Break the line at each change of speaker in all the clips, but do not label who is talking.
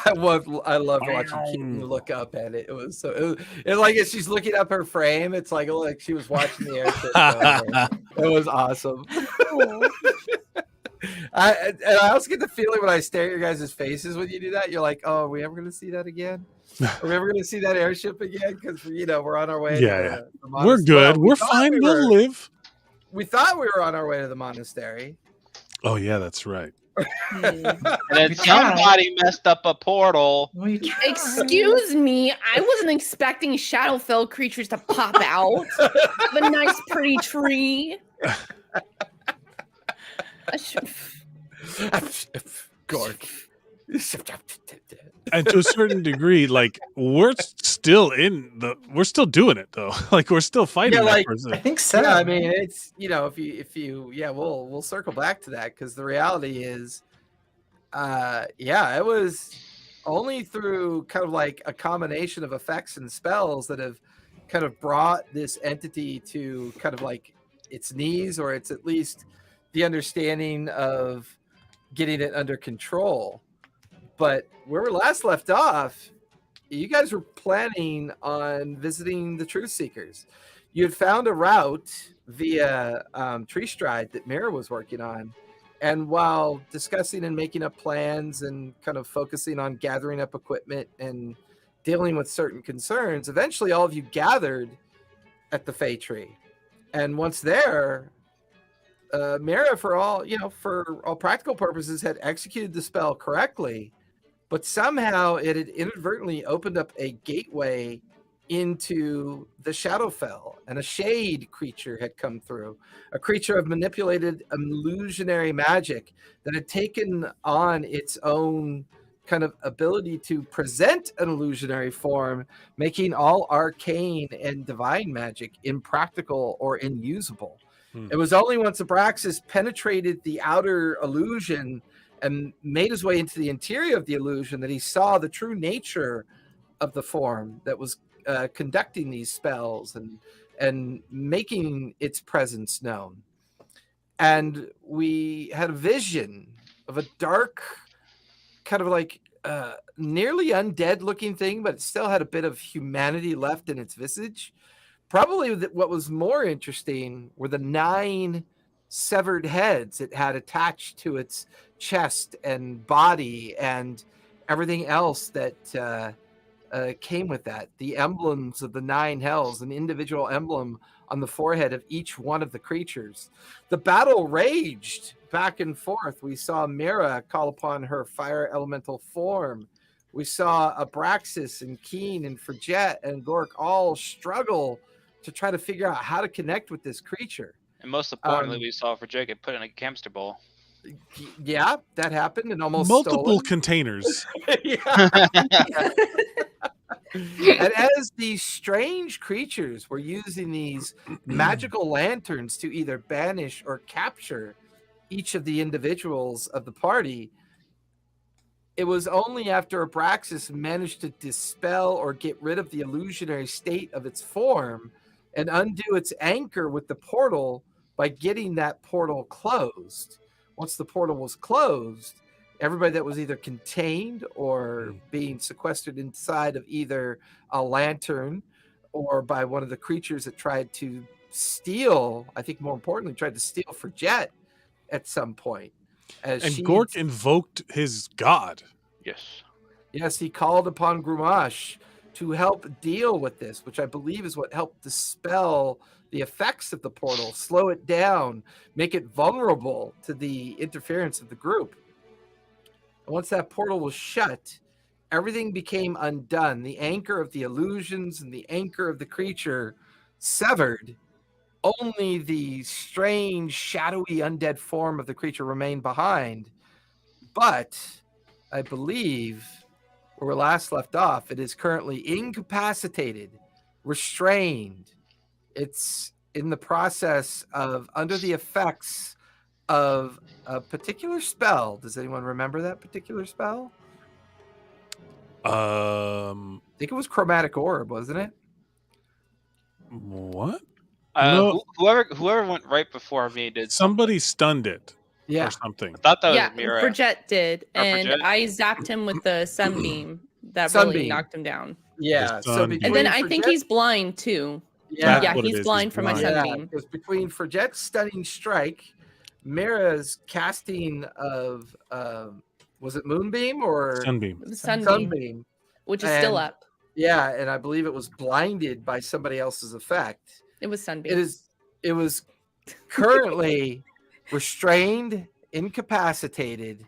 I loved watching Keaton look up at it. It was so it like as she's looking up her frame, it's like she was watching the airship go over. It was awesome. I also get the feeling when I stare at your guys' faces when you do that, you're like, oh, are we ever gonna see that again? Are we ever gonna see that airship again? Because we're on our way to the monastery.
We're good. We're fine. We'll live.
We thought we were on our way to the monastery.
Oh yeah, that's right.
And then somebody messed up a portal.
Excuse me, I wasn't expecting Shadowfell creatures to pop out of a nice, pretty tree.
Gork.
And to a certain degree, like we're still doing it though. Like we're still fighting that person.
I think so.
Yeah, I mean, it's if you we'll circle back to that because the reality is, it was only through kind of like a combination of effects and spells that have kind of brought this entity to kind of like its knees, or it's at least the understanding of getting it under control. But where we last left off, you guys were planning on visiting the Truth Seekers. You had found a route via Tree Stride that Mira was working on. And while discussing and making up plans and kind of focusing on gathering up equipment and dealing with certain concerns, eventually all of you gathered at the Fey Tree. And once there, Mira, for all practical purposes, had executed the spell correctly. But somehow it had inadvertently opened up a gateway into the Shadowfell, and a shade creature had come through, a creature of manipulated illusionary magic that had taken on its own kind of ability to present an illusionary form, making all arcane and divine magic impractical or unusable. It was only once Abraxas penetrated the outer illusion and made his way into the interior of the illusion that he saw the true nature of the form that was conducting these spells and making its presence known. And we had a vision of a dark, kind of like nearly undead looking thing, but it still had a bit of humanity left in its visage. Probably what was more interesting were the 9 severed heads it had attached to its chest and body and everything else that came with that. The emblems of the 9 hells, an individual emblem on the forehead of each one of the creatures. The battle raged back and forth. We saw Mira call upon her fire elemental form. We saw Abraxas and Keen and Frigette and Gork all struggle to try to figure out how to connect with this creature.
And most importantly, we saw Frigette get put in a hamster bowl.
Yeah, that happened and almost
multiple containers.
And as these strange creatures were using these magical lanterns to either banish or capture each of the individuals of the party, it was only after Abraxas managed to dispel or get rid of the illusionary state of its form and undo its anchor with the portal by getting that portal closed. Once the portal was closed, everybody that was either contained or being sequestered inside of either a lantern or by one of the creatures that tried to steal, I think more importantly, tried to steal Frigette at some point.
And Gork invoked his god.
Yes, he called upon Grumash to help deal with this, which I believe is what helped dispel the effects of the portal, slow it down, make it vulnerable to the interference of the group. And once that portal was shut, everything became undone. The anchor of the illusions and the anchor of the creature severed. Only the strange, shadowy, undead form of the creature remained behind. But I believe where we last left off, it is currently incapacitated, restrained. It's in the process of under the effects of a particular spell. Does anyone remember that particular spell? I think it was Chromatic Orb, wasn't it?
What?
No. Whoever went right before me did.
Somebody stunned it.
Yeah.
or something.
I thought that
Yeah,
was Mira.
Frigette did,
Or
and
Frigette?
I zapped him with the sunbeam that really
Sunbeam.
knocked him down.
Yeah. So
sunbeam.
And then
between
I think
Frigette-
he's blind too.
yeah,
Yeah,
what it
he's
is,
blind
he's
from my
blind.
sunbeam.
because between Friggette's stunning strike, Mira's casting of was it Moonbeam or
Sunbeam.
The sunbeam,
Sunbeam?
which is still
And-
up.
Yeah, and I believe it was blinded by somebody else's effect.
It was sunbeam.
It was currently restrained, incapacitated,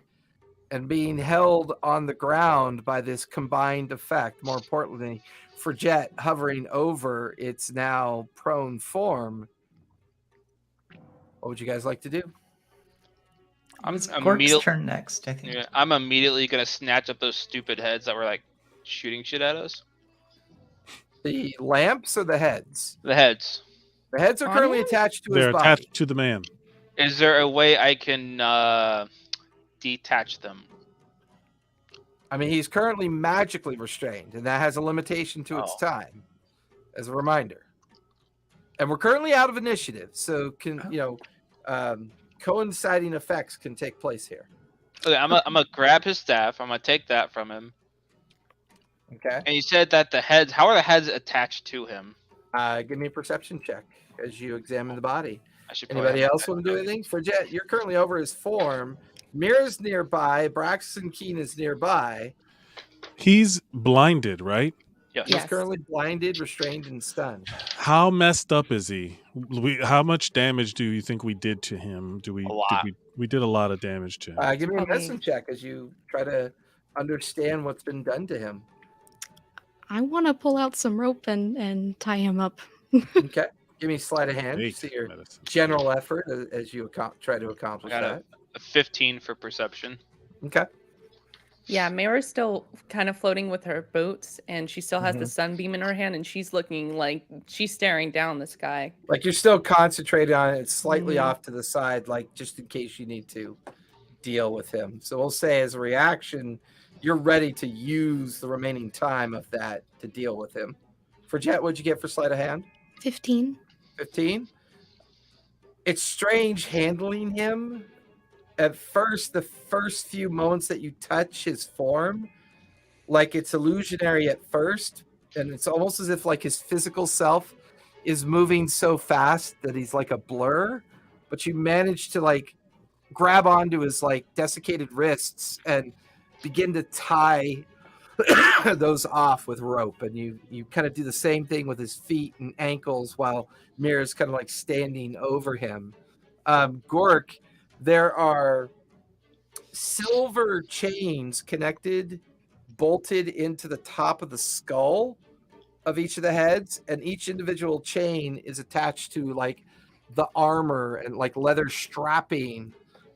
and being held on the ground by this combined effect. More importantly, Frigette hovering over its now prone form. What would you guys like to do?
I'm
It's Gork's
immediately,
turn next, I think.
yeah, I'm immediately gonna snatch up those stupid heads that were like shooting shit at us.
The lamps or the heads?
The heads.
The heads are
On
currently
him?
attached to
They're
his body.
attached to the man.
Is there a way I can detach them?
I mean, he's currently magically restrained, and that has a limitation to its
Oh.
time, as a reminder. And we're currently out of initiative, so coinciding effects can take place here.
Okay, I'm gonna grab his staff. I'm gonna take that from him.
Okay.
And you said that the heads. How are the heads attached to him?
Give me a perception check as you examine the body.
I should. probably
Anybody
have
else
that.
want to do anything? Frigette, you're currently over his form. Mira's nearby. Braxton Keen is nearby.
He's blinded, right?
Yes.
He's
Yes.
currently blinded, restrained, and stunned.
How messed up is he? How much damage do you think we did to him?
A lot.
We did a lot of damage to him.
Give me a
Okay.
medicine check as you try to understand what's been done to him.
I want to pull out some rope and tie him up.
Okay. Give me a sleight of hand.
Fake
See your
medicine.
general effort as you try to accomplish
I got
that.
a 15 for perception.
Okay.
Yeah, Mara's still kind of floating with her boots, and she still has the
Mhm.
sunbeam in her hand, and she's looking like she's staring down the sky.
Like you're still concentrated on it. It's slightly
Mhm.
off to the side, like just in case you need to deal with him. So we'll say as a reaction, you're ready to use the remaining time of that to deal with him. Frigette, what'd you get for sleight of hand?
15.
15. It's strange handling him. At first, the first few moments that you touch his form, like it's illusionary at first, and it's almost as if like his physical self is moving so fast that he's like a blur, but you manage to like grab onto his like desiccated wrists and begin to tie those off with rope, and you kind of do the same thing with his feet and ankles while Mira's kind of like standing over him. Gork, there are silver chains connected, bolted into the top of the skull of each of the heads, and each individual chain is attached to like the armor and like leather strapping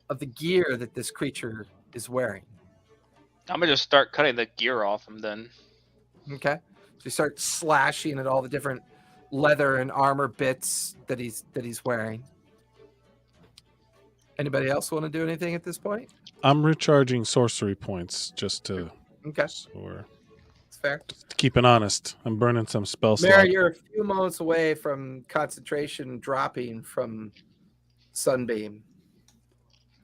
of the gear that this creature is wearing.
I'm gonna just start cutting the gear off him then.
Okay, so you start slashing at all the different leather and armor bits that he's wearing. Anybody else want to do anything at this point?
I'm recharging sorcery points just to,
Okay, it's fair.
to keep it honest. I'm burning some spell
Mara,
slots.
you're a few moments away from concentration dropping from Sunbeam.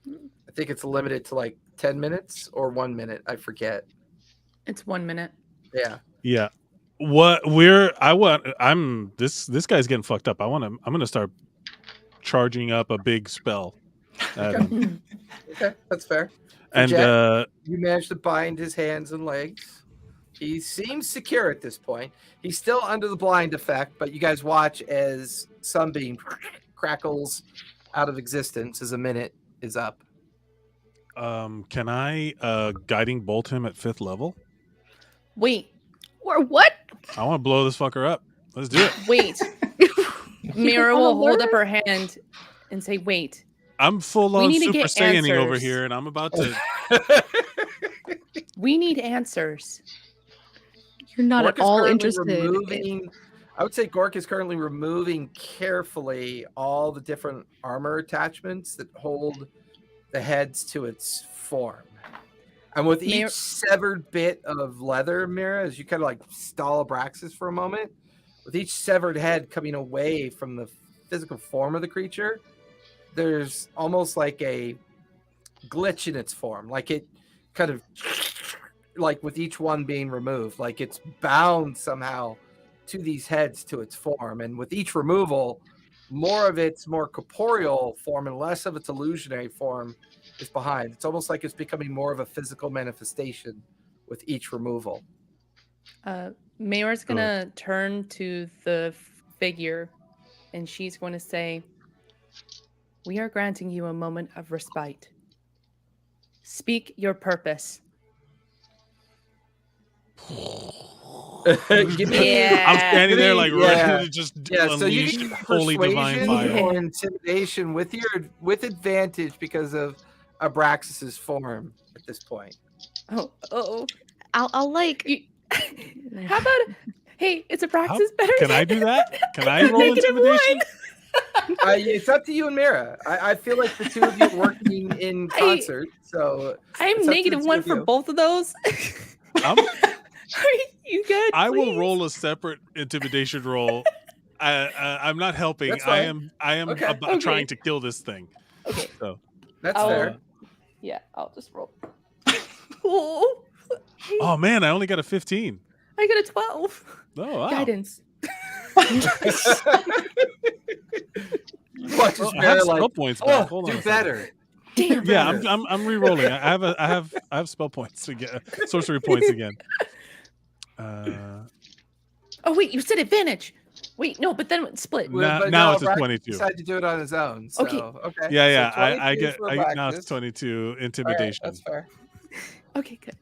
I think it's limited to like 10 minutes or 1 minute. I forget.
It's 1 minute.
Yeah.
Yeah. This guy's getting fucked up. I'm gonna start charging up a big spell at him.
Okay, that's fair.
And
Jet, you managed to bind his hands and legs. He seems secure at this point. He's still under the blind effect, but you guys watch as Sunbeam crackles out of existence as a minute is up.
can I guiding bolt him at 5th level?
Wait,
Or what?
I want to blow this fucker up. Let's do it.
wait. Mira
on
will hold
alert?
up her hand and say, "Wait."
I'm full
We
on
need to
Super
get
Saiyaning over
answers.
here, and I'm about to.
We need answers.
You're not
Gork
at
is
all
currently
interested.
I would say Gork is currently removing carefully all the different armor attachments that hold the heads to its form. And with each severed bit of leather, Mira, as you kind of like stall Abraxas for a moment, with each severed head coming away from the physical form of the creature, there's almost like a glitch in its form. Like it kind of like with each one being removed, like it's bound somehow to these heads to its form. And with each removal, more of its more corporeal form and less of its illusionary form is behind. It's almost like it's becoming more of a physical manifestation with each removal.
Mayor's gonna turn to the figure and she's going to say, "We are granting you a moment of respite. Speak your purpose."
Give me,
I'm standing there like
Yeah.
ready to just
so you
unleash
can use
holy divine
persuasion
fire.
or intimidation with advantage because of Abraxas's form at this point.
Oh.
I'll like.
How about, hey, it's Abraxas better.
Can I do that? Can I roll intimidation?
It's up to you and Mira. I feel like the two of you are working in concert, so
I'm
it's up to the two
-1
of
for
you.
both of those. You good?
I will
please?
roll a separate intimidation roll. I'm not helping.
That's
I
fine.
am
Okay.
Okay.
trying to kill this thing.
Okay.
So
That's
I'll-
fair.
Yeah, I'll just roll. Oh,
oh man, I only got a 15.
I got a 12.
Oh wow.
Guidance.
Watch
Well,
as
I have
Mira
spell
like,
points back. Hold on
do
a second.
better.
Damn.
Yeah,
better.
I'm re-rolling. I have spell points again, sorcery points again.
Oh wait, you said advantage. Wait, no, but then split.
Now it's a
Abraxas
22.
decided to do it on his own. So,
Okay.
okay.
Yeah,
So
I
22
get
for
now
Abraxas.
it's 22
All right,
intimidation.
that's fair.
Okay, good.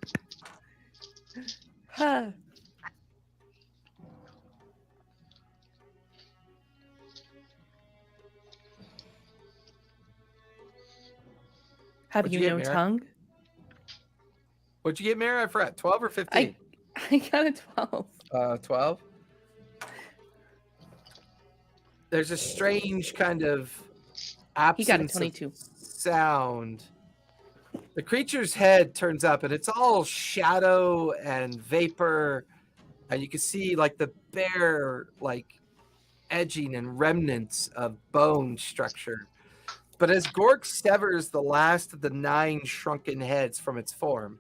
Huh. Have
What'd
you
you get,
no
Mira?
tongue?
What'd you get, Mira? I forgot. 12 or 15?
I got a 12.
12. There's a strange kind of
He got a
absence
22.
of sound. The creature's head turns up, and it's all shadow and vapor, and you can see like the bare like edging and remnants of bone structure. But as Gork severs the last of the 9 shrunken heads from its form,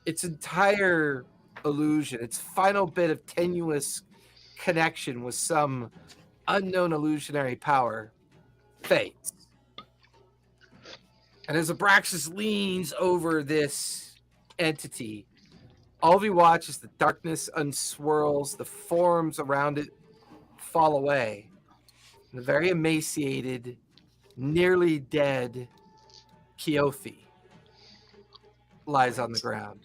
its entire illusion, its final bit of tenuous connection with some unknown illusionary power fades. And as Abraxas leans over this entity, all we watch is the darkness unswirls, the forms around it fall away. And the very emaciated, nearly dead Keothi lies on the ground.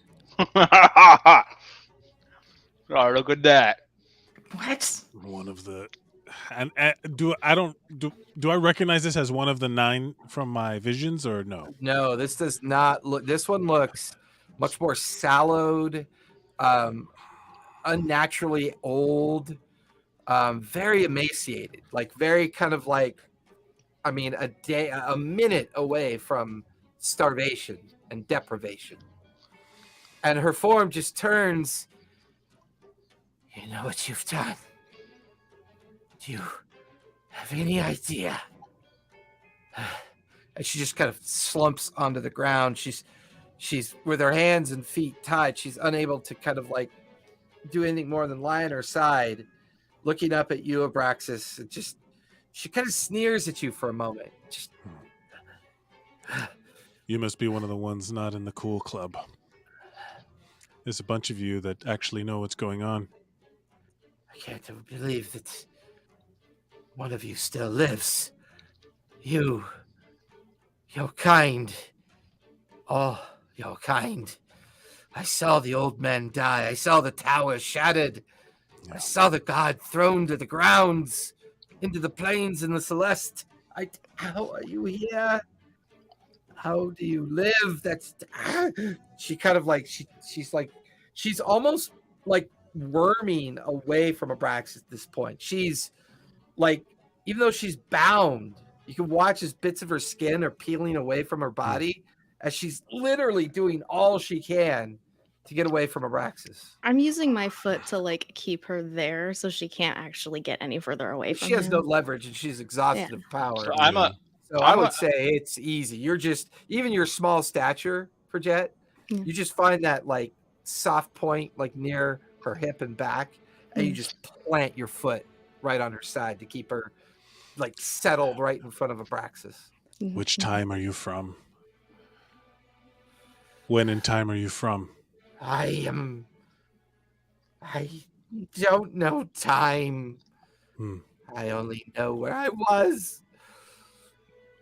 Oh, look at that.
What?
One of the and do I recognize this as one of the 9 from my visions or no?
No, this does not look. This one looks much more sallowed, unnaturally old, very emaciated, like very kind of like, I mean, a minute away from starvation and deprivation. And her form just turns. You know what you've done? Do you have any idea? And she just kind of slumps onto the ground. She's with her hands and feet tied. She's unable to kind of like do anything more than lie on her side, looking up at you, Abraxas. And just she kind of sneers at you for a moment. Just
You must be one of the ones not in the cool club. There's a bunch of you that actually know what's going on.
I can't believe that one of you still lives. You're kind. Oh, you're kind. I saw the old man die. I saw the tower shattered. I saw the god thrown to the grounds, into the plains in the Celeste. How are you here? How do you live? She kind of like, she's almost like worming away from Abraxas at this point. She's like, even though she's bound, you can watch as bits of her skin are peeling away from her body as she's literally doing all she can to get away from Abraxas.
I'm using my foot to like keep her there so she can't actually get any further away from
She has
him.
no leverage and she's exhausted of power.
So I'm a
So I would say it's easy. You're just even your small stature, Jet, you just find that like soft point like near her hip and back, and you just plant your foot right on her side to keep her like settled right in front of Abraxas.
Which time are you from? When in time are you from?
I don't know time. I only know where I was.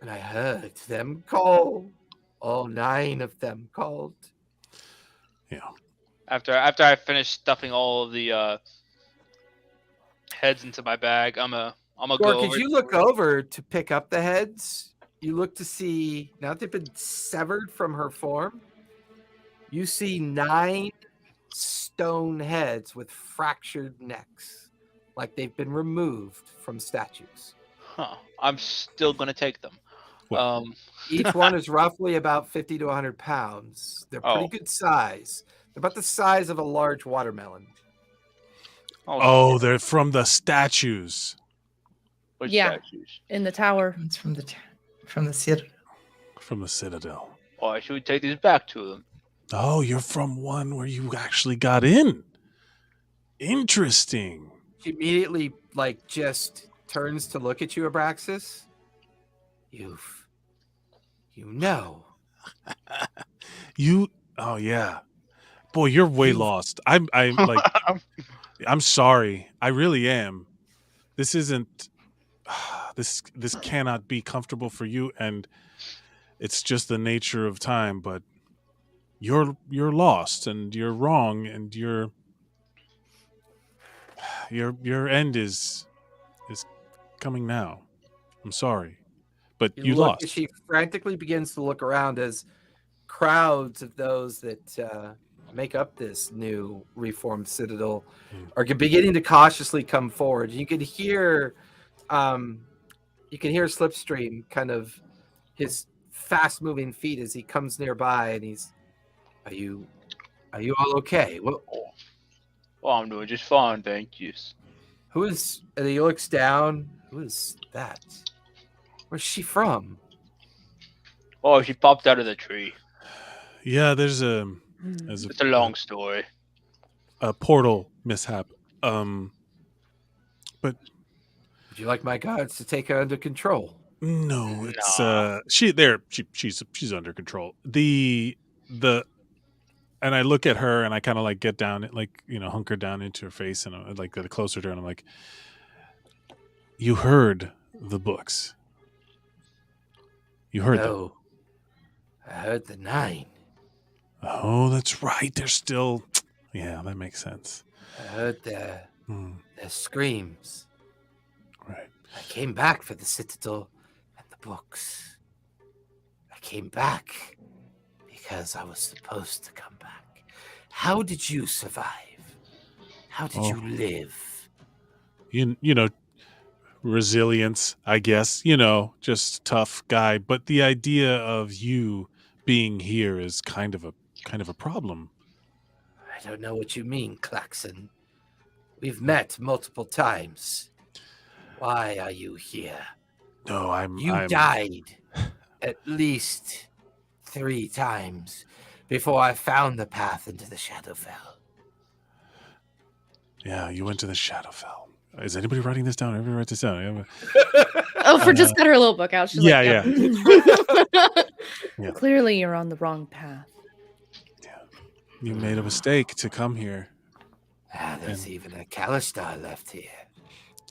And I heard them call. All 9 of them called.
Yeah.
After I finish stuffing all of the heads into my bag, I'm gonna go over.
As you look over to pick up the heads, you look to see, now that they've been severed from her form, you see 9 stone heads with fractured necks, like they've been removed from statues.
Huh. I'm still gonna take them.
Each one is roughly about 50 to 100 pounds. They're pretty good size. They're about the size of a large watermelon.
Oh, they're from the statues.
Which
Yeah,
statues?
in the tower.
It's from the citadel.
From the citadel.
Oh, should we take these back to them?
Oh, you're from one where you actually got in. Interesting.
She immediately like just turns to look at you, Abraxas. You know.
Oh yeah. Boy, you're way lost. I'm like I'm sorry. I really am. This isn't this cannot be comfortable for you, and it's just the nature of time, but you're lost and you're wrong, and your end is coming now. I'm sorry. But you lost.
She frantically begins to look around as crowds of those that make up this new reformed citadel are beginning to cautiously come forward. You can hear Slipstream kind of his fast moving feet as he comes nearby, and he's, are you all okay? Well,
I'm doing just fine, thank you.
and he looks down. Who is that? Where's she from?
Oh, she popped out of the tree.
Yeah, it's
a long story.
A portal mishap. But
would you like my guards to take her under control?
No, it's she's under control. And I look at her and I kind of like get down, like, hunker down into her face, and I like get closer to her, and I'm like, you heard the books. You heard them.
I heard the 9.
Oh, that's right. They're still. Yeah, that makes sense.
I heard their screams.
Right.
I came back for the citadel and the books. I came back because I was supposed to come back. How did you survive? How did you live?
You know, resilience, I guess. Just tough guy. But the idea of you being here is kind of a problem.
I don't know what you mean, Klaxon. We've met multiple times. Why are you here?
No,
You died at least 3 times before I found the path into the Shadowfell.
Yeah, you went to the Shadowfell. Is anybody writing this down? Everybody write this down.
Just got her little book out. She's
yeah.
Clearly, you're on the wrong path.
Yeah, you made a mistake to come here.
There's even a Kalistar left here.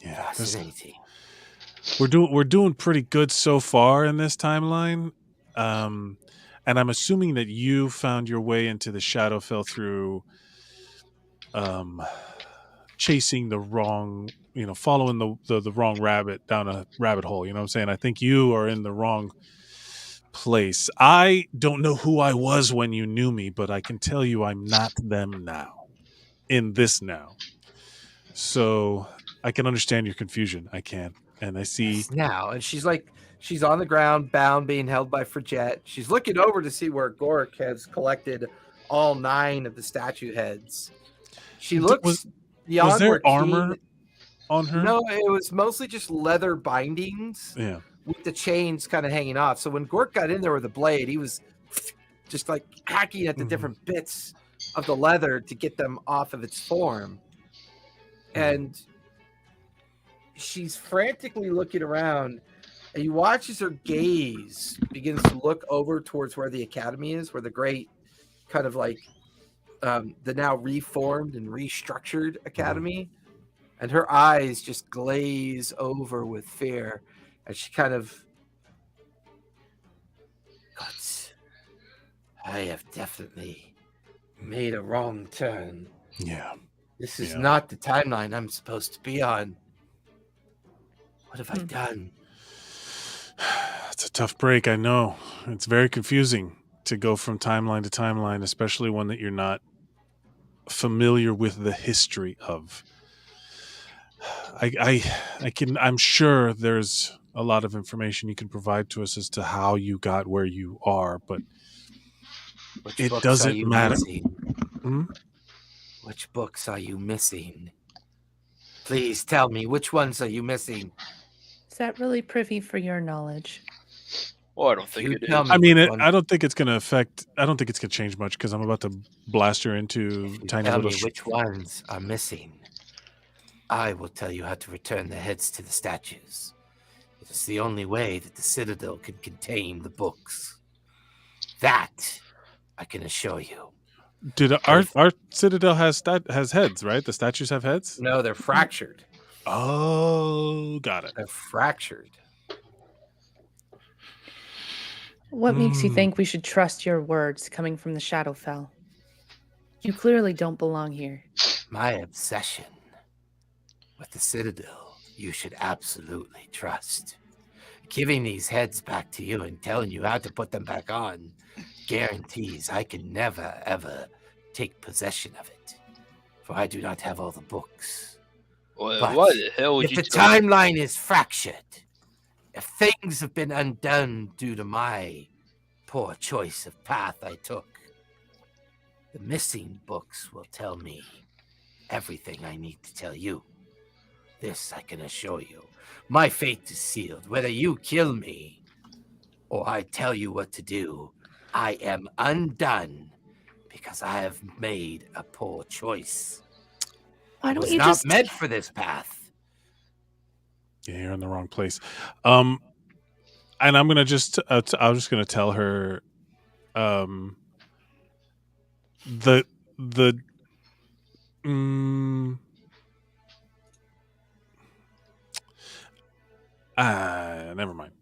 Yeah,
fascinating.
We're doing pretty good so far in this timeline, and I'm assuming that you found your way into the Shadowfell through chasing the wrong, following the wrong rabbit down a rabbit hole. You know what I'm saying? I think you are in the wrong place. I don't know who I was when you knew me, but I can tell you I'm not them now. In this now. So I can understand your confusion. I can. And I see
now. And she's on the ground, bound, being held by Jet. She's looking over to see where Gork has collected all 9 of the statue heads. She looks
was there armor on her?
No, it was mostly just leather bindings.
Yeah.
with the chains kind of hanging off. So when Gork got in there with the blade, he was just like hacking at the different bits of the leather to get them off of its form. And she's frantically looking around, and you watch as her gaze begins to look over towards where the academy is, where the great kind of like the now reformed and restructured academy, and her eyes just glaze over with fear, and she kind of, "Gods, I have definitely made a wrong turn.
Yeah.
This is not the timeline I'm supposed to be on. What have I done?"
It's a tough break, I know. It's very confusing to go from timeline to timeline, especially one that you're not familiar with the history of. I'm sure there's a lot of information you can provide to us as to how you got where you are, but
Which
it
books
doesn't
are you
matter.
missing? Which books are you missing? Please tell me, which ones are you missing?
Is that really privy for your knowledge?
Well, I don't
If
think
you
it
tell
is.
me
I mean,
which one-
I don't think it's going to affect. I don't think it's going to change much because I'm about to blast her into
if you
tiny
tell
little.
me which ones are missing, I will tell you how to return the heads to the statues. It is the only way that the Citadel can contain the books. That I can assure you.
Did our Citadel has heads, right? The statues have heads.
No, they're fractured.
Oh, got it.
They're fractured.
What makes you think we should trust your words coming from the Shadowfell? You clearly don't belong here.
My obsession with the Citadel, you should absolutely trust. Giving these heads back to you and telling you how to put them back on guarantees I can never, ever take possession of it, for I do not have all the books.
Well,
But
why the hell would
if
you
the
tell me?
timeline is fractured, if things have been undone due to my poor choice of path I took, the missing books will tell me everything I need to tell you. This I can assure you. My fate is sealed. Whether you kill me or I tell you what to do, I am undone because I have made a poor choice.
Why
I
don't
was
you
not
just
meant for this path.
Yeah, you're in the wrong place. And I'm gonna just I'm just gonna tell her, the never mind.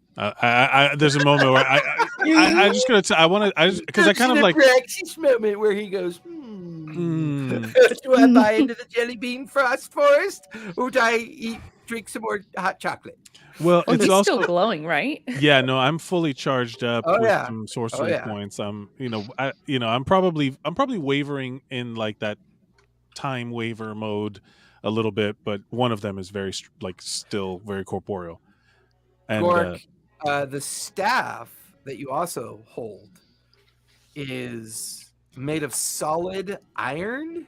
There's a moment where I just gonna I want to because I kind of like
Praxis moment where he goes, do I buy into the jelly bean frost forest or do I drink some more hot chocolate?
well,
Well,
it's
he's
also
still glowing, right?
yeah, no, I'm fully charged up
Oh,
with
yeah.
some sorcery
yeah.
points. I'm probably wavering in like that time waver mode a little bit, but one of them is very still very corporeal. And
Gork, the staff that you also hold is made of solid iron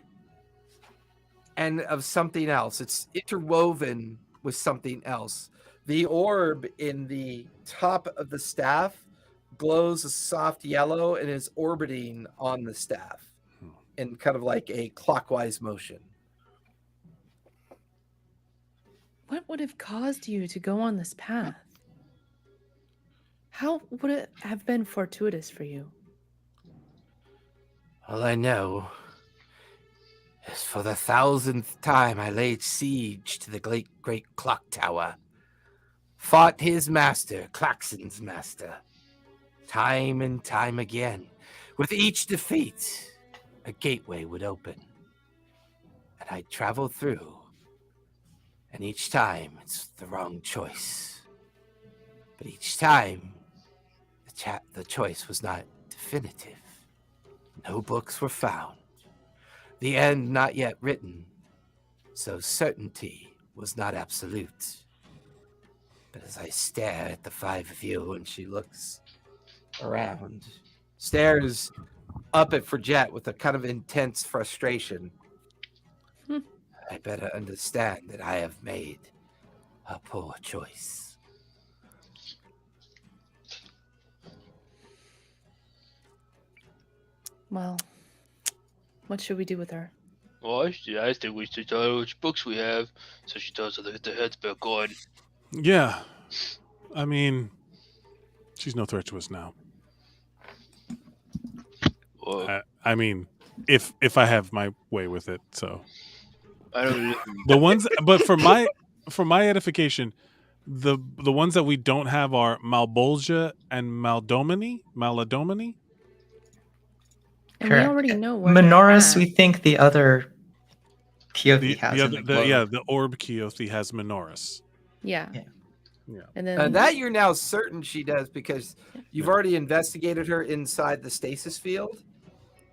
and of something else. It's interwoven with something else. The orb in the top of the staff glows a soft yellow and is orbiting on the staff in kind of like a clockwise motion.
What would have caused you to go on this path? How would it have been fortuitous for you?
All I know is for the 1,000th time I laid siege to the great clock tower, fought his master, Klaxon's master, time and time again. With each defeat, a gateway would open, and I'd travel through, and each time it's the wrong choice. But each time, the choice was not definitive. No books were found. The end not yet written, so certainty was not absolute. But as I stare at the five of you and she looks around, stares up at Fredette with a kind of intense frustration, I better understand that I have made a poor choice.
Well, what should we do with her?
Well, I think we should tell her which books we have, so she does the heads back on.
Yeah. I mean, she's no threat to us now.
Well,
I mean, if I have my way with it, so
I don't.
the ones, but for my edification, the ones that we don't have are Malbolgia and Maldomini.
And we
Correct.
already know where
Menoris,
they're
we
at.
think the other Keothi
The
has in
other,
the globe.
the orb Keothi has Menoris.
Yeah.
Yeah.
Yeah.
And then
That you're now certain she does because you've
Yeah.
already investigated her inside the stasis field,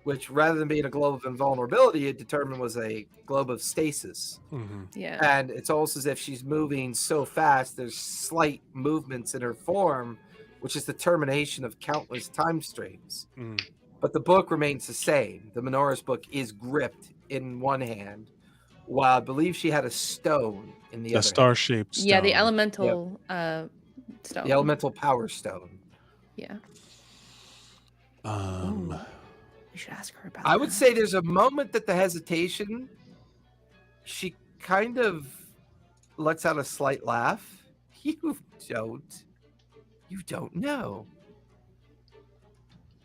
which rather than being a globe of invulnerability, it determined was a globe of stasis.
Mm-hmm.
yeah.
And it's almost as if she's moving so fast, there's slight movements in her form, which is the termination of countless time streams.
Mm.
But the book remains the same. The Menoris book is gripped in one hand, while I believe she had a stone in the
The
other
star-shaped stone.
Yeah, the elemental
hand.
stone.
The elemental power stone.
Yeah.
Um,
Ooh. We should ask her about
I would
that.
say there's a moment that the hesitation, she kind of lets out a slight laugh. You don't know.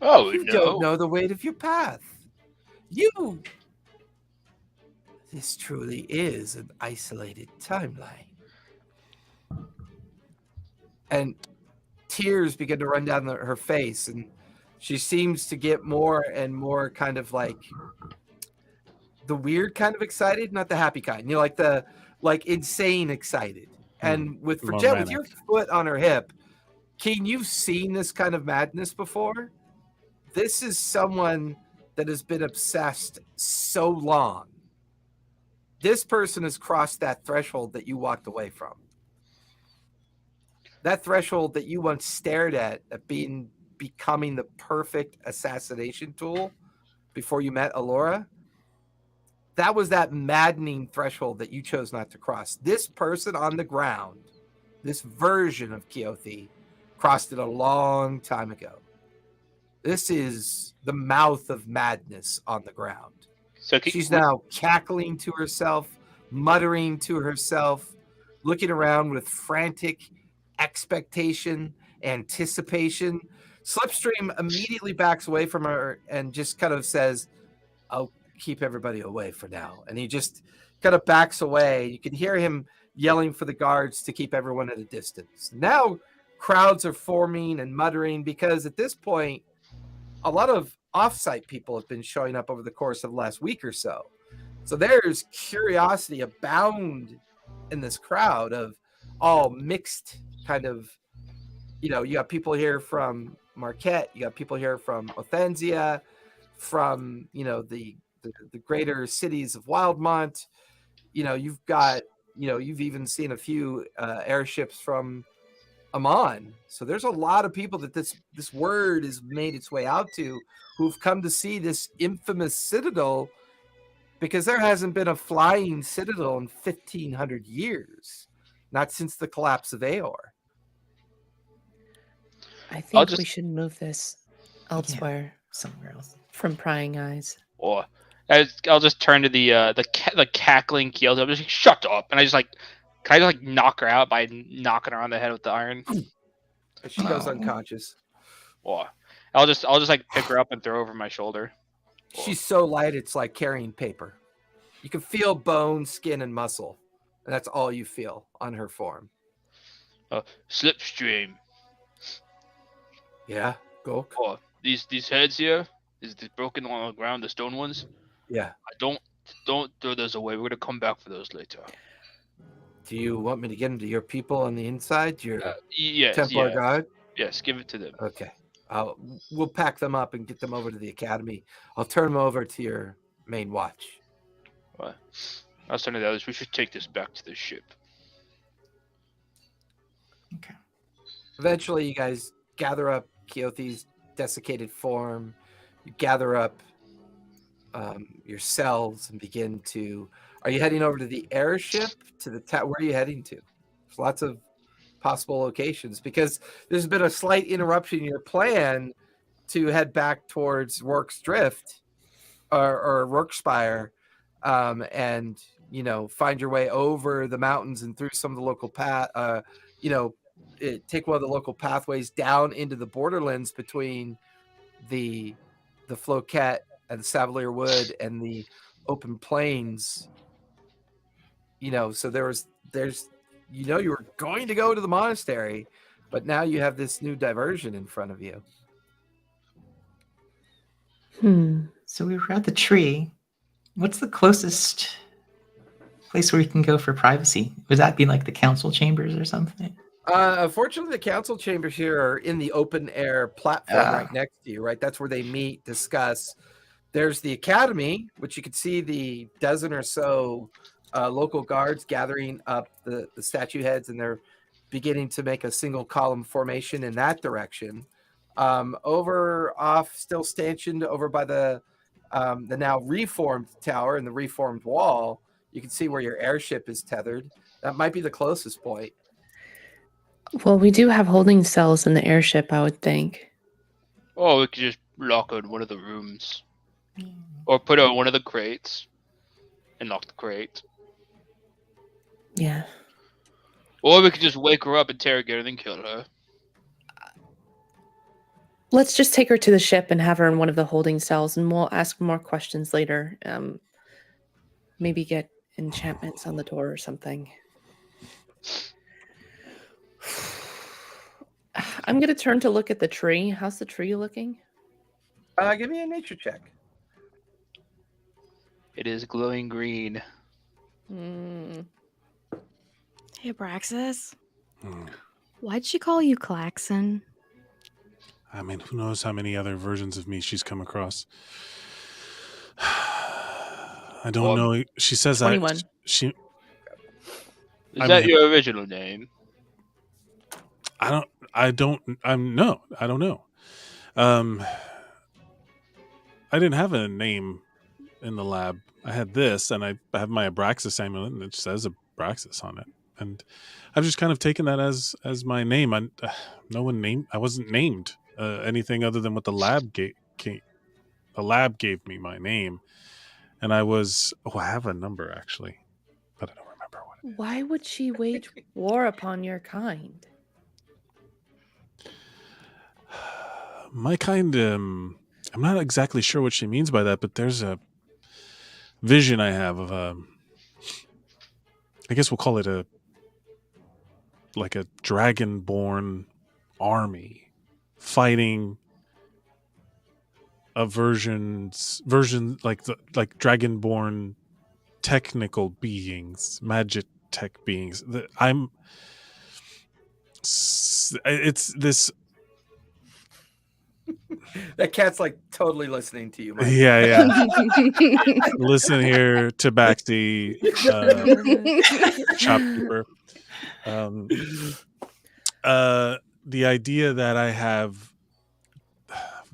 Oh,
You
no.
don't know the weight of your path. This truly is an isolated timeline. And tears begin to run down her face, and she seems to get more and more kind of like the weird kind of excited, not the happy kind. You know, like the insane excited. And for Jet, with your foot on her hip, Keen, you've seen this kind of madness before. This is someone that has been obsessed so long. This person has crossed that threshold that you walked away from. That threshold that you once stared at becoming the perfect assassination tool before you met Alora. That was that maddening threshold that you chose not to cross. This person on the ground, this version of Keothi, crossed it a long time ago. This is the mouth of madness on the ground.
So
She's now cackling to herself, muttering to herself, looking around with frantic expectation, anticipation. Slipstream immediately backs away from her and just kind of says, I'll keep everybody away for now. And he just kind of backs away. You can hear him yelling for the guards to keep everyone at a distance. Now crowds are forming and muttering because at this point, a lot of off-site people have been showing up over the course of the last week or so. So there's curiosity abound in this crowd of all mixed kind of, you got people here from Marquette, you got people here from Othensia, from, the greater cities of Wildmont. You've got, you've even seen a few airships from Amon. So there's a lot of people that this word has made its way out to who've come to see this infamous citadel because there hasn't been a flying citadel in 1,500 years, not since the collapse of Aor.
I think
just-
we should move this elsewhere
Somewhere else.
from prying eyes.
Or I'll just turn to the cackling Keothi. I'm just like, shut up, and I just can I just knock her out by knocking her on the head with the iron?
She goes
Oh.
unconscious.
Or I'll just pick her up and throw her over my shoulder.
She's so light, it's like carrying paper. You can feel bone, skin, and muscle. And that's all you feel on her form.
Slipstream.
Yeah, Gulk.
Or these heads here, is the broken on the ground, the stone ones.
Yeah.
Don't throw those away. We're gonna come back for those later.
Do you want me to get them to your people on the inside? Your
Yes,
Templar
yes,
guard?
yes. Give it to them.
Okay. We'll pack them up and get them over to the academy. I'll turn them over to your main watch.
I was telling the others we should take this back to the ship.
Okay.
Eventually, you guys gather up Keothi's desiccated form. You gather up yourselves and begin to. Are you heading over to the airship? To the where are you heading to? There's lots of possible locations because there's been a slight interruption in your plan. to head back towards Rourke's Drift or Rourke Spire, and find your way over the mountains and through some of the local path. Take one of the local pathways down into the borderlands between the Floquet and the Savalier Wood and the open plains. So there's you were going to go to the monastery, but now you have this new diversion in front of you.
So we were at the tree. What's the closest place where we can go for privacy? Would that be like the council chambers or something?
Unfortunately, the council chambers here are in the open air platform right next to you, right? That's where they meet, discuss. There's the academy, which you can see the dozen or so local guards gathering up the statue heads, and they're beginning to make a single column formation in that direction. Over off, still stationed over by the now reformed tower and the reformed wall, you can see where your airship is tethered. That might be the closest point.
Well, we do have holding cells in the airship, I would think.
Or we could just lock her in one of the rooms. Or put her in one of the crates and lock the crate.
Yeah.
Or we could just wake her up, interrogate her, and then kill her.
Let's just take her to the ship and have her in one of the holding cells, and we'll ask more questions later. Maybe get enchantments on the door or something. I'm going to turn to look at the tree. How's the tree looking?
Give me a nature check.
It is glowing green.
Hey, Abraxas. Why'd she call you Klaxon?
I mean, who knows how many other versions of me she's come across. I don't know. She says
21.
Is that your original name?
I don't know. I didn't have a name in the lab. I had this, and I have my Abraxas amulet, and it says Abraxas on it. And I've just kind of taken that as my name. I wasn't named anything other than what the lab gave. The lab gave me my name, and I was. Oh, I have a number actually, but I don't remember what it is.
Why would she wage war upon your kind?
My kind. I'm not exactly sure what she means by that, but there's a vision I have of I guess we'll call it a dragonborn army fighting a version like dragonborn technical beings, magic tech beings. It's this.
That cat's like totally listening to you, Mike.
Yeah. Listen here, Tabaxi, shopkeeper. The idea that I have,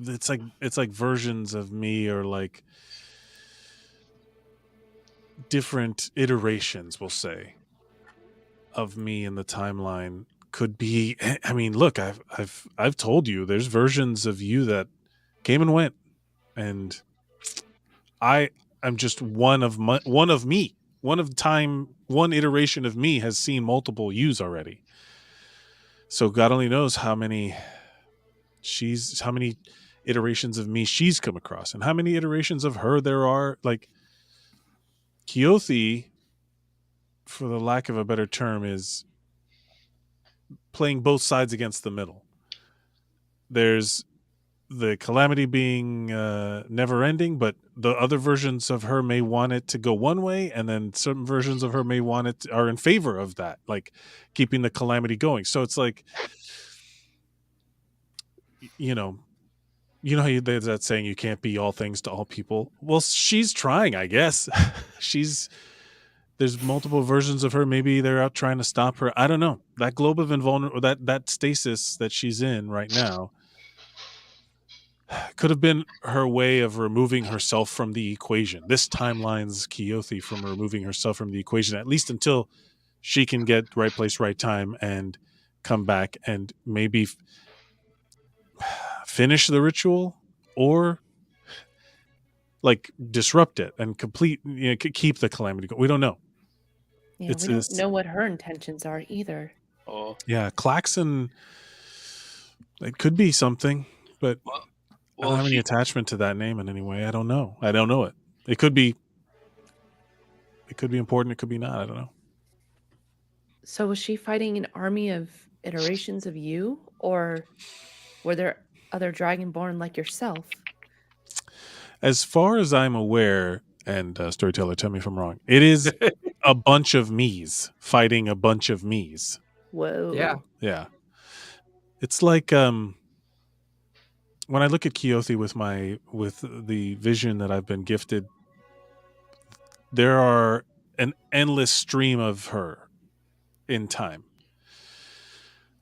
it's like versions of me, or like different iterations, we'll say, of me in the timeline. Could be. I mean, look, I've told you there's versions of you that came and went, and I'm just one of me. One iteration of me has seen multiple yous already. So God only knows how many iterations of me she's come across, and how many iterations of her there are. Like Keothi, for the lack of a better term, is playing both sides against the middle. There's the Calamity being never ending, but the other versions of her may want it to go one way, and then certain versions of her may want it are in favor of that, like keeping the Calamity going. So it's like, you know how there's that saying, you can't be all things to all people. Well, she's trying, I guess. There's multiple versions of her. Maybe they're out trying to stop her. I don't know. That globe of invulnerable, that stasis that she's in right now, could have been her way of removing herself from the equation. This timeline's Keothi from removing herself from the equation, at least until she can get right place, right time, and come back, and maybe finish the ritual or like disrupt it and keep the calamity going. We don't know.
Yeah,
It's
we don't
this-
know what her intentions are either.
Oh,
Yeah, Klaxon. It could be something, but I
well,
don't have any attachment to that name in any way. I don't know. I don't know it. It could be. It could be important. It could be not. I don't know.
So was she fighting an army of iterations of you, or were there other dragonborn like yourself?
As far as I'm aware, and storyteller, tell me if I'm wrong. It is a bunch of me's fighting a bunch of me's.
Whoa.
Yeah.
Yeah, it's like when I look at Keothi with the vision that I've been gifted. There are an endless stream of her in time.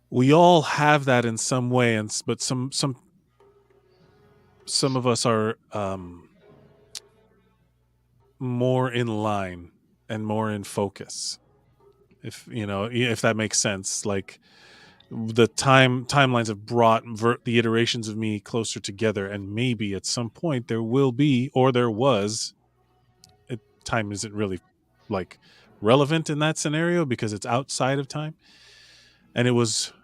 We all have that in some way, but some of us are more in line and more in focus. If that makes sense, like the timelines have brought the iterations of me closer together, and maybe at some point there will be, or there was. Time isn't really like relevant in that scenario because it's outside of time, and it was.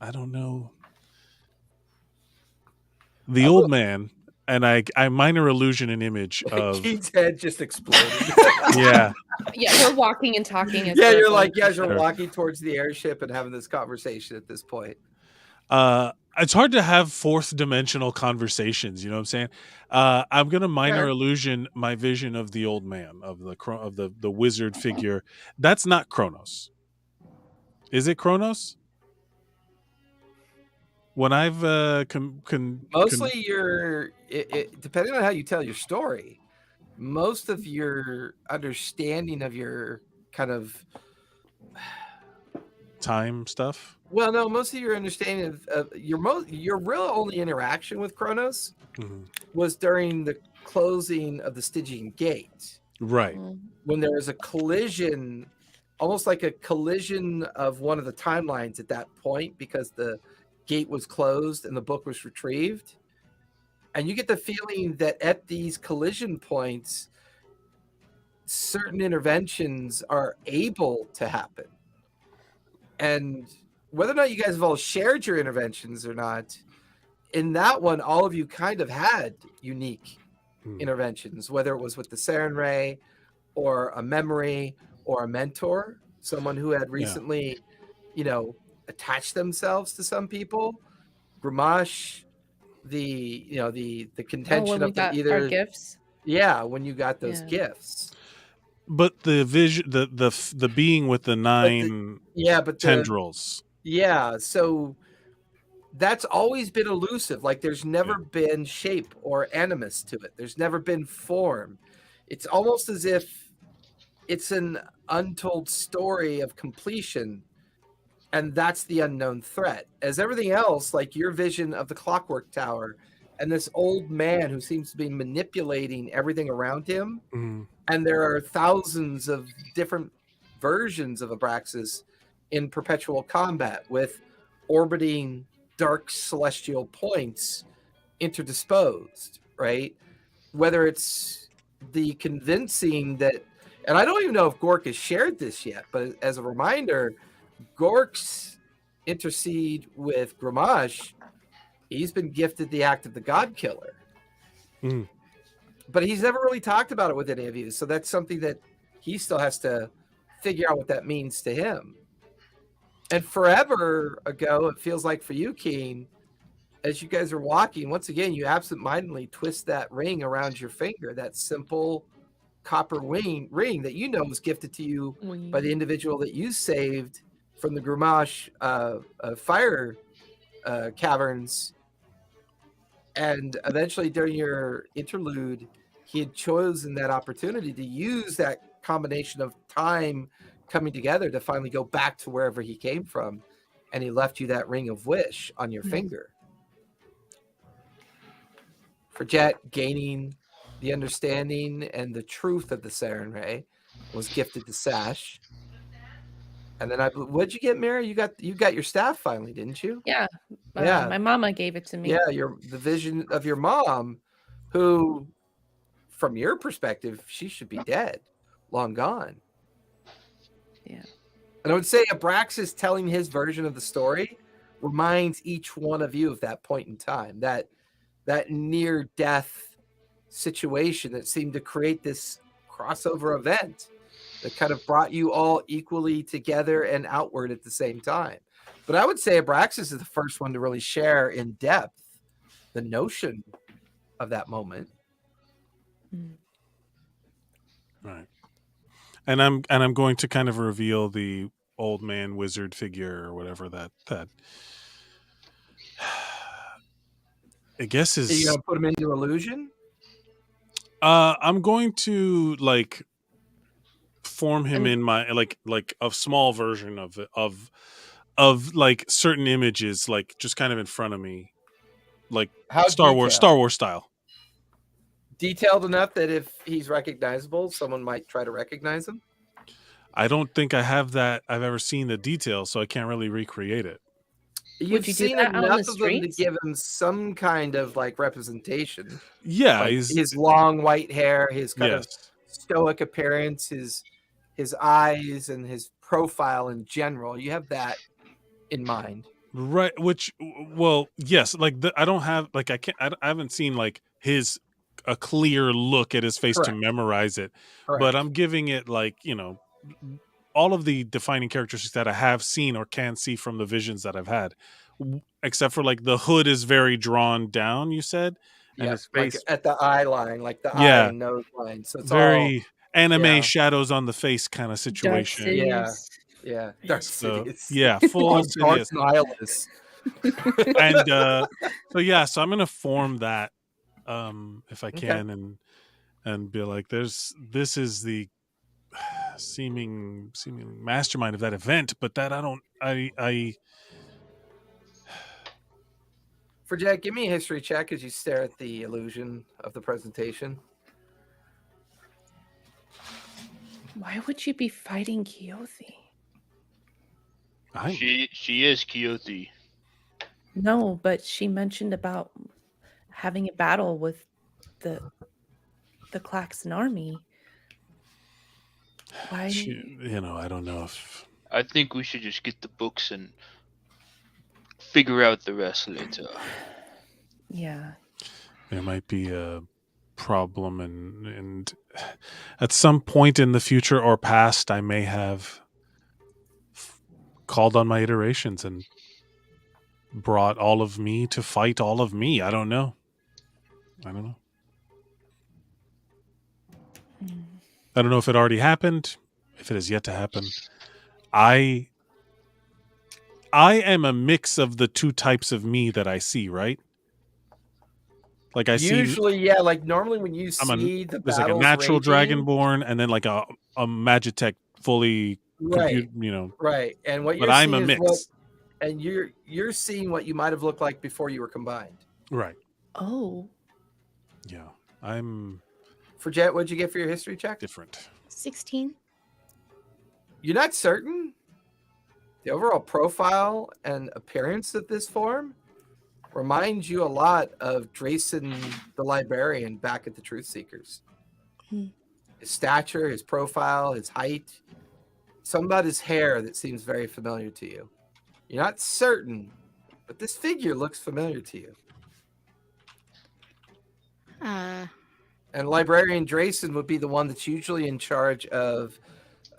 I don't know. The old man and I minor illusion an image of
Keith's head just exploded.
yeah.
Yeah, we're walking and talking. As
Yeah,
we're
you're
going
like, you
through
guys are
Sure.
walking towards the airship and having this conversation at this point.
It's hard to have fourth dimensional conversations, you know what I'm saying? I'm gonna minor
Okay.
illusion my vision of the old man, of the wizard figure. That's not Kronos. Is it Kronos? When I've
Mostly depending on how you tell your story, most of your understanding of your kind of
time stuff.
well, no, most of your understanding of your real only interaction with Kronos
Mhm.
was during the closing of the Stygian Gate,
Right.
when there was a collision, almost like a collision of one of the timelines at that point, because the gate was closed and the book was retrieved. And you get the feeling that at these collision points, certain interventions are able to happen. And whether or not you guys have all shared your interventions or not, in that one, all of you kind of had unique interventions, whether it was with the Saren Ray or a memory or a mentor, someone who had recently, attached themselves to some people. Gramash, the contention
when we
of
got
either
our gifts.
Yeah, when you got those
Yeah.
gifts.
But the vision, the being with the nine tendrils.
Yeah, so that's always been elusive. Like there's never been shape or animus to it. There's never been form. It's almost as if it's an untold story of completion, and that's the unknown threat. As everything else, like your vision of the Clockwork Tower and this old man who seems to be manipulating everything around him, and there are thousands of different versions of Abraxas in perpetual combat with orbiting dark celestial points interdisposed, right? Whether it's the convincing that, and I don't even know if Gork has shared this yet, but as a reminder, Gork's intercede with Gramash, he's been gifted the act of the God Killer. But he's never really talked about it with any of you. So that's something that he still has to figure out what that means to him. And forever ago, it feels like for you, Keen, as you guys are walking, once again, you absentmindedly twist that ring around your finger, that simple copper ring that you know was gifted to you by the individual that you saved from the Gramash fire caverns. And eventually during your interlude, he had chosen that opportunity to use that combination of time coming together to finally go back to wherever he came from. And he left you that ring of wish on your finger. For Jet, gaining the understanding and the truth of the Saren Ray was gifted to Sash. And then what'd you get, Mary? You got your staff finally, didn't you?
Yeah.
Yeah.
My mama gave it to me.
Yeah, the vision of your mom, who, from your perspective, she should be dead, long gone.
Yeah.
And I would say Abraxas telling his version of the story reminds each one of you of that point in time, that near death situation that seemed to create this crossover event that kind of brought you all equally together and outward at the same time. But I would say Abraxas is the first one to really share in depth the notion of that moment.
Right. And I'm going to kind of reveal the old man wizard figure or whatever that I guess
Are you
is.
gonna put him into illusion?
I'm going to like form him in my like a small version of like certain images, like just kind of in front of me, like
How
Star Wars style.
Detailed enough that if he's recognizable, someone might try to recognize him.
I don't think I have that. I've ever seen the details, so I can't really recreate it.
You've
you do
seen
that out in
enough
the
of them to
streets?
give him some kind of like representation.
Yeah,
Like his long white hair, his kind of
yes.
stoic appearance, his eyes, and his profile in general. You have that in mind.
Right, which, well, yes, like I don't have like I haven't seen like a clear look at his face to
Correct.
memorize it.
Correct.
But I'm giving it like, all of the defining characteristics that I have seen or can see from the visions that I've had, except for like the hood is very drawn down, you said, and
Yeah,
his
like
face,
at the eye line, like the eye
yeah,
and nose line. So it's all
very anime
yeah.
shadows on the face kind of situation.
Yeah. Dark
So
Sidious.
yeah, full
Oh, Dark
Sidious.
Nihilus.
And so I'm gonna form that if I can, and be like, this is the seeming mastermind of that event, but that I
For Jack, give me a history check as you stare at the illusion of the presentation.
Why would you be fighting Keothi?
She is Keothi.
No, but she mentioned about having a battle with the Klaxon army. Why?
I don't know if
I think we should just get the books and figure out the rest later.
Yeah.
there might be a problem, and at some point in the future or past, I may have called on my iterations and brought all of me to fight all of me. I don't know. I don't know if it already happened, if it has yet to happen. I am a mix of the two types of me that I see, right? Like I
Usually, yeah, like normally when you
I'm
see
there's
the
like a
battles
natural
raging,
dragonborn and then like a Magitech fully
right,
computer,
right, and what
but
you're
I'm a
seeing is
mix.
what, and you're seeing what you might have looked like before you were combined.
Right.
Oh.
Yeah. I'm
For Jet, what'd you get for your history check?
different.
16.
You're not certain. The overall profile and appearance of this form reminds you a lot of Drayson the Librarian back at the Truth Seekers. His stature, his profile, his height, something about his hair that seems very familiar to you. You're not certain, but this figure looks familiar to you. And Librarian Drayson would be the one that's usually in charge of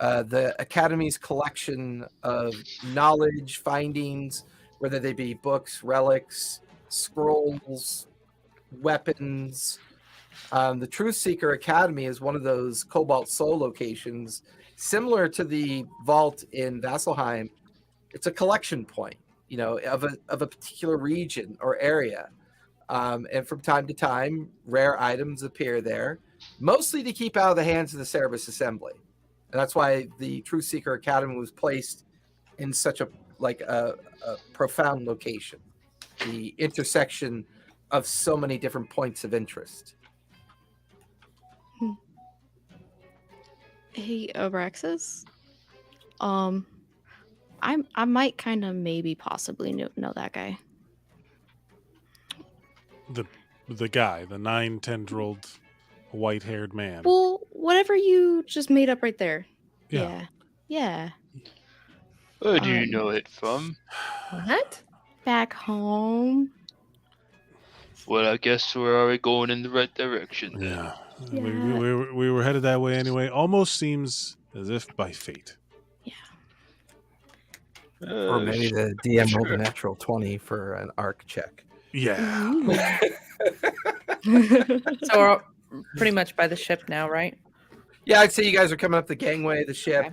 the Academy's collection of knowledge findings, whether they be books, relics, scrolls, weapons. The Truth Seeker Academy is one of those Cobalt Soul locations, similar to the vault in Vasselheim. It's a collection point, of a particular region or area. And from time to time, rare items appear there, mostly to keep out of the hands of the Cerebus Assembly. And that's why the Truth Seeker Academy was placed in such a profound location, the intersection of so many different points of interest.
Hey, Abraxas. I might kind of maybe possibly know that guy.
The guy, the 9-10-year-old white-haired man.
Well, whatever you just made up right there.
Yeah.
Yeah.
Where do you
Um,
know it from?
What?
Back home.
Well, I guess we're already going in the right direction then.
Yeah.
Yeah.
We were headed that way anyway. Almost seems as if by fate.
Or maybe
Sh-
the DM rolled
sure.
a natural 20 for an arc check.
Yeah.
So we're pretty much by the ship now, right?
Yeah, I'd say you guys are coming up the gangway of the ship,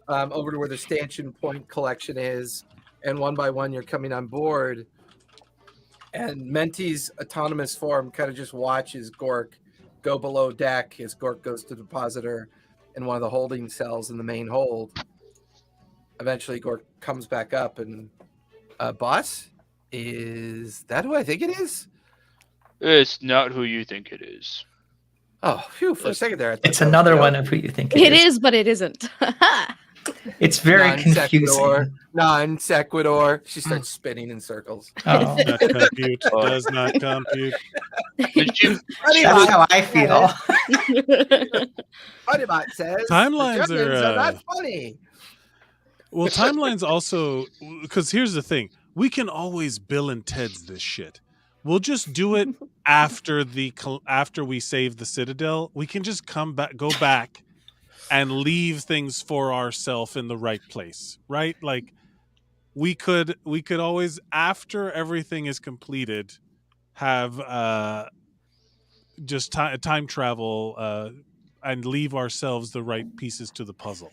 Okay.
over to where the stanchion point collection is, and one by one you're coming on board. And Menti's autonomous form kind of just watches Gork go below deck as Gork goes to deposit her in one of the holding cells in the main hold. Eventually, Gork comes back up and, boss, is that who I think it is?
It's not who you think it is.
Oh, phew, for a second there. I thought
It's
that was
another
a
one
joke.
of who you think
It is, but it isn't.
It's very
Non-sequitur.
confusing.
Non sequitur. She starts spinning in circles.
Oh,
Not compute. Does not compute.
Did you?
that's how I feel.
Honeybot says
Timelines
the Germans
are,
not funny.
Well, timelines also, because here's the thing: we can always Bill and Ted's this shit. We'll just do it after we save the Citadel. We can just go back, and leave things for ourselves in the right place, right? Like we could always, after everything is completed, have just time travel and leave ourselves the right pieces to the puzzle.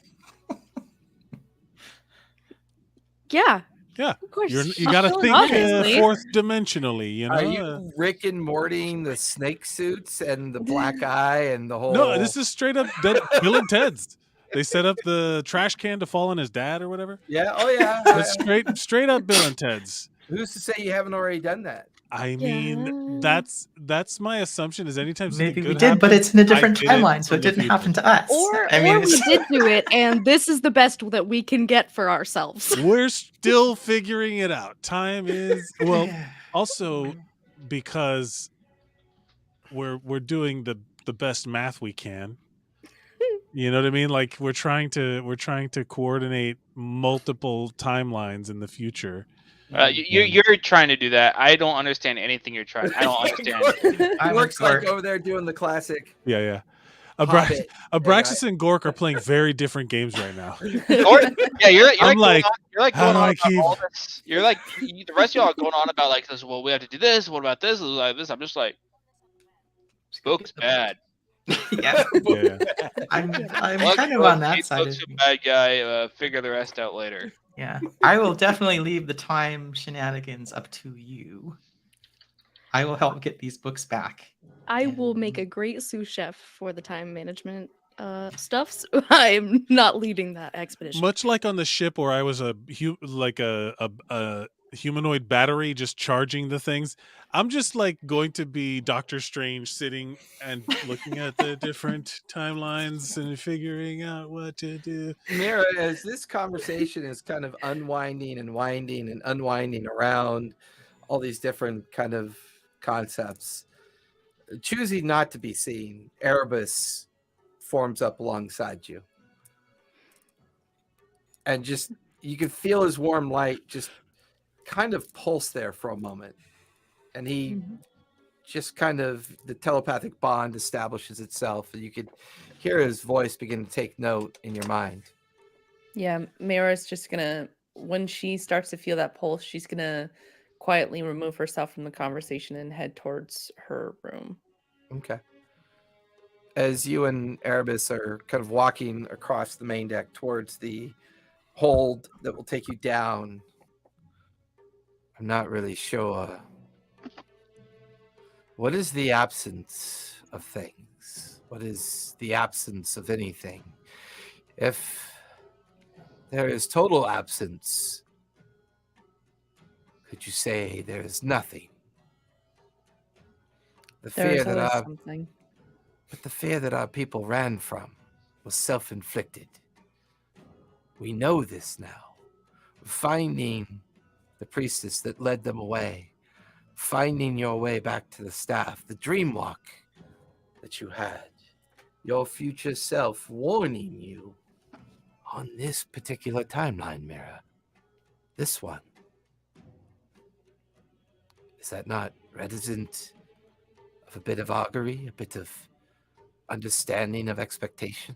Yeah.
Yeah,
Of course.
you got to think
Obviously.
fourth dimensionally. You know,
Are you Rick and Mortying the snake suits and the black eye and the whole?
no, this is straight up Bill and Ted's. They set up the trash can to fall on his dad or whatever.
Yeah. Oh yeah.
That's straight up Bill and Ted's.
Who's to say you haven't already done that?
I mean,
Yeah.
that's my assumption. Is anytime something
Maybe we
good
did, but
happens,
it's in a
I
different
did
timeline, so
from
it
the
didn't
future.
happen to us.
Or
I mean,
we did do it, and this is the best that we can get for ourselves.
We're still figuring it out. Time is also because we're doing the best math we can. You know what I mean? Like we're trying to coordinate multiple timelines in the future.
You're trying to do that. I don't understand anything you're trying. I don't understand.
I'm
Works
a
like
Gork.
over there doing the classic.
Yeah.
Hobbit.
Abraxas and Gork are playing very different games right now.
Yeah, you're
I'm
like
how
going
do
on
I
about
keep-
all this. You're like the rest of y'all are going on about like this. Well, we have to do this. What about this? Like this. I'm just like, book's bad.
Yeah,
Yeah.
I'm
Luck,
kind of
book,
on that
Kate
side.
Book's
Of
a bad guy. Figure the rest out later.
Yeah, I will definitely leave the time shenanigans up to you. I will help get these books back.
I will make a great sous chef for the time management stuff. So I'm not leading that expedition.
Much like on the ship where I was a humanoid battery just charging the things, I'm just like going to be Doctor Strange sitting and looking at the different timelines and figuring out what to do.
Mira, as this conversation is kind of unwinding and winding and unwinding around all these different kind of concepts, choosing not to be seen, Erebus forms up alongside you. And just, you can feel his warm light just kind of pulse there for a moment. And he just kind of, the telepathic bond establishes itself. And you could hear his voice begin to take note in your mind.
Yeah, Mira's just gonna, when she starts to feel that pulse, she's gonna quietly remove herself from the conversation and head towards her room.
Okay. As you and Erebus are kind of walking across the main deck towards the hold that will take you down, I'm not really sure. What is the absence of things? What is the absence of anything? If there is total absence, could you say there is nothing? The fear
There's
that
always
our
something.
But the fear that our people ran from was self-inflicted. We know this now. finding the priestess that led them away, finding your way back to the staff, the dream walk that you had, your future self warning you on this particular timeline, Mira. This one. Is that not reticent of a bit of augury, a bit of understanding of expectation?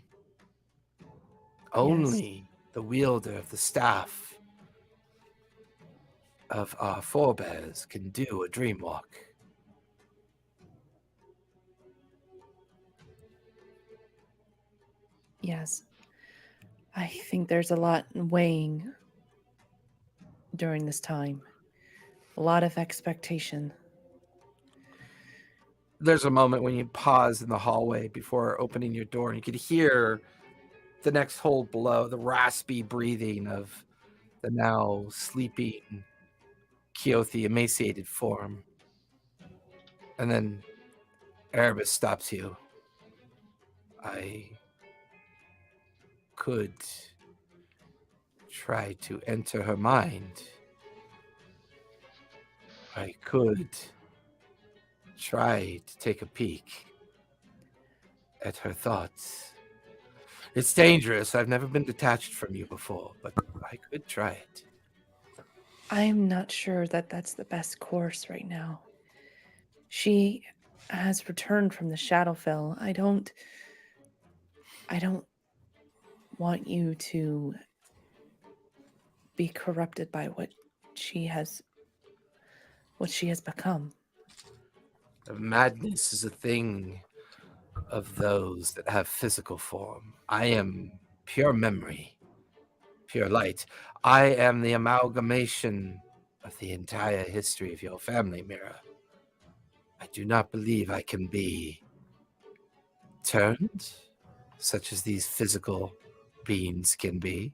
Only the wielder of the staff of our forebears can do a dream walk.
Yes. I think there's a lot weighing during this time. A lot of expectation.
There's a moment when you pause in the hallway before opening your door, and you could hear the next hold below, the raspy breathing of the now sleeping Keothi emaciated form. And then Erebus stops you. I could try to enter her mind. I could try to take a peek at her thoughts. It's dangerous. I've never been detached from you before, but I could try it.
I'm not sure that that's the best course right now. She has returned from the Shadowfell. I don't want you to be corrupted by what she has become.
Madness is a thing of those that have physical form. I am pure memory, pure light. I am the amalgamation of the entire history of your family, Mira. I do not believe I can be turned, such as these physical beings can be.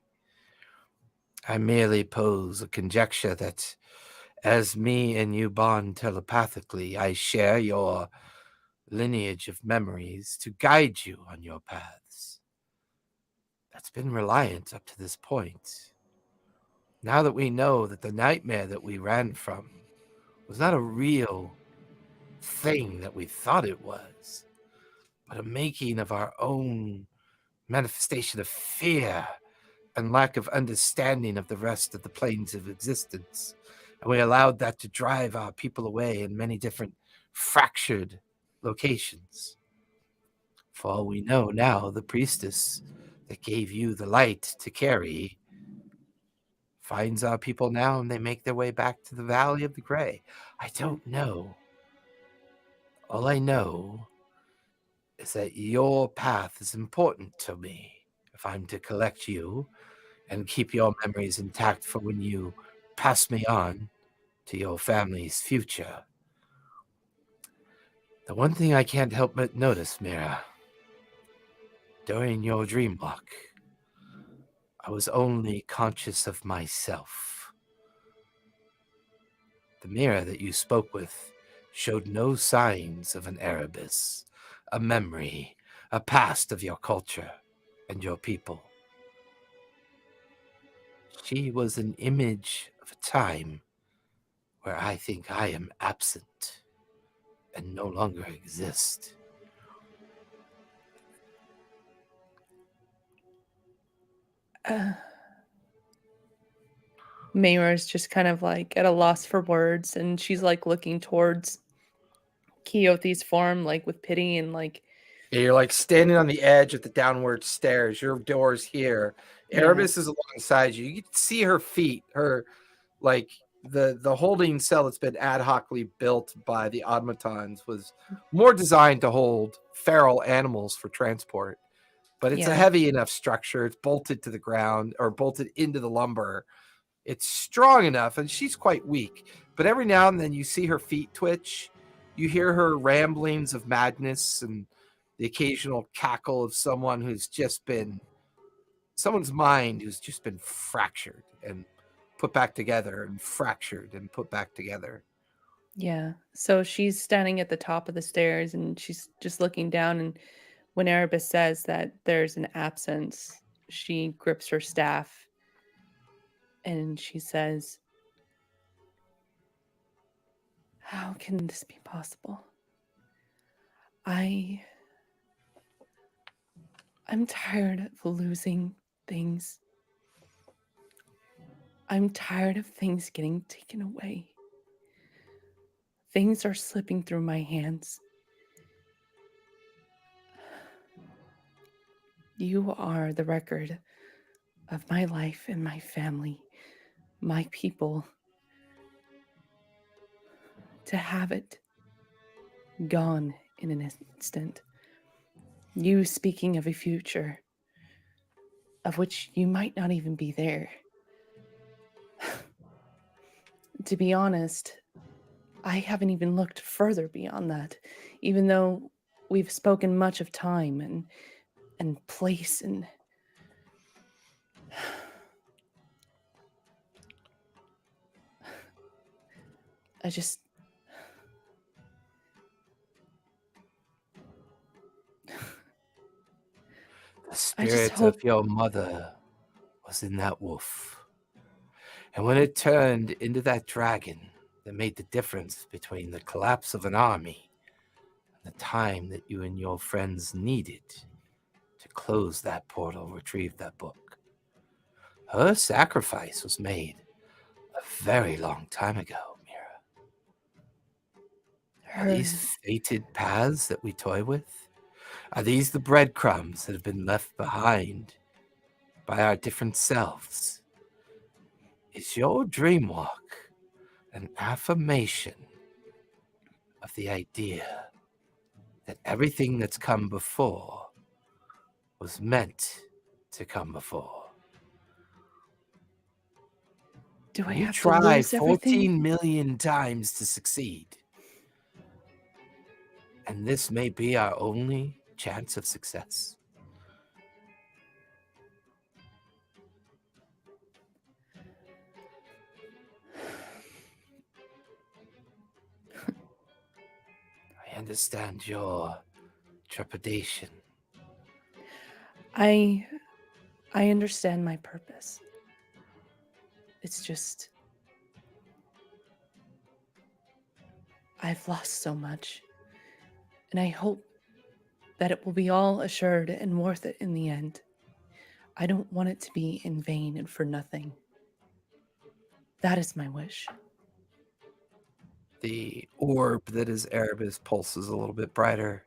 I merely pose a conjecture that as me and you bond telepathically, I share your lineage of memories to guide you on your paths. That's been reliant up to this point. Now that we know that the nightmare that we ran from was not a real thing that we thought it was, but a making of our own manifestation of fear and lack of understanding of the rest of the planes of existence. And we allowed that to drive our people away in many different fractured locations. For all we know now, the priestess that gave you the light to carry finds our people now, and they make their way back to the Valley of the Grey. I don't know. All I know is that your path is important to me. If I'm to collect you and keep your memories intact for when you pass me on to your family's future. The one thing I can't help but notice, Mira, during your dream walk, I was only conscious of myself. The Mira that you spoke with showed no signs of an Erebus, a memory, a past of your culture and your people. She was an image of a time where I think I am absent and no longer exist.
Mayra is just kind of like at a loss for words, and she's like looking towards Keothi's form, like with pity and like.
Yeah, you're like standing on the edge of the downward stairs. Your door's here.
Yeah.
Erebus is alongside you. You can see her feet, her like the holding cell that's been ad hocly built by the automatons was more designed to hold feral animals for transport. But it's a
Yeah.
heavy enough structure. It's bolted to the ground or bolted into the lumber. It's strong enough, and she's quite weak. But every now and then you see her feet twitch. You hear her ramblings of madness and the occasional cackle of someone's mind who's just been fractured and put back together and fractured and put back together.
Yeah. So she's standing at the top of the stairs and she's just looking down. And when Erebus says that there's an absence, she grips her staff and she says, "How can this be possible? I'm tired of losing things. I'm tired of things getting taken away. Things are slipping through my hands. You are the record of my life and my family, my people. To have it gone in an instant. You speaking of a future of which you might not even be there. To be honest, I haven't even looked further beyond that, even though we've spoken much of time and place and I just
The spirit
hope
of your mother was in that wolf. And when it turned into that dragon that made the difference between the collapse of an army and the time that you and your friends needed to close that portal, retrieve that book, her sacrifice was made a very long time ago, Mira. Are
her
these fated paths that we toy with? Are these the breadcrumbs that have been left behind by our different selves? Is your dream walk an affirmation of the idea that everything that's come before was meant to come before?
do I
You
have to
tried
lose everything?
14 million times to succeed. And this may be our only chance of success. I understand your trepidation.
I understand my purpose. It's just I've lost so much. And I hope that it will be all assured and worth it in the end. I don't want it to be in vain and for nothing. That is my wish.
The orb that is Erebus pulses a little bit brighter.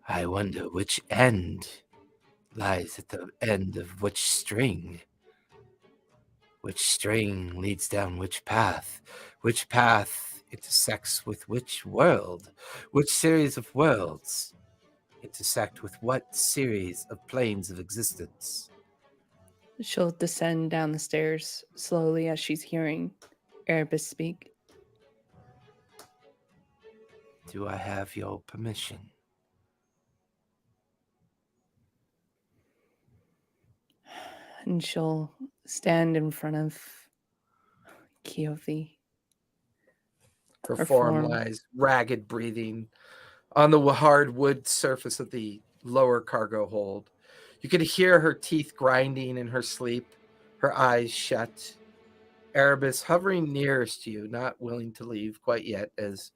I wonder which end lies at the end of which string. Which string leads down which path? Which path intersects with which world? Which series of worlds intersect with what series of planes of existence?
She'll descend down the stairs slowly as she's hearing Erebus speak.
Do I have your permission?
And she'll stand in front of Keothi.
Her
Her
form
form.
lies ragged, breathing on the hard wood surface of the lower cargo hold. You could hear her teeth grinding in her sleep, her eyes shut. Erebus hovering nearest you, not willing to leave quite yet, as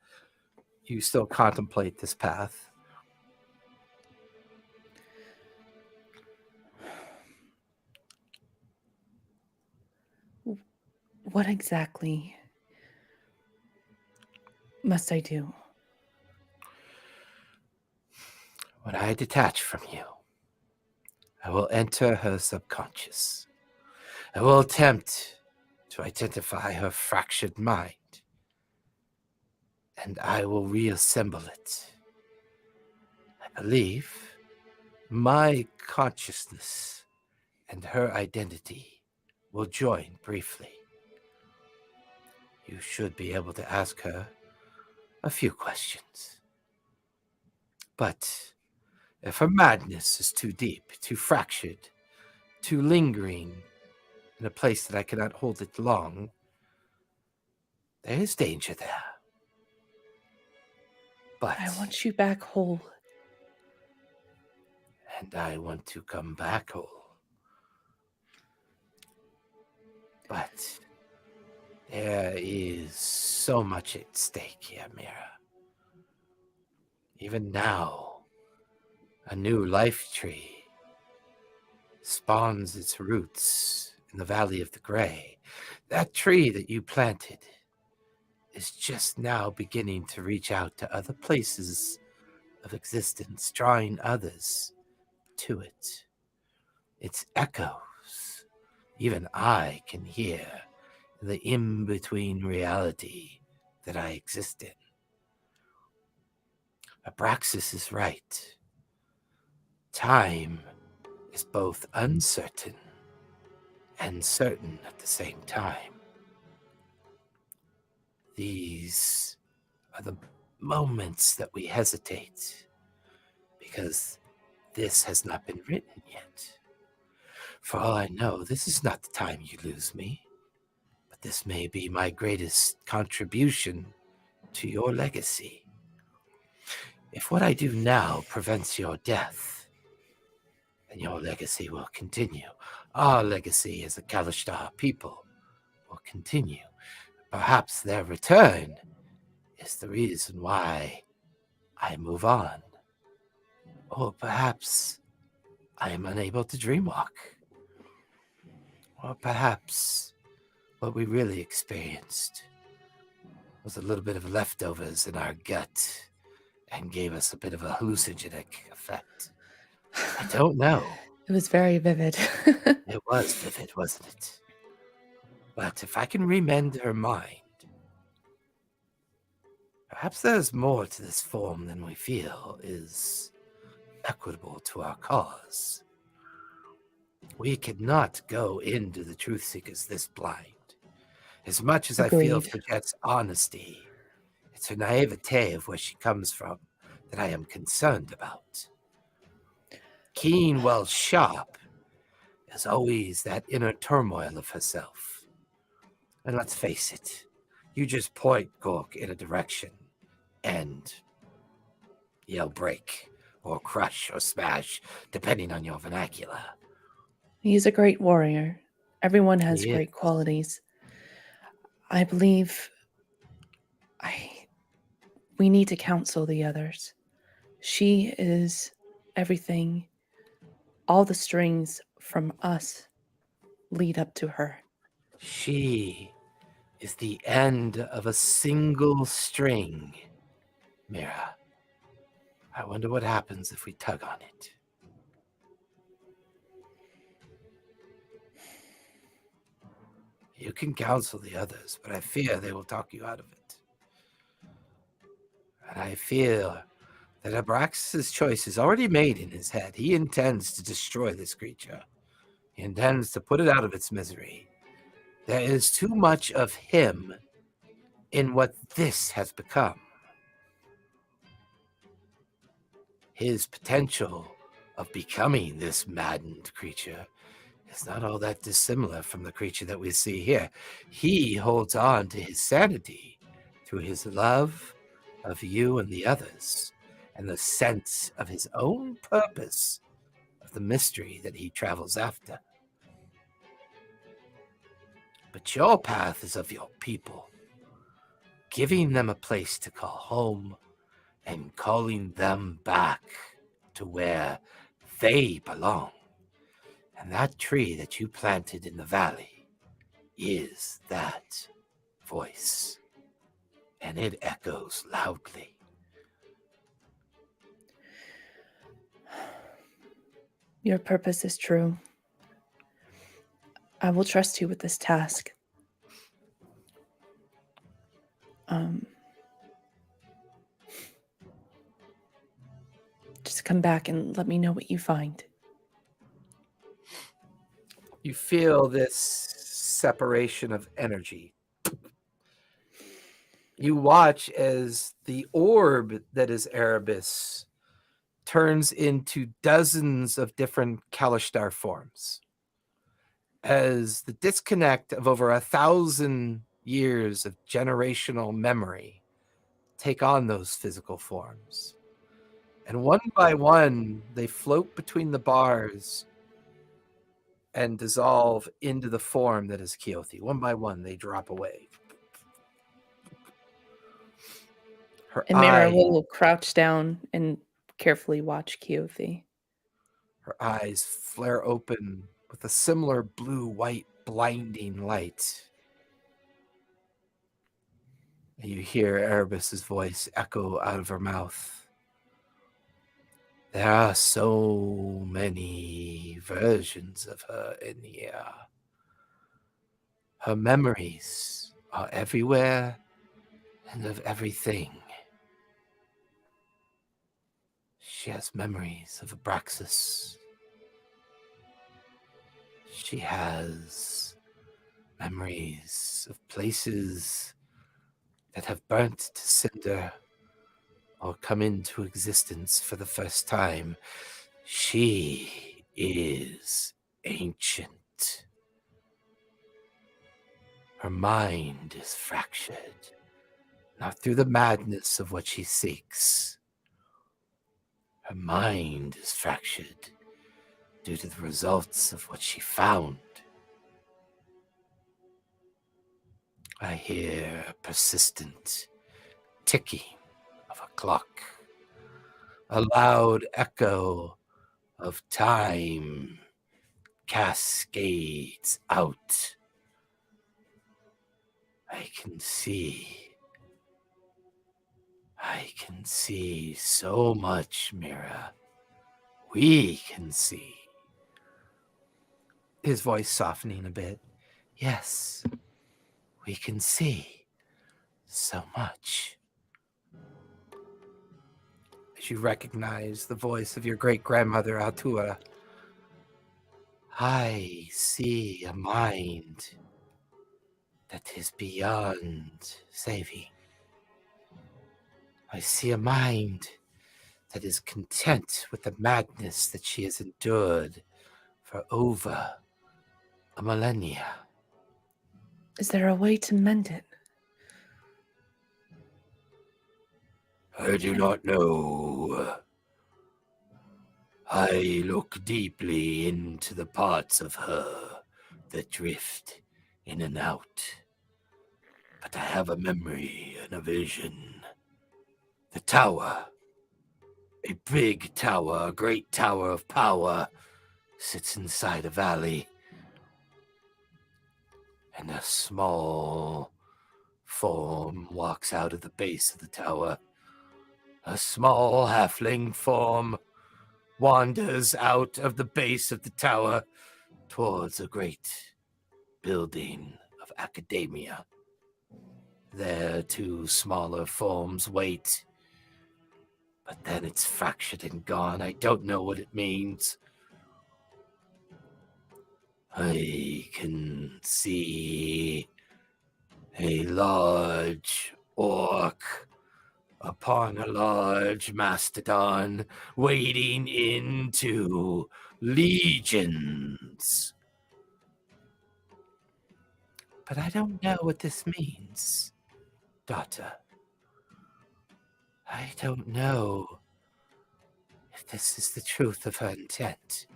you still contemplate this path.
What exactly must I do?
When I detach from you, I will enter her subconscious. I will attempt to identify her fractured mind, and I will reassemble it. I believe my consciousness and her identity will join briefly. You should be able to ask her a few questions. But if her madness is too deep, too fractured, too lingering in a place that I cannot hold it long, there is danger there. But
I want you back whole.
and I want to come back whole. But there is so much at stake here, Mira. Even now, a new life tree spawns its roots in the Valley of the Grey. That tree that you planted is just now beginning to reach out to other places of existence, drawing others to it. Its echoes, even I can hear the in-between reality that I exist in. Abraxas is right. Time is both uncertain and certain at the same time. These are the moments that we hesitate because this has not been written yet. For all I know, this is not the time you lose me, but this may be my greatest contribution to your legacy. If what I do now prevents your death, then your legacy will continue. Our legacy as a Kalashtar people will continue. Perhaps their return is the reason why I move on. Or perhaps I am unable to dreamwalk. Or perhaps what we really experienced was a little bit of leftovers in our gut and gave us a bit of a hallucinogenic effect. I don't know.
It was very vivid.
It was vivid, wasn't it? But if I can remend her mind, perhaps there's more to this form than we feel is equitable to our cause. We cannot go into the Truth Seekers this blind. As much as I feel
Agreed.
for Jet's honesty, it's her naivete of where she comes from that I am concerned about. Keen, well, sharp, is always that inner turmoil of herself. And let's face it, you just point Gork in a direction and yell break or crush or smash, depending on your vernacular.
He's a great warrior. Everyone has
He
great
is.
qualities. I believe we need to counsel the others. She is everything. All the strings from us lead up to her.
She is the end of a single string, Mira. I wonder what happens if we tug on it. You can counsel the others, but I fear they will talk you out of it. And I feel that Abraxas' choice is already made in his head. He intends to destroy this creature. He intends to put it out of its misery. There is too much of him in what this has become. His potential of becoming this maddened creature is not all that dissimilar from the creature that we see here. He holds on to his sanity through his love of you and the others, and the sense of his own purpose of the mystery that he travels after. But your path is of your people, giving them a place to call home and calling them back to where they belong. And that tree that you planted in the valley is that voice, and it echoes loudly.
Your purpose is true. I will trust you with this task. Just come back and let me know what you find.
You feel this separation of energy. You watch as the orb that is Erebus turns into dozens of different Kalashtar forms. As the disconnect of over 1,000 years of generational memory take on those physical forms. And one by one, they float between the bars and dissolve into the form that is Keothi. One by one, they drop away. Her
And Mira
eye,
will crouch down and carefully watch Keothi.
her eyes flare open with a similar blue-white blinding light. And you hear Erebus's voice echo out of her mouth. There are so many versions of her in here. Her memories are everywhere and of everything. She has memories of Abraxas. She has memories of places that have burnt to cinder or come into existence for the first time. She is ancient. Her mind is fractured, not through the madness of what she seeks. Her mind is fractured due to the results of what she found. I hear a persistent ticking of a clock, a loud echo of time cascades out. I can see so much, Mira. We can see. His voice softening a bit. Yes, we can see so much. As you recognize the voice of your great-grandmother, Altua, I see a mind that is beyond saving. I see a mind that is content with the madness that she has endured for over a millennia.
Is there a way to mend it?
I do not know. I look deeply into the parts of her that drift in and out. But I have a memory and a vision. The tower, a big tower, a great tower of power, sits inside a valley. And a small form walks out of the base of the tower. A small halfling form wanders out of the base of the tower towards a great building of academia. There, two smaller forms wait, but then it's fractured and gone. I don't know what it means. I can see a large orc upon a large mastodon wading into legions. But I don't know what this means, daughter. I don't know if this is the truth of her intent.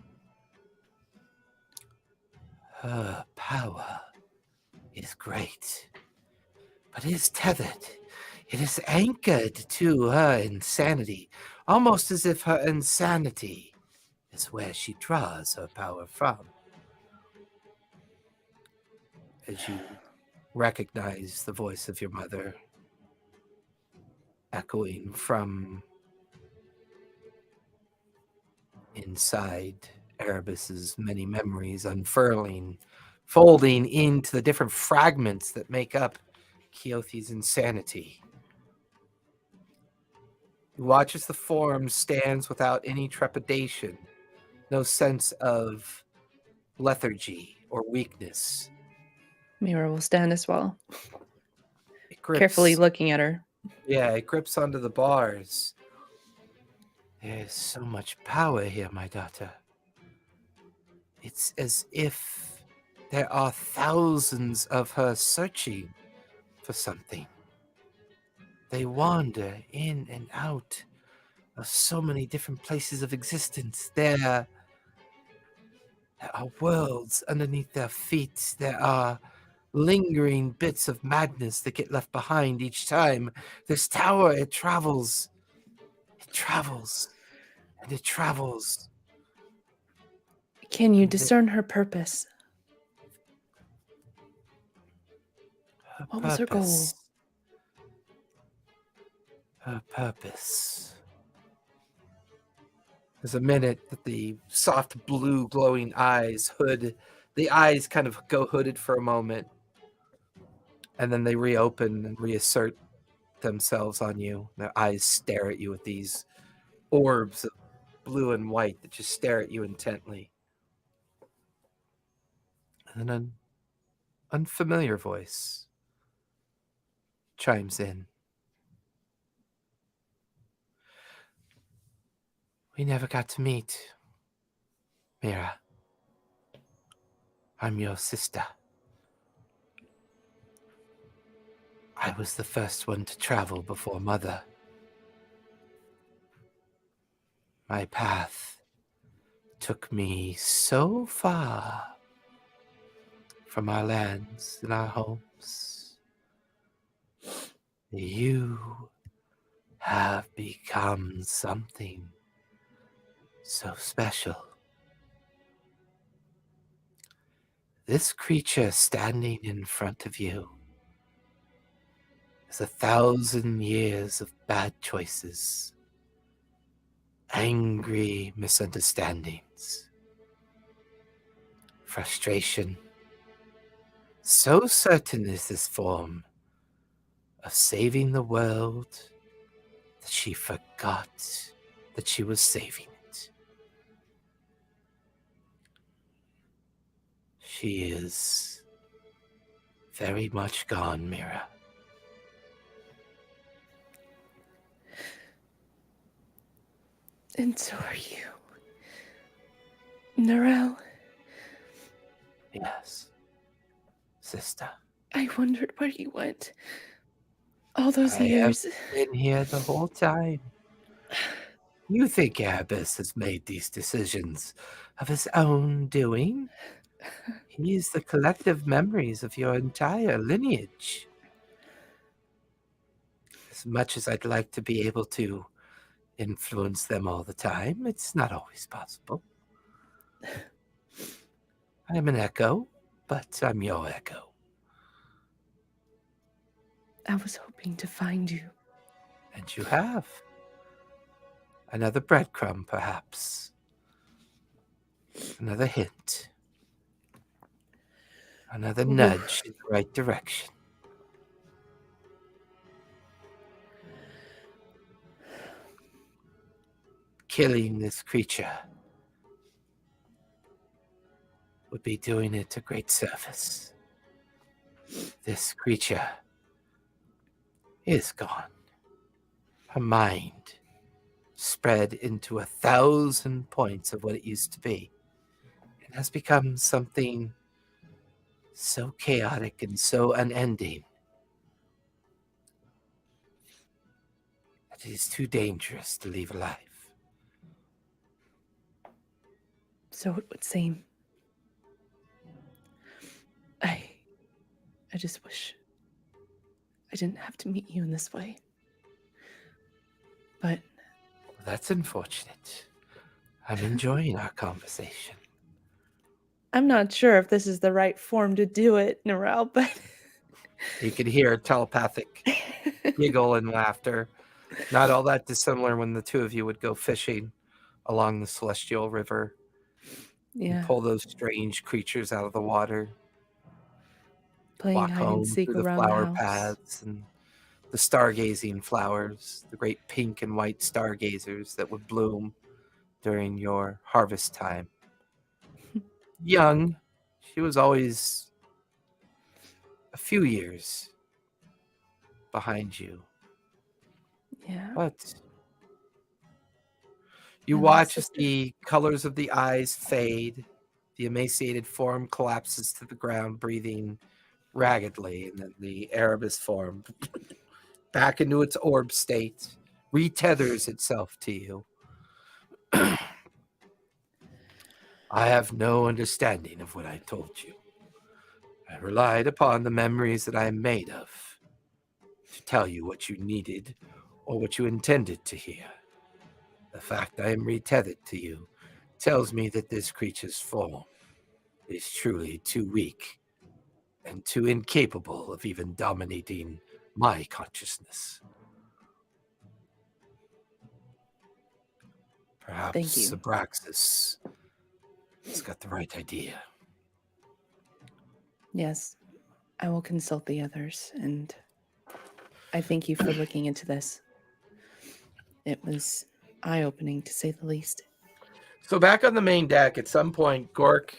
Her power is great, but it is tethered. It is anchored to her insanity, almost as if her insanity is where she draws her power from. As you recognize the voice of your mother echoing from inside Erebus's many memories, unfurling, folding into the different fragments that make up Keothi's insanity. He watches the form stands without any trepidation, no sense of lethargy or weakness.
Mira will stand as well,
It grips,
carefully looking at her.
Yeah, it grips onto the bars. There's so much power here, my daughter. It's as if there are thousands of her searching for something. They wander in and out of so many different places of existence. They're
There are worlds underneath their feet. There are lingering bits of madness that get left behind each time. This tower, it travels. It travels. And it travels.
Can you
And
discern her purpose?
her
What was her goal?
purpose. Her purpose.
There's a minute that the soft blue glowing eyes the eyes kind of go hooded for a moment, and then they reopen and reassert themselves on you. Their eyes stare at you with these orbs of blue and white that just stare at you intently. And then an unfamiliar voice chimes in. We never got to meet. Mira, I'm your sister. I was the first one to travel before Mother. My path took me so far from our lands and our homes. You have become something so special. This creature standing in front of you is 1,000 years of bad choices, angry misunderstandings, frustration. So certain is this form of saving the world that she forgot that she was saving it. She is very much gone, Mira.
And so are you. Narelle,
Yes, sister.
I wondered where you went all those
I
years.
have been here the whole time. You think Erebus has made these decisions of his own doing? He's the collective memories of your entire lineage. As much as I'd like to be able to influence them all the time, it's not always possible. I'm an echo, but I'm your echo.
I was hoping to find you.
And you have. Another breadcrumb, perhaps. Another hint. Another nudge in the right direction. Killing this creature would be doing it a great service. This creature is gone. Her mind spread into 1,000 points of what it used to be. It has become something so chaotic and so unending that it is too dangerous to leave alive.
So it would seem. I just wish I didn't have to meet you in this way. But
That's unfortunate. I'm enjoying our conversation.
I'm not sure if this is the right form to do it, Narelle, but
You could hear telepathic giggle and laughter. Not all that dissimilar when the two of you would go fishing along the Celestial River
yeah,
and pull those strange creatures out of the water,
playing
walk
hide
home
and seek
through the
around
flower
the house.
paths and the stargazing flowers, the great pink and white stargazers that would bloom during your harvest time. Young, she was always a few years behind you,
Yeah.
but you
And my
watch as
sister.
the colors of the eyes fade, the emaciated form collapses to the ground, breathing raggedly, and then the Erebus form, back into its orb state, retethers itself to you.
I have no understanding of what I told you. I relied upon the memories that I am made of to tell you what you needed or what you intended to hear. The fact I am retethered to you tells me that this creature's form is truly too weak and too incapable of even dominating my consciousness. Perhaps
Thank you.
Abraxas has got the right idea.
Yes, I will consult the others, and I thank you for looking into this. It was eye-opening, to say the least.
So back on the main deck, at some point, Gork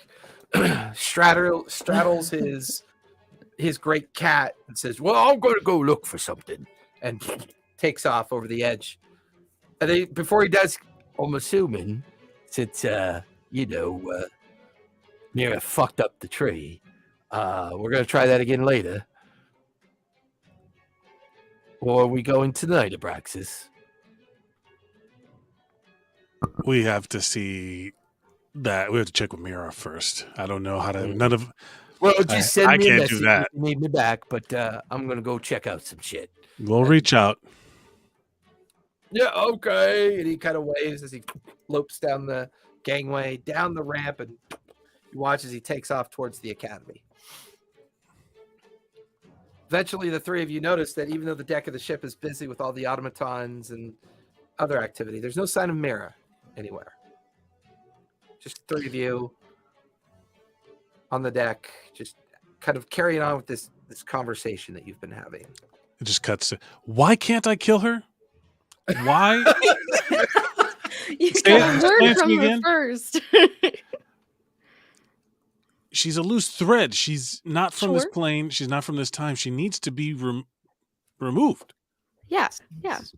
straddles his great cat and says, "Well, I'm going to go look for something," and takes off over the edge. And before he does,
I'm assuming since Mira fucked up the tree, we're gonna try that again later. Or are we going tonight, Abraxas?
We have to see that. We have to check with Mira first. I don't know how to.
Mm.
None of.
Well, just send
I
me a
can't
message
do that.
if you need me back, but I'm gonna go check out some shit.
We'll reach out.
yeah, okay. And he kind of waves as he lopes down the gangway, down the ramp, and you watch as he takes off towards the academy. Eventually, the three of you notice that even though the deck of the ship is busy with all the automatons and other activity, there's no sign of Mira anywhere. Just three of you on the deck, just kind of carrying on with this conversation that you've been having.
It just cuts to. Why can't I kill her? Why?
You
Say
gotta
it
learn
to
from
me
her
again.
first.
She's a loose thread. She's not from this
Sure.
plane. She's not from this time. She needs to be removed.
Yeah.
Seems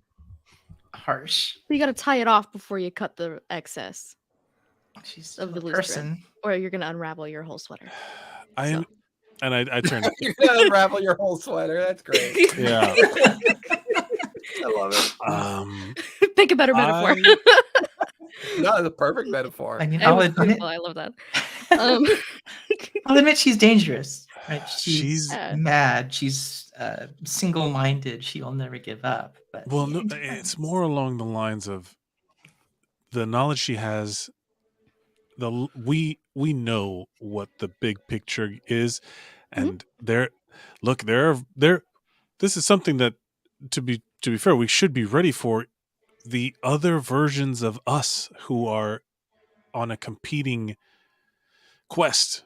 harsh.
You gotta tie it off before you cut the excess,
She's
Of
still
the
a
loose
person.
or you're gonna unravel your whole sweater.
I
So.
and I turned.
You're gonna unravel your whole sweater. That's great.
Yeah.
I love it.
Pick a better metaphor.
No, the perfect metaphor.
I mean,
It
I'll
was
admit,
beautiful. I love that.
I'll admit she's dangerous. Right? She's
She's
mad. She's single-minded. She'll never give up. But
well.
yeah,
No,
it depends.
it's more along the lines of the knowledge she has. We know what the big picture is, and there. This is something that, to be fair, we should be ready for. The other versions of us who are on a competing quest.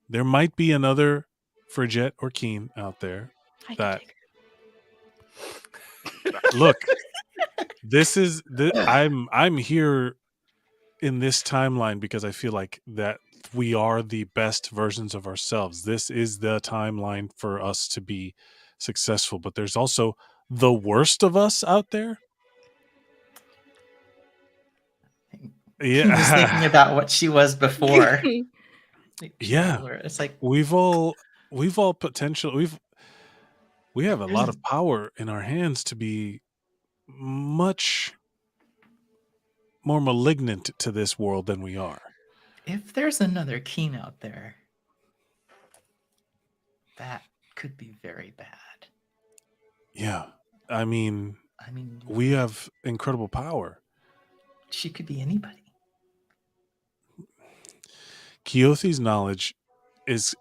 There might be another Frigette or Keen out there
I can
that
take her.
look. This is I'm here in this timeline because I feel like that we are the best versions of ourselves. This is the timeline for us to be successful, but there's also the worst of us out there.
He was thinking
Yeah.
about what she was before.
Yeah.
Where it's like,
We've all potential. We have a lot of power in our hands to be much more malignant to this world than we are.
if there's another Keen out there, that could be very bad.
Yeah. I mean,
I mean,
we have incredible power.
she could be anybody.
Keothi's knowledge is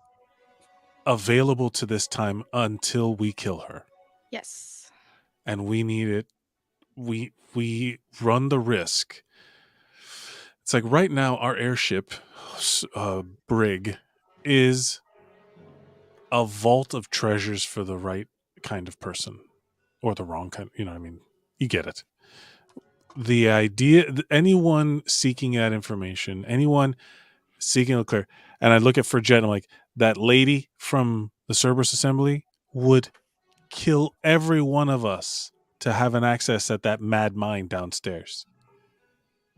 available to this time until we kill her.
Yes.
And we need it. We run the risk. It's like right now our airship brig is a vault of treasures for the right kind of person or the wrong kind, you know what I mean? You get it. The idea, anyone seeking that information, anyone seeking a clear, and I look at Frigette and I'm like, that lady from the Cerberus Assembly would kill every one of us to have an access at that mad mine downstairs.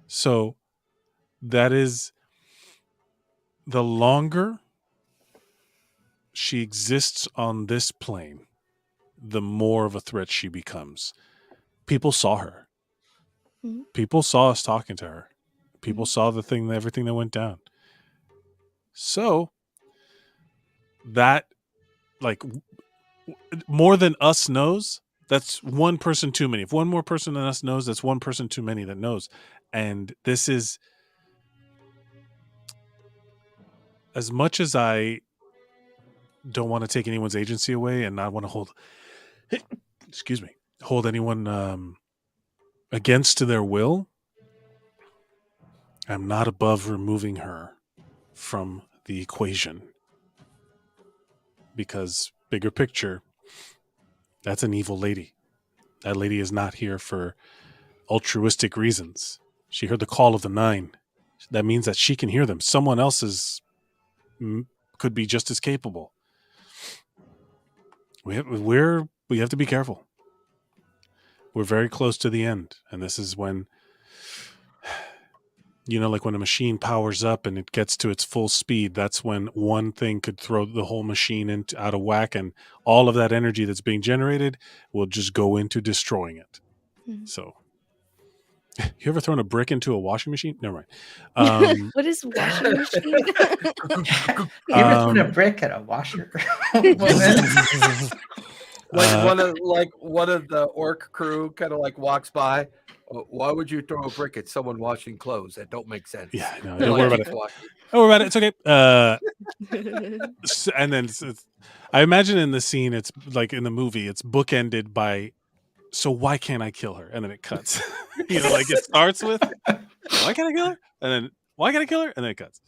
So that is the longer she exists on this plane, the more of a threat she becomes. People saw her.
Mhm.
People saw us talking to her. People saw everything that went down. So that, like, more than us knows, that's one person too many. If one more person than us knows, that's one person too many that knows. And this is, as much as I don't want to take anyone's agency away and not want to hold anyone against their will, I'm not above removing her from the equation. Because bigger picture, that's an evil lady. That lady is not here for altruistic reasons. She heard the call of the 9. That means that she can hear them. Someone else could be just as capable. We have to be careful. We're very close to the end, and this is when, like when a machine powers up and it gets to its full speed, that's when one thing could throw the whole machine out of whack, and all of that energy that's being generated will just go into destroying it.
Mm-hmm.
So, you ever thrown a brick into a washing machine? Never mind.
What is washing machine?
You ever thrown a brick at a washer?
One of the orc crew kind of like walks by. Why would you throw a brick at someone washing clothes? That don't make sense.
Yeah, no, don't worry about it. Don't worry about it. It's okay. And then I imagine in the scene, it's like in the movie, it's bookended by, so why can't I kill her? And then it cuts. Like it starts with, why can't I kill her? And then, why can't I kill her? And then it cuts.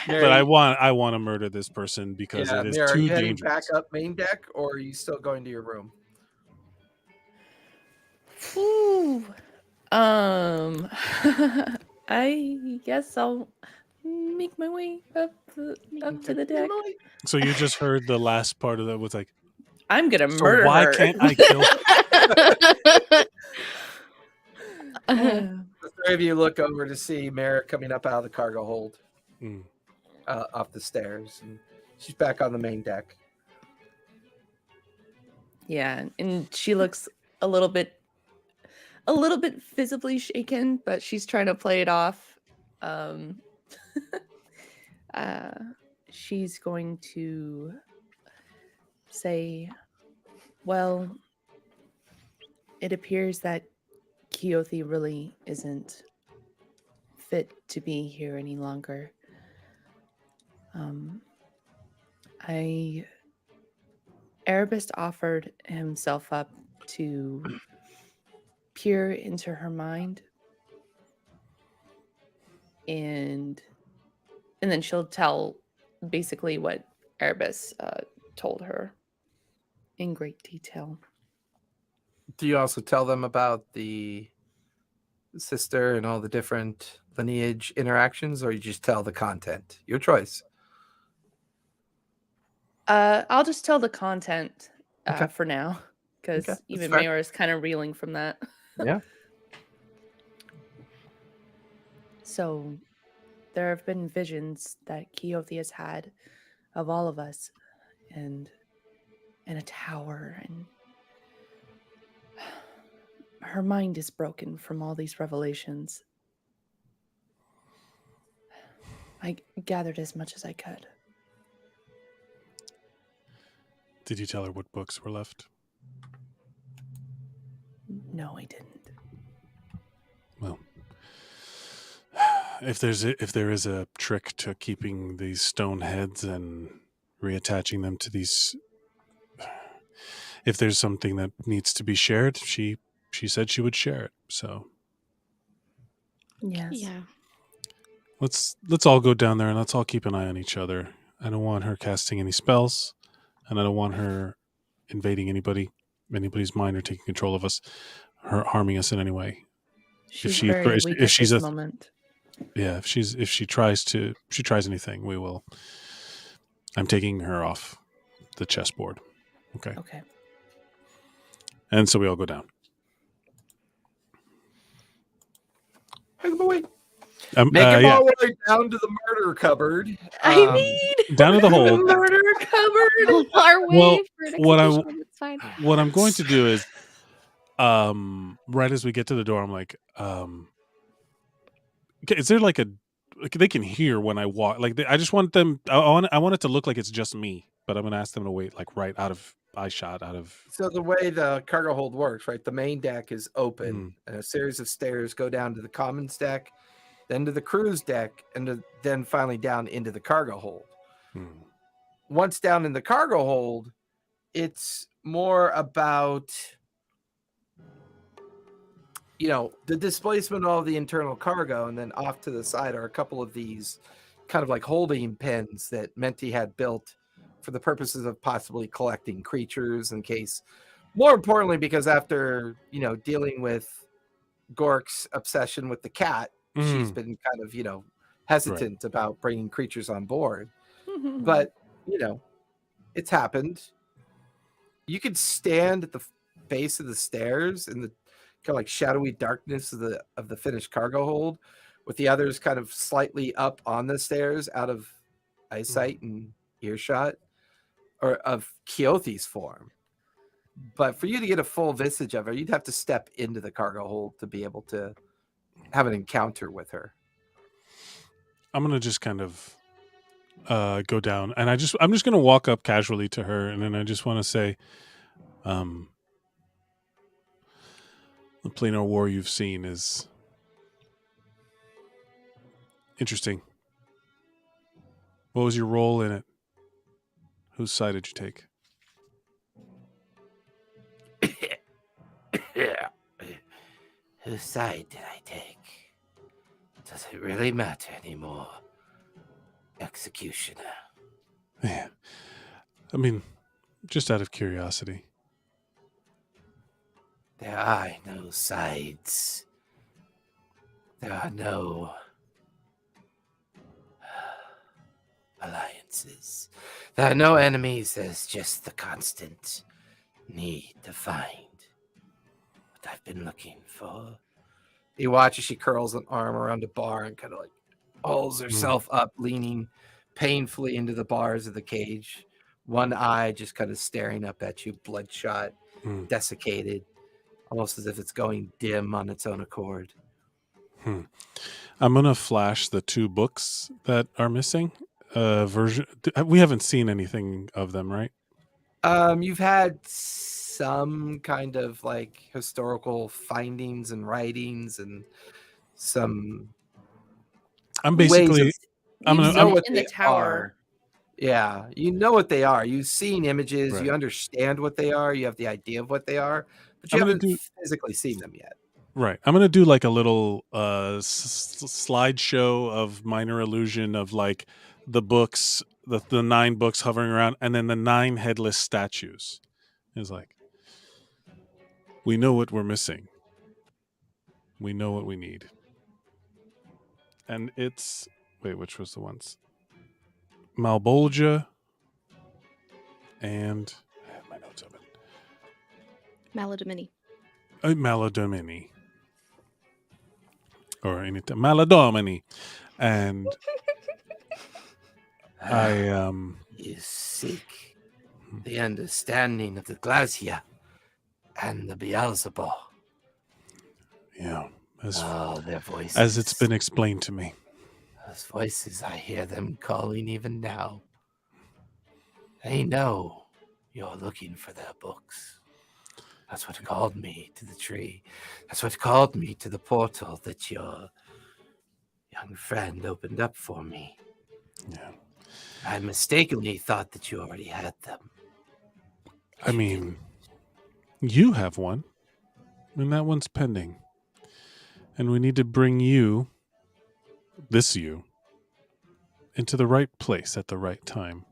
Mary,
but I want to murder this person because it is
Mary,
too
are you heading
dangerous.
back up main deck, or are you still going to your room?
Ooh. I guess I'll make my way up to the deck.
So you just heard the last part of that was like,
I'm gonna
so
murder
why
her.
can't I kill her?
The three of you look over to see Mara coming up out of the cargo hold, off the stairs, and she's back on the main deck.
Yeah, and she looks a little bit visibly shaken, but she's trying to play it off. She's going to say, well, it appears that Keothi really isn't fit to be here any longer. Erebus offered himself up to peer into her mind, and then she'll tell basically what Erebus told her in great detail.
Do you also tell them about the sister and all the different lineage interactions, or you just tell the content? Your choice.
I'll just tell the content
Okay.
for now, because
Okay,
even
fair.
Mayor is kind of reeling from that.
Yeah.
So there have been visions that Keothi has had of all of us, and in a tower, and her mind is broken from all these revelations. I gathered as much as I could.
Did you tell her what books were left?
No, I didn't.
Well, if there is a trick to keeping these stone heads and reattaching them to these, if there's something that needs to be shared, she said she would share it. So
Yes.
Yeah.
let's all go down there and let's all keep an eye on each other. I don't want her casting any spells, and I don't want her invading anybody's mind or taking control of us, her harming us in any way.
She's very weak at this moment.
Yeah, if she tries anything, I'm taking her off the chessboard. Okay.
Okay.
And so we all go down.
Make them away.
Make
them all the way down to the murder cupboard.
I mean,
down to the hole.
Murder cupboard.
Our way
Well,
for an
what
execution, it's fine.
What I'm going to do is, right as we get to the door, I'm like, Is there like they can hear when I walk? Like I just want them. I want it to look like it's just me, but I'm gonna ask them to wait like right out of eye shot, out of.
So the way the cargo hold works, right? The main deck is open, and a series of stairs go down to the commons deck, then to the cruise deck, and then finally down into the cargo hold. Once down in the cargo hold, it's more about, the displacement of the internal cargo, and then off to the side are a couple of these kind of like holding pens that Menti had built for the purposes of possibly collecting creatures in case. More importantly, because after, dealing with Gork's obsession with the cat, she's been kind of, hesitant about bringing creatures on board. But, it's happened. You could stand at the base of the stairs in the kind of like shadowy darkness of the finished cargo hold, with the others kind of slightly up on the stairs out of eyesight and earshot, or of Keothi's form. But for you to get a full visage of her, you'd have to step into the cargo hold to be able to have an encounter with her.
I'm gonna just kind of go down, and I'm just gonna walk up casually to her, and then I just want to say, the planar war you've seen is interesting. What was your role in it? Whose side did you take?
Whose side did I take? Does it really matter anymore, Executioner?
Yeah. I mean, just out of curiosity.
There are no sides. There are no alliances. There are no enemies. There's just the constant need to find what I've been looking for.
You watch as she curls an arm around a bar and kind of like hauls herself up, leaning painfully into the bars of the cage. One eye just kind of staring up at you, bloodshot, desiccated, almost as if it's going dim on its own accord.
I'm gonna flash the 2 books that are missing. We haven't seen anything of them, right?
You've had some kind of like historical findings and writings and some.
I'm basically.
I'm
You
gonna know
see
what
in the
they
tower.
are. Yeah, you know what they are. You've seen images.
Right.
You understand what they are. You have the idea of what they are, but you haven't physically seen them yet.
Right. I'm gonna do like a little slideshow of minor illusion of like the books, the 9 books hovering around, and then the 9 headless statues. It's like, we know what we're missing. We know what we need. And it's which was the ones? Malbolgia and I have my notes open.
Maladomini.
Maladomini. Or anything. Maladomini. And
You seek the understanding of the Glacia and the Beelzebub.
Yeah.
Their voices.
As it's been explained to me.
Those voices, I hear them calling even now. They know you're looking for their books. That's what called me to the tree. That's what called me to the portal that your young friend opened up for me.
Yeah.
I mistakenly thought that you already had them.
I mean, you have one, and that one's pending. And we need to bring you, into the right place at the right time.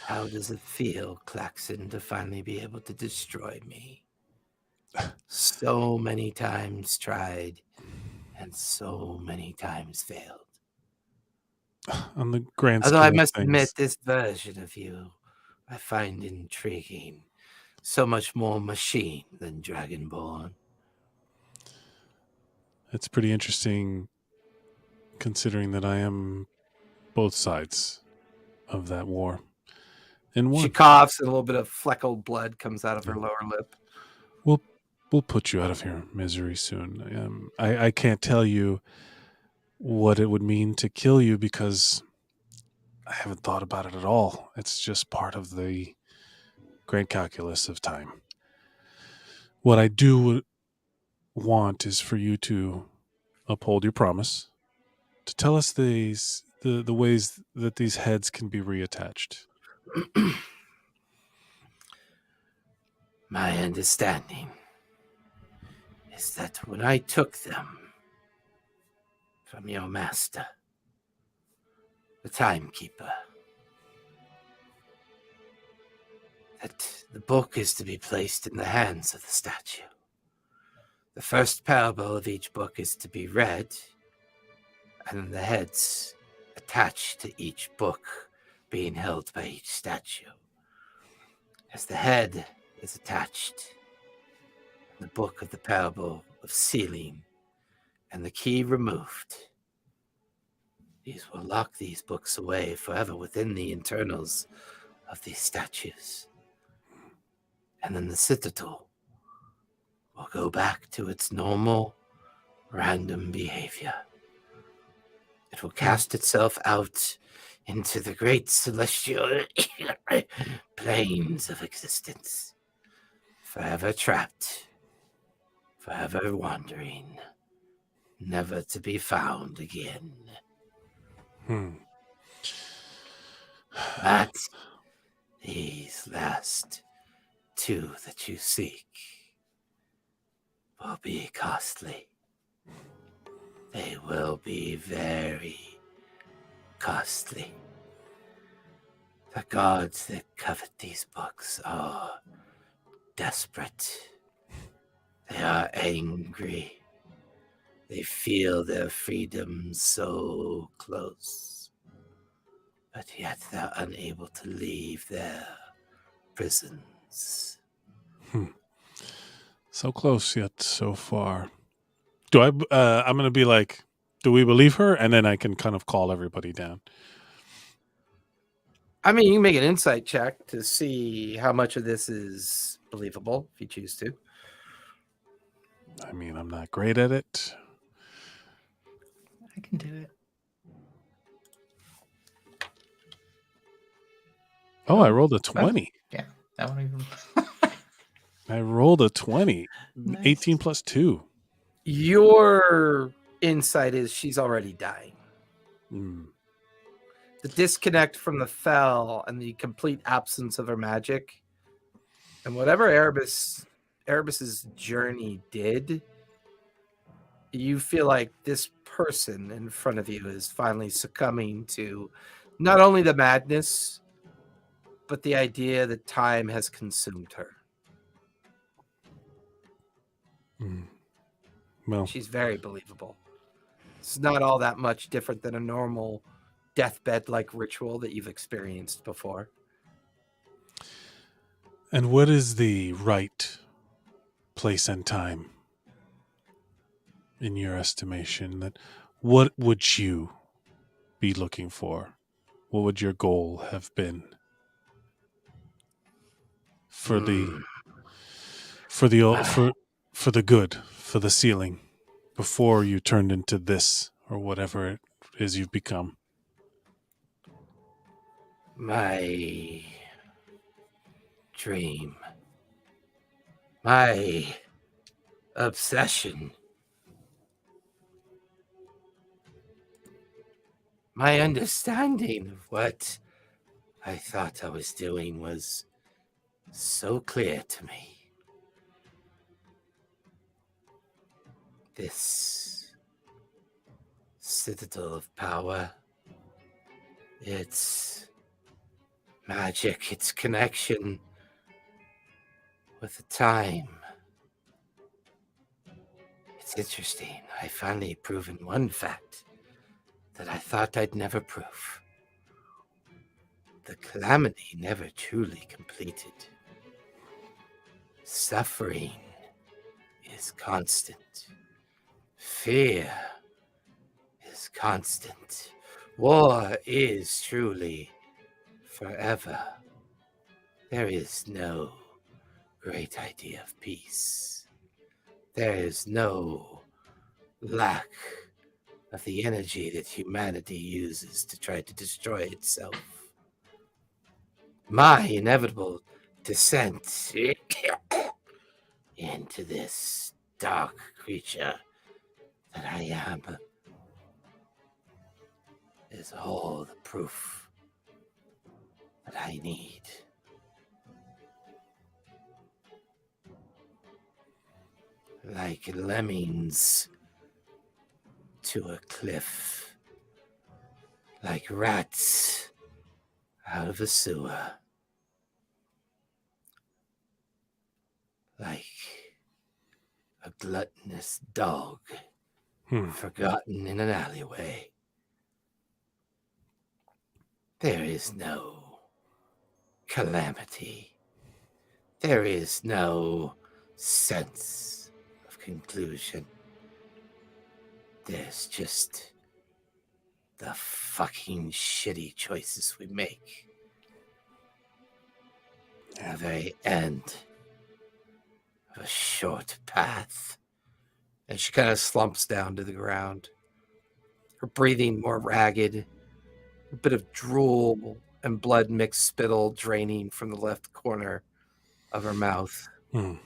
How does it feel, Klaxon, to finally be able to destroy me? So many times tried, and so many times failed.
On the grand
Although
scale
I
of
must
things.
admit, this version of you I find intriguing. So much more machine than Dragonborn.
It's pretty interesting considering that I am both sides of that war. In one.
She coughs and a little bit of fleckled blood comes out of her lower lip.
We'll put you out of your misery soon. I can't tell you what it would mean to kill you, because I haven't thought about it at all. It's just part of the grand calculus of time. What I do want is for you to uphold your promise to tell us the ways that these heads can be reattached.
My understanding is that when I took them from your master, the timekeeper, that the book is to be placed in the hands of the statue. The first parable of each book is to be read, and then the heads attached to each book being held by each statue. As the head is attached, the book of the parable of sealing, and the key removed, these will lock these books away forever within the internals of these statues. And then the citadel will go back to its normal, random behavior. It will cast itself out into the great celestial planes of existence, forever trapped, forever wandering, never to be found again. But these last two that you seek will be costly. They will be very costly. The gods that covet these books are desperate. They are angry. They feel their freedom so close, but yet they're unable to leave their prisons.
So close yet so far. I'm going to be like, do we believe her? And then I can kind of call everybody down.
I mean, you can make an insight check to see how much of this is believable if you choose to.
I mean, I'm not great at it.
I can do it.
Oh, I rolled a 20.
Yeah, that one even.
I rolled a 20.
Nice.
18 plus 2.
Your insight is she's already dying. The disconnect from the fell and the complete absence of her magic, and whatever Erebus's journey did, you feel like this person in front of you is finally succumbing to not only the madness, but the idea that time has consumed her.
Well,
She's very believable. It's not all that much different than a normal deathbed-like ritual that you've experienced before.
and what is the right place and time in your estimation? That what would you be looking for? What would your goal have been for the good, for the ceiling, before you turned into this or whatever it is you've become?
My dream, my obsession, my understanding of what I thought I was doing was so clear to me. This citadel of power, its magic, its connection with the time. It's interesting. I finally proven one fact that I thought I'd never prove. The Calamity never truly completed. Suffering is constant. Fear is constant. War is truly forever. There is no great idea of peace. There is no lack of the energy that humanity uses to try to destroy itself. My inevitable descent into this dark creature that I am is all the proof that I need. Like lemmings to a cliff, like rats out of a sewer, like a gluttonous dog forgotten in an alleyway. There is no calamity. There is no sense of conclusion. There's just the fucking shitty choices we make. At the very end of a short path. And she kind of slumps down to the ground. Her breathing more ragged. A bit of drool and blood mixed spittle draining from the left corner of her mouth.
Well,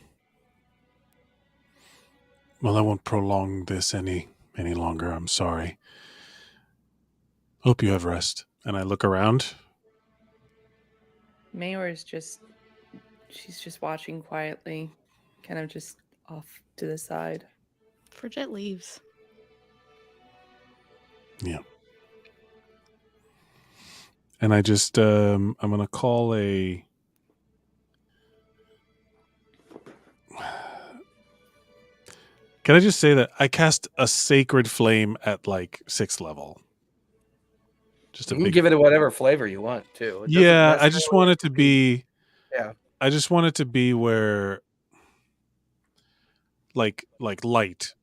I won't prolong this any longer. I'm sorry. Hope you have rest. And I look around.
Mayor is she's just watching quietly, kind of just off to the side.
Frigette leaves.
Yeah. And I just, I'm going to call a... Can I just say that I cast a sacred flame at like 6th level? Just
You can give it whatever flavor you want too. It doesn't
Yeah, I just
necessarily
want
have
it to be.
Yeah.
I just want it to be where, like light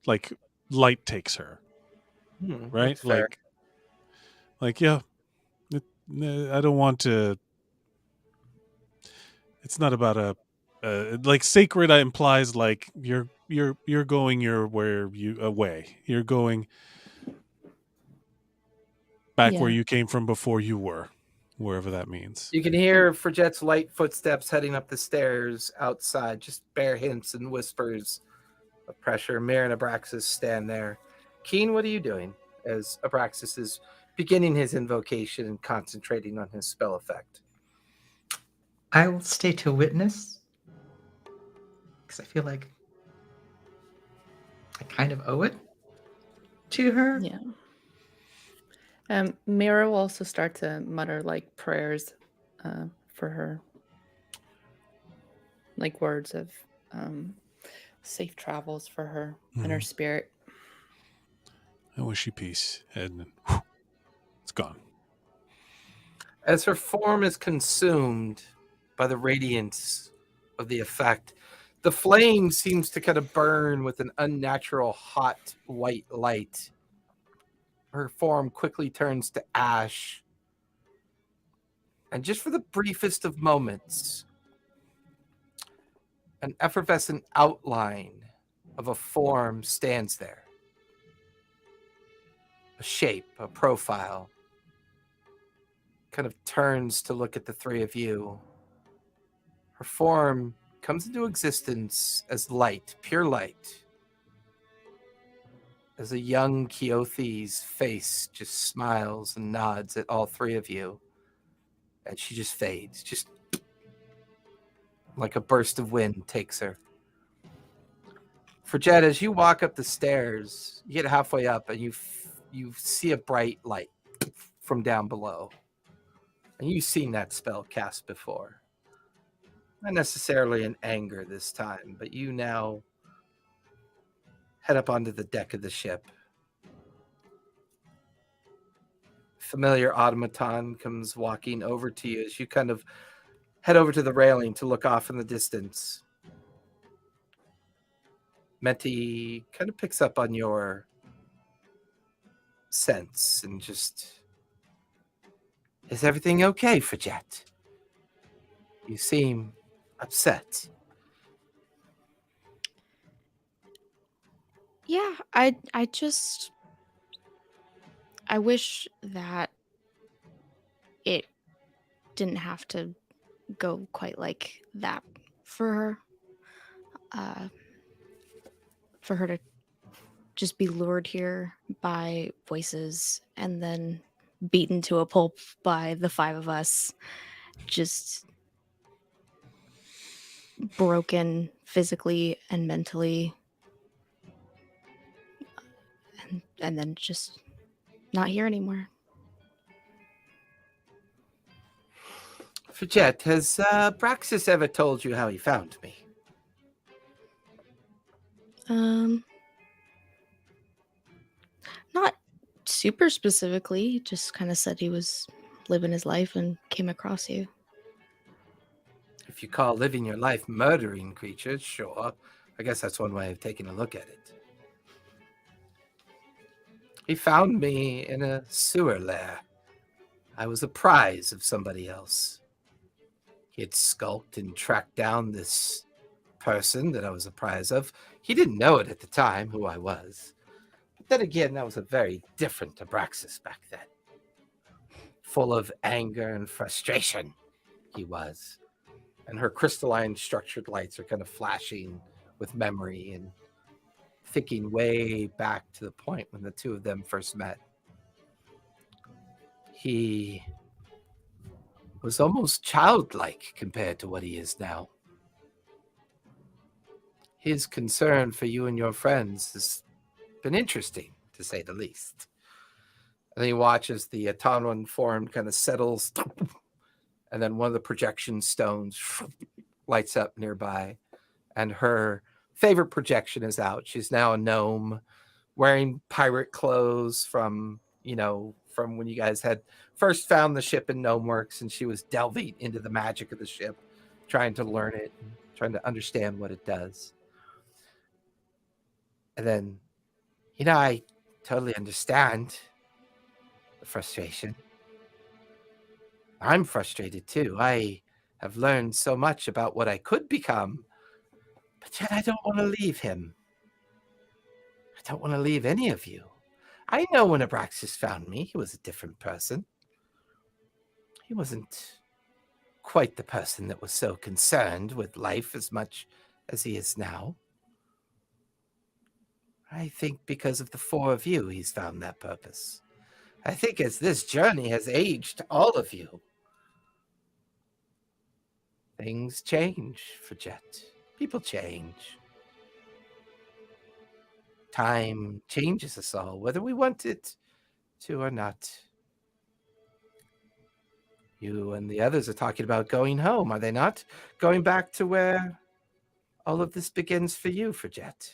takes her, right?
That's fair.
Yeah. I don't want to. It's not about a. Like sacred implies like you're going away. You're going back where
Yeah.
you came from before you were, wherever that means.
You can hear Frigette's light footsteps heading up the stairs outside, just bare hints and whispers of pressure. Mir and Abraxas stand there. Keen, what are you doing as Abraxas is beginning his invocation and concentrating on his spell effect?
I will stay to witness because I feel like I kind of owe it to her.
Yeah. Mira will also start to mutter like prayers for her, like words of safe travels for her and her spirit.
I wish you peace, and then it's gone.
As her form is consumed by the radiance of the effect, the flame seems to kind of burn with an unnatural hot white light. Her form quickly turns to ash. And just for the briefest of moments, an effervescent outline of a form stands there. A shape, a profile, kind of turns to look at the three of you. Her form comes into existence as light, pure light. As a young Keothi's face just smiles and nods at all three of you. And she just fades, just like a burst of wind takes her. Frigette, as you walk up the stairs, you get halfway up and you see a bright light from down below. And you've seen that spell cast before. Not necessarily in anger this time, but you now head up onto the deck of the ship. Familiar automaton comes walking over to you as you kind of head over to the railing to look off in the distance. Menti kind of picks up on your sense and just... Is everything okay, Frigette? You seem upset.
Yeah, I just I wish that it didn't have to go quite like that for her. For her to just be lured here by voices and then beaten to a pulp by the five of us, just broken physically and mentally, and then just not here anymore.
Fidget, has Braxis ever told you how he found me?
Not super specifically, just kind of said he was living his life and came across you.
If you call living your life murdering creatures, sure. I guess that's one way of taking a look at it. He found me in a sewer lair. I was a prize of somebody else. He had skulked and tracked down this person that I was a prize of. He didn't know it at the time, who I was. But then again, that was a very different Abraxas back then. Full of anger and frustration, he was. And her crystalline structured lights are kind of flashing with memory and thinking way back to the point when the two of them first met. He was almost childlike compared to what he is now. His concern for you and your friends has been interesting, to say the least. And then he watches the Autonwan form kind of settles, and then one of the projection stones lights up nearby, and her favorite projection is out. She's now a gnome wearing pirate clothes from when you guys had first found the ship in Gnomeworks, and she was delving into the magic of the ship, trying to learn it, and trying to understand what it does. And then, I totally understand the frustration. I'm frustrated too. I have learned so much about what I could become, but yet I don't want to leave him. I don't want to leave any of you. I know when Abraxas found me, he was a different person. He wasn't quite the person that was so concerned with life as much as he is now. I think because of the four of you, he's found that purpose. I think as this journey has aged all of you, things change for Jet. People change. Time changes us all, whether we want it to or not. You and the others are talking about going home, are they not? Going back to where all of this begins for you, for Jet.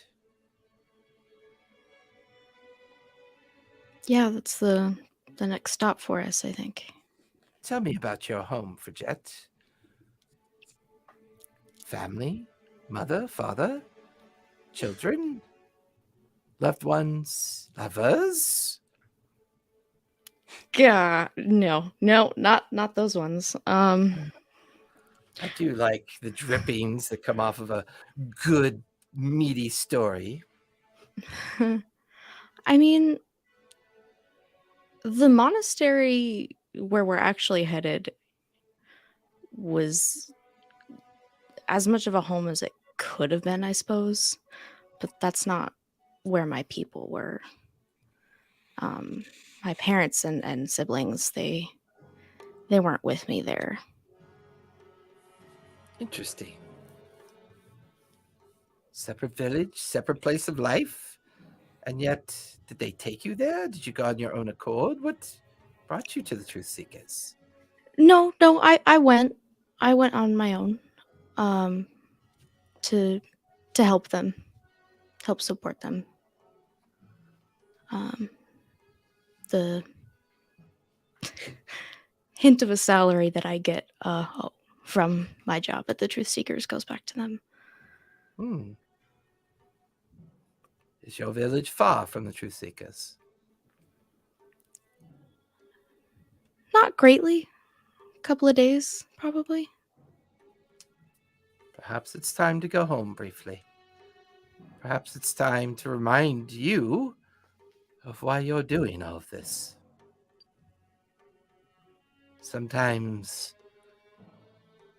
Yeah, that's the next stop for us, I think.
Tell me about your home, for Jet. Family, mother, father, children, loved ones, lovers.
Yeah, no, not those ones.
I do like the drippings that come off of a good, meaty story.
I mean, the monastery where we're actually headed was as much of a home as it could have been, I suppose. But that's not where my people were. My parents and siblings, they weren't with me there.
Interesting. Separate village, separate place of life, and yet, did they take you there? Did you go on your own accord? What brought you to the Truth Seekers?
No, I went on my own, to help them, help support them. The hint of a salary that I get from my job at the Truth Seekers goes back to them.
Is your village far from the Truth Seekers?
Not greatly. A couple of days, probably.
Perhaps it's time to go home briefly. Perhaps it's time to remind you of why you're doing all of this. Sometimes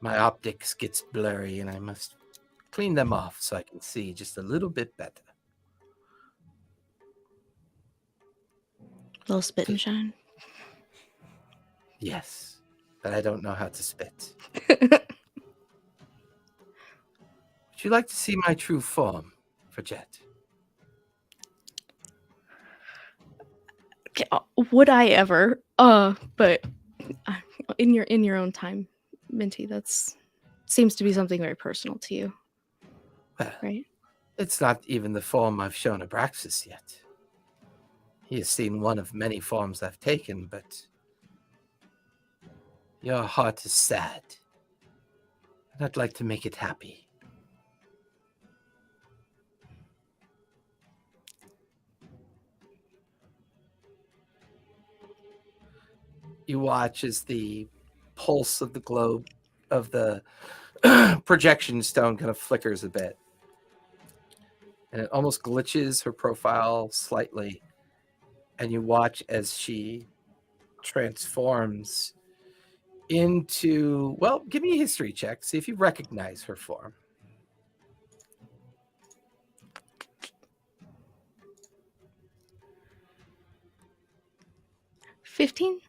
my optics gets blurry and I must clean them off so I can see just a little bit better.
Little spit and shine.
Yes, but I don't know how to spit. Would you like to see my true form, Jet?
Okay, would I ever? But in your own time, Minty. That's seems to be something very personal to you,
Well,
right?
it's not even the form I've shown Abraxas yet. He has seen one of many forms I've taken, but your heart is sad, and I'd like to make it happy. You watch as the pulse of the globe of the projection stone kind of flickers a bit. And it almost glitches her profile slightly. And you watch as she transforms into, well, give me a history check. See if you recognize her form.
15.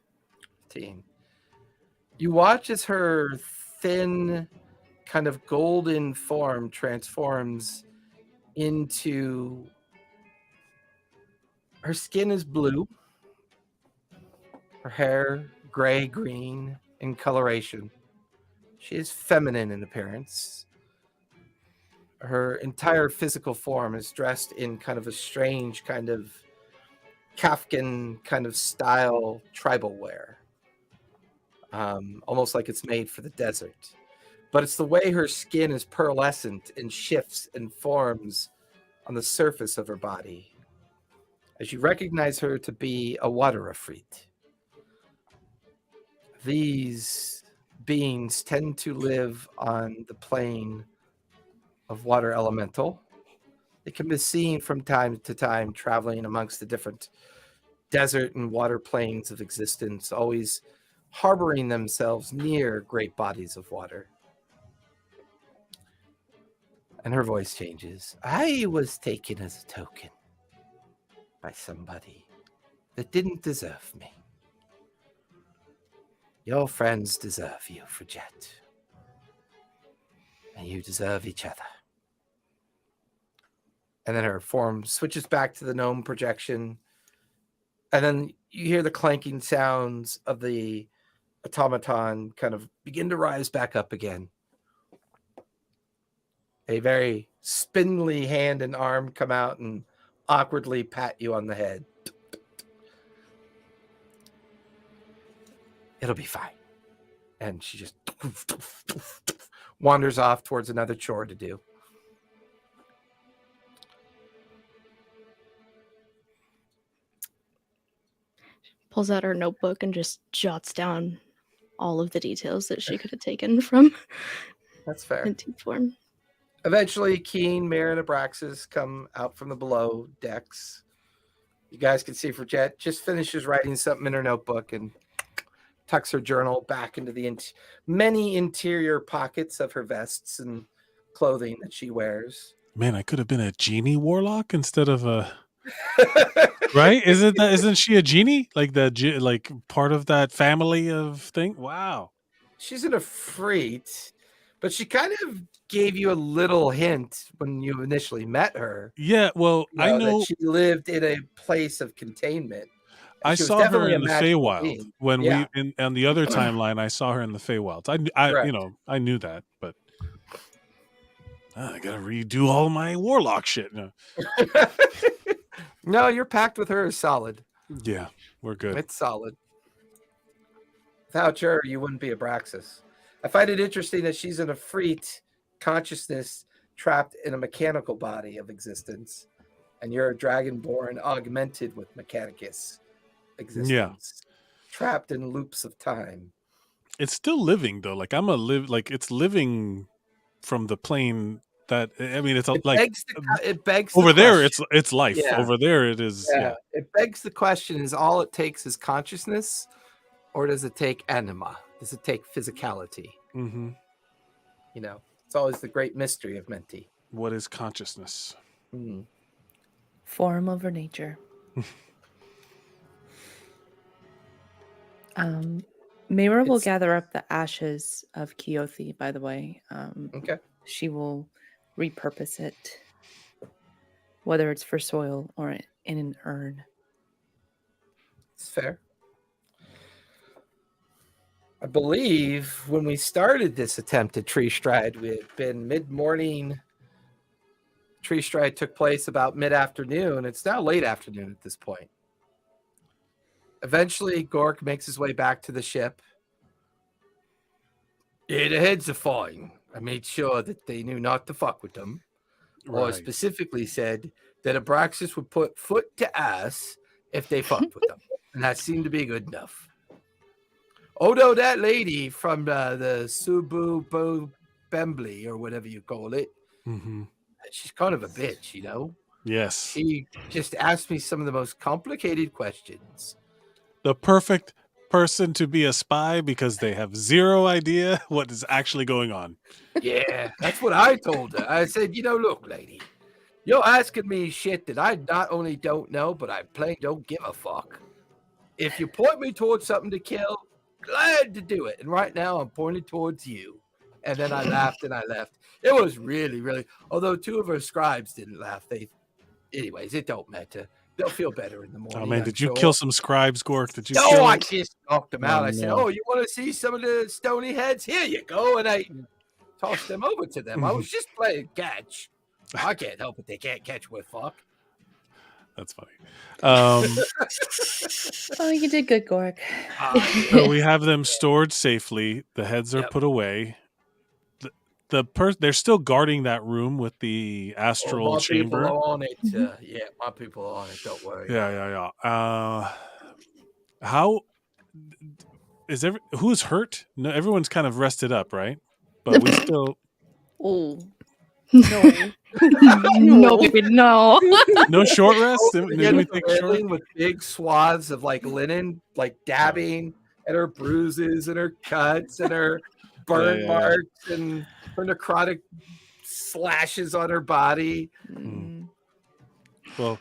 You watch as her thin, kind of golden form transforms into... Her skin is blue. Her hair, gray-green in coloration. She is feminine in appearance. Her entire physical form is dressed in kind of a strange kind of Kafkan kind of style tribal wear. Almost like it's made for the desert. But it's the way her skin is pearlescent and shifts and forms on the surface of her body. As you recognize her to be a water Ifrit. These beings tend to live on the plane of water elemental. They can be seen from time to time traveling amongst the different desert and water planes of existence, always harboring themselves near great bodies of water. And her voice changes. I was taken as a token by somebody that didn't deserve me. Your friends deserve you, Jet. And you deserve each other. And then her form switches back to the gnome projection. And then you hear the clanking sounds of the automaton kind of begin to rise back up again. A very spindly hand and arm come out and awkwardly pat you on the head. It'll be fine. And she just wanders off towards another chore to do.
Pulls out her notebook and just jots down all of the details that she could have taken from
That's fair.
Minty form.
Eventually, Keen, Mir, and Abraxas come out from the below decks. You guys can see Jet just finishes writing something in her notebook and tucks her journal back into the many interior pockets of her vests and clothing that she wears.
Man, I could have been a genie warlock instead of a... Right? Isn't she a genie? Like like part of that family of thing? Wow.
She's an Ifrit, but she kind of gave you a little hint when you initially met her.
Yeah, well, I know
that she lived in a place of containment.
I saw her in the Feywild when
yeah.
on the other timeline. I saw her in the Feywilds. I knew that, but I gotta redo all my warlock shit. No.
No, your pact with her is solid.
Yeah, we're good.
It's solid. Without her, you wouldn't be Abraxas. I find it interesting that she's an Ifrit consciousness trapped in a mechanical body of existence, and you're a dragonborn augmented with Mechanicus existence.
Yeah.
Trapped in loops of time.
It's still living though. Like it's living from the plane that
it begs
over
the
there
question.
it's life.
Yeah.
Over there it is.
Yeah. It begs the question: is all it takes is consciousness,
or does it take anima? Does it take physicality?
Mm-hmm.
You know, it's always the great mystery of Menti.
What is consciousness?
Mm.
Form over nature. Mayra will
It's-
gather up the ashes of Keothi, by the way.
Okay.
She will repurpose it, whether it's for soil or in an urn.
It's fair. I believe when we started this attempt at tree stride, we had been mid-morning. Tree stride took place about mid-afternoon. It's now late afternoon at this point. Eventually, Gork makes his way back to the ship. Yeah, the heads are fine. I made sure that they knew not to fuck with them. Or
Right.
specifically said that Abraxas would put foot to ass if they fucked with them. And that seemed to be good enough. Although that lady from the Subu Bo Bembly, or whatever you call it,
Mm-hmm.
she's kind of a bitch, you know?
Yes.
She just asked me some of the most complicated questions.
The perfect person to be a spy because they have zero idea what is actually going on.
Yeah, that's what I told her. I said, you know, look, lady, you're asking me shit that I not only don't know, but I plain don't give a fuck. If you point me towards something to kill, glad to do it. And right now I'm pointed towards you. And then I laughed and I left. It was really, really, although two of her scribes didn't laugh. Anyways, it don't matter. They'll feel better in the morning.
Oh man,
I'm
did you
sure.
kill some scribes, Gork? Did you
No,
kill?
I just knocked them out.
Oh,
I said,
no.
"Oh, you want to see some of the stony heads? Here you go." And I tossed them over to them. I was just playing catch. I can't help it. They can't catch with fuck.
That's funny.
Oh, you did good, Gork.
So we have them stored safely. The heads are
Yep.
put away. They're still guarding that room with the astral
my
chamber.
people are on it. Yeah, my people are on it. Don't worry.
Yeah. How is who's hurt? No, everyone's kind of rested up, right? But we still
Oh, no.
No, baby, no.
no short rest. Did
Again,
we take short?
Aileen with big swaths of like linen, like dabbing at her bruises and her cuts and her burn
Yeah.
marks and her necrotic slashes on her body.
Well,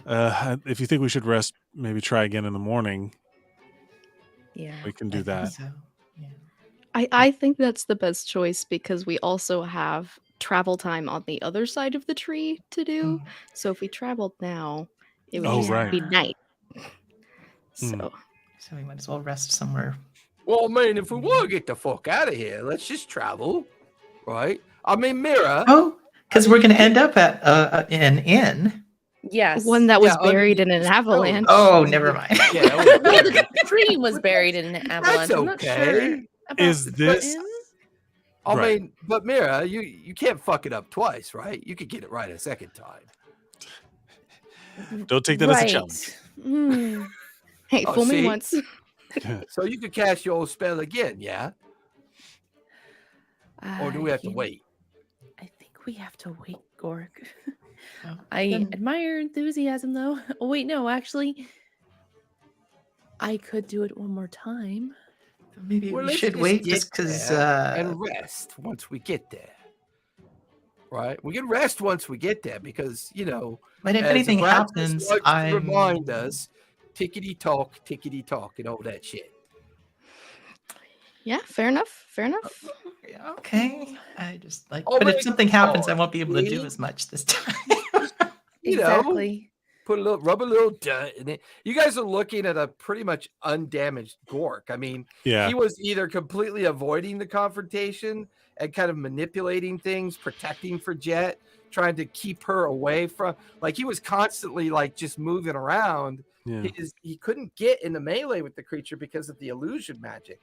if you think we should rest, maybe try again in the morning.
Yeah.
We can do
I think
that.
so, yeah.
I think that's the best choice because we also have travel time on the other side of the tree to do. So if we traveled now, it would
Oh,
just
right.
be night. So
So we might as well rest somewhere.
Well, I mean, if we want to get the fuck out of here, let's just travel, right? I mean, Mira.
Oh, because we're going to end up at an inn.
Yes.
one that was
Yeah,
buried in
underneath
an
the stone.
avalanche.
Oh, never mind.
Yeah,
The tree was buried in an avalanche.
that's
I'm not sure
okay.
about
Is
the
this-
inn.
I
Right.
mean, but Mira, you can't fuck it up twice, right? You could get it right a second time.
Don't take that as a challenge.
Mm.
Hey,
Oh,
fool me
see?
once.
So you could cast your old spell again, yeah? Or do we have to wait?
I think we have to wait, Gork.
Oh,
I
then-
admire your enthusiasm, though. Oh, wait, no, actually, I could do it one more time.
Maybe
Well,
we
let's
should
just
wait
get
just because.
there and rest once we get there. Right? We can rest once we get there because, you know,
But if
as
anything
Abraxas
happens,
likes to
I'm.
remind us, tickety talk, and all that shit.
Yeah, fair enough. Fair enough.
Okay. I just like.
Oh,
but
but
if something happens, I won't be able to do
see?
as much this time.
You know,
Exactly.
rub a little dirt in it. You guys are looking at a pretty much undamaged Gork. I mean,
Yeah.
he was either completely avoiding the confrontation and kind of manipulating things, protecting for Jet, trying to keep her away from, like, he was constantly like just moving around.
Yeah.
He couldn't get into melee with the creature because of the illusion magic.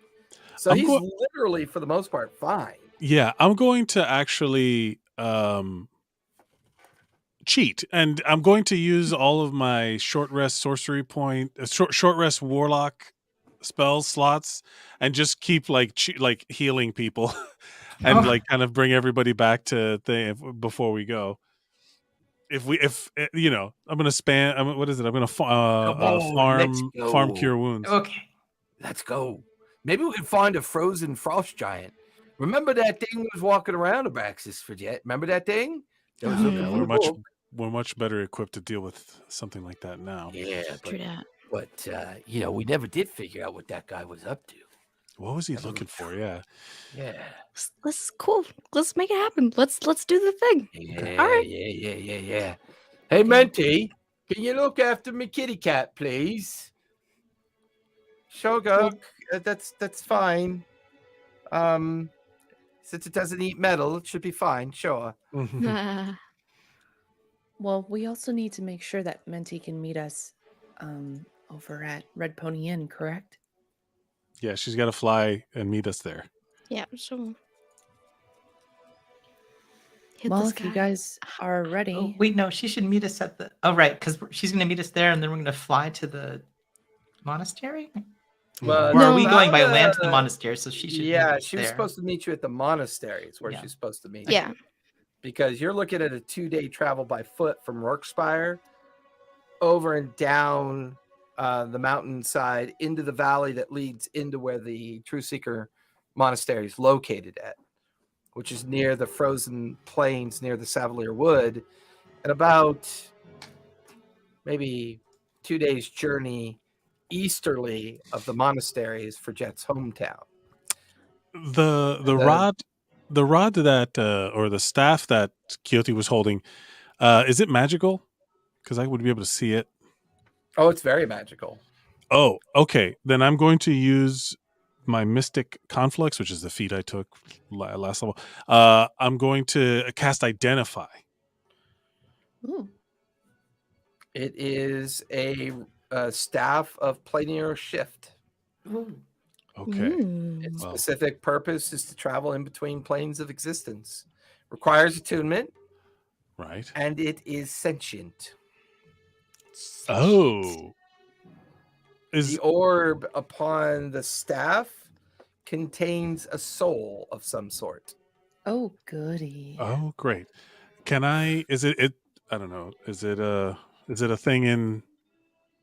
So
I'm
he's
go-
literally, for the most part, fine.
Yeah, I'm going to actually cheat, and I'm going to use all of my short rest sorcery point, short rest warlock spell slots, and just keep like healing people, and
Oh.
like kind of bring everybody back to before we go. If you know, I'm gonna spam. What is it? I'm gonna
Come on, let's
farm
go.
cure wounds.
Okay.
Let's go. Maybe we can find a frozen frost giant. Remember that thing was walking around Abraxas for Jet? Remember that thing? That was
Oh,
looking
yeah,
for
we're
the book.
much better equipped to deal with something like that now.
Yeah,
True that.
but we never did figure out what that guy was up to.
What was he looking for? Yeah.
Yeah.
Let's cool. Let's make it happen. Let's do the thing.
Yeah,
All right.
yeah. Hey, Menti, can you look after me kitty cat, please? Sure, Gurk. That's fine. Since it doesn't eat metal, it should be fine. Sure.
Well, we also need to make sure that Menti can meet us over at Red Pony Inn, correct?
Yeah, she's got to fly and meet us there.
Yeah. So. Hit
Well,
the
if you
sky.
guys are
Oh,
ready.
wait, no, she should meet us at the. Oh, right, because she's going to meet us there, and then we're going to fly to the monastery.
But
Or are we
no,
going by land to the
the-
monastery? So she should. meet
Yeah,
us
she was
there.
supposed to meet you at the monastery. Is where
Yeah.
she's supposed to meet.
Yeah.
you. Because you're looking at a 2-day travel by foot from Rourkespire over and down the mountainside into the valley that leads into where the True Seeker Monastery is located at, which is near the frozen plains near the Savalier Wood, and about maybe 2 days' journey easterly of the monasteries for Jet's hometown.
The rod that or the staff that Quixote was holding, is it magical? Because I would be able to see it.
Oh, it's very magical.
Oh, okay. Then I'm going to use my Mystic Conflux, which is the feat I took last level. I'm going to cast Identify.
Ooh.
It is a staff of planar shift.
Ooh.
Okay.
Its
Well.
specific purpose is to travel in between planes of existence. Requires attunement,
Right.
and it is sentient.
Oh.
The orb upon the staff contains a soul of some sort.
Oh, goody.
Oh, great. Can I? Is it? I don't know. Is it a thing in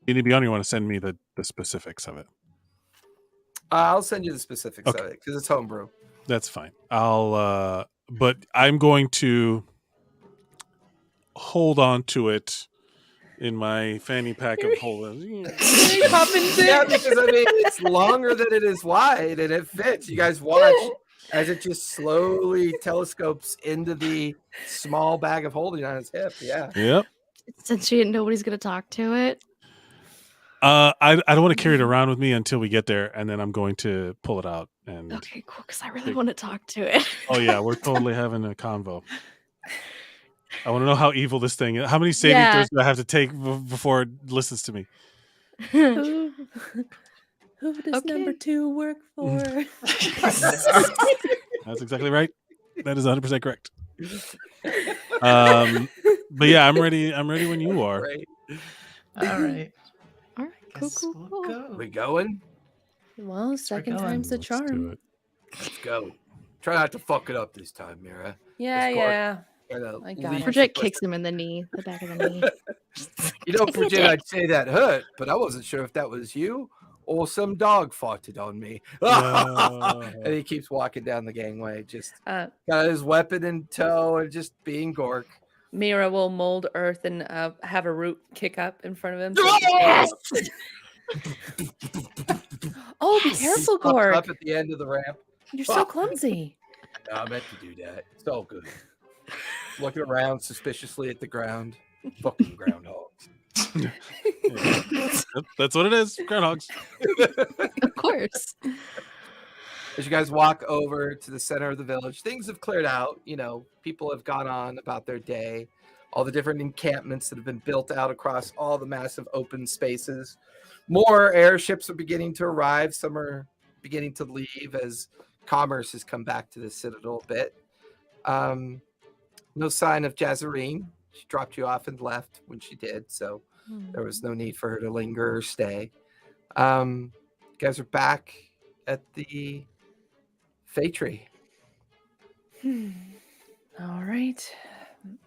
D&D Beyond? You want to send me the specifics of it?
I'll send you the specifics
Okay.
of it because it's homebrew.
That's fine. I'll. But I'm going to hold on to it in my fanny pack of holders.
Yeah, because I mean it's longer than it is wide, and it fits. You guys watch as it just slowly telescopes into the small bag of holding on his hip. Yeah.
Yep.
Since nobody's gonna talk to it.
I don't want to carry it around with me until we get there, and then I'm going to pull it out. And
Okay, cool. Because I really want to talk to it.
oh yeah, we're totally having a convo. I want to know how evil this thing is. How many saving throws do I have to take before it listens to me?
Who does
Okay.
number 2 work for?
That's exactly right. That is 100% correct. But yeah, I'm ready. I'm ready when you are.
Right.
All right.
All right, cool,
Guess
cool,
we'll
cool.
go.
We going?
Well, second
going.
time's the
Let's do
charm.
it.
Let's go. Try not to fuck it up this time, Mira.
Yeah,
Let's go.
yeah.
Gotta
I got
leave
it.
Project
the
kicks him in the knee, the back of the knee.
You know,
Give me a
Bridget,
dick.
I'd say that hurt, but I wasn't sure if that was you or some dog farted on me.
No.
And he keeps walking down the gangway, just
Uh,
got his weapon in tow and just being Gork.
Mira will mold earth and have a root kick up in front of him. Oh, be careful,
Pops
Gork.
up at the end of the ramp.
You're so clumsy.
No, I meant to do that. It's all good. Looking around suspiciously at the ground. Fucking groundhogs.
That's what it is. Groundhogs.
Of course.
As you guys walk over to the center of the village, things have cleared out. You know, people have gone on about their day. All the different encampments that have been built out across all the massive open spaces. More airships are beginning to arrive. Some are beginning to leave as commerce has come back to the citadel a bit. No sign of Jazarine. She dropped you off and left when she did, so there was no need for her to linger or stay. You guys are back at the Fatry.
All right.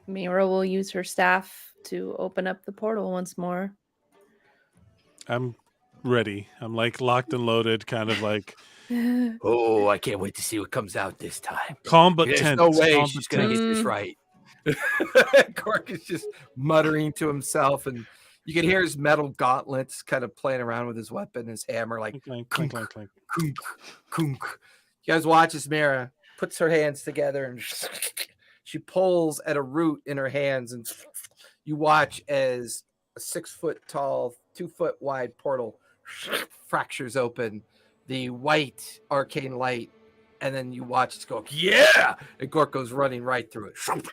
Mira will use her staff to open up the portal once more.
I'm ready. I'm like locked and loaded, kind of like
Oh, I can't wait to see what comes out this time.
calm but
There's
tense.
no way
calm
she's
but
gonna
tense.
get this right.
Cork is just muttering to himself, and you can hear his metal gauntlets kind of playing around with his weapon, his hammer, like
Clink, clink, clink, clink.
kunk, kunk. You guys watch as Mira puts her hands together and she pulls at a root in her hands, and you watch as a 6 foot tall, 2 foot wide portal fractures open, the white arcane light, and then you watch it go, yeah, and Gork goes running right through it.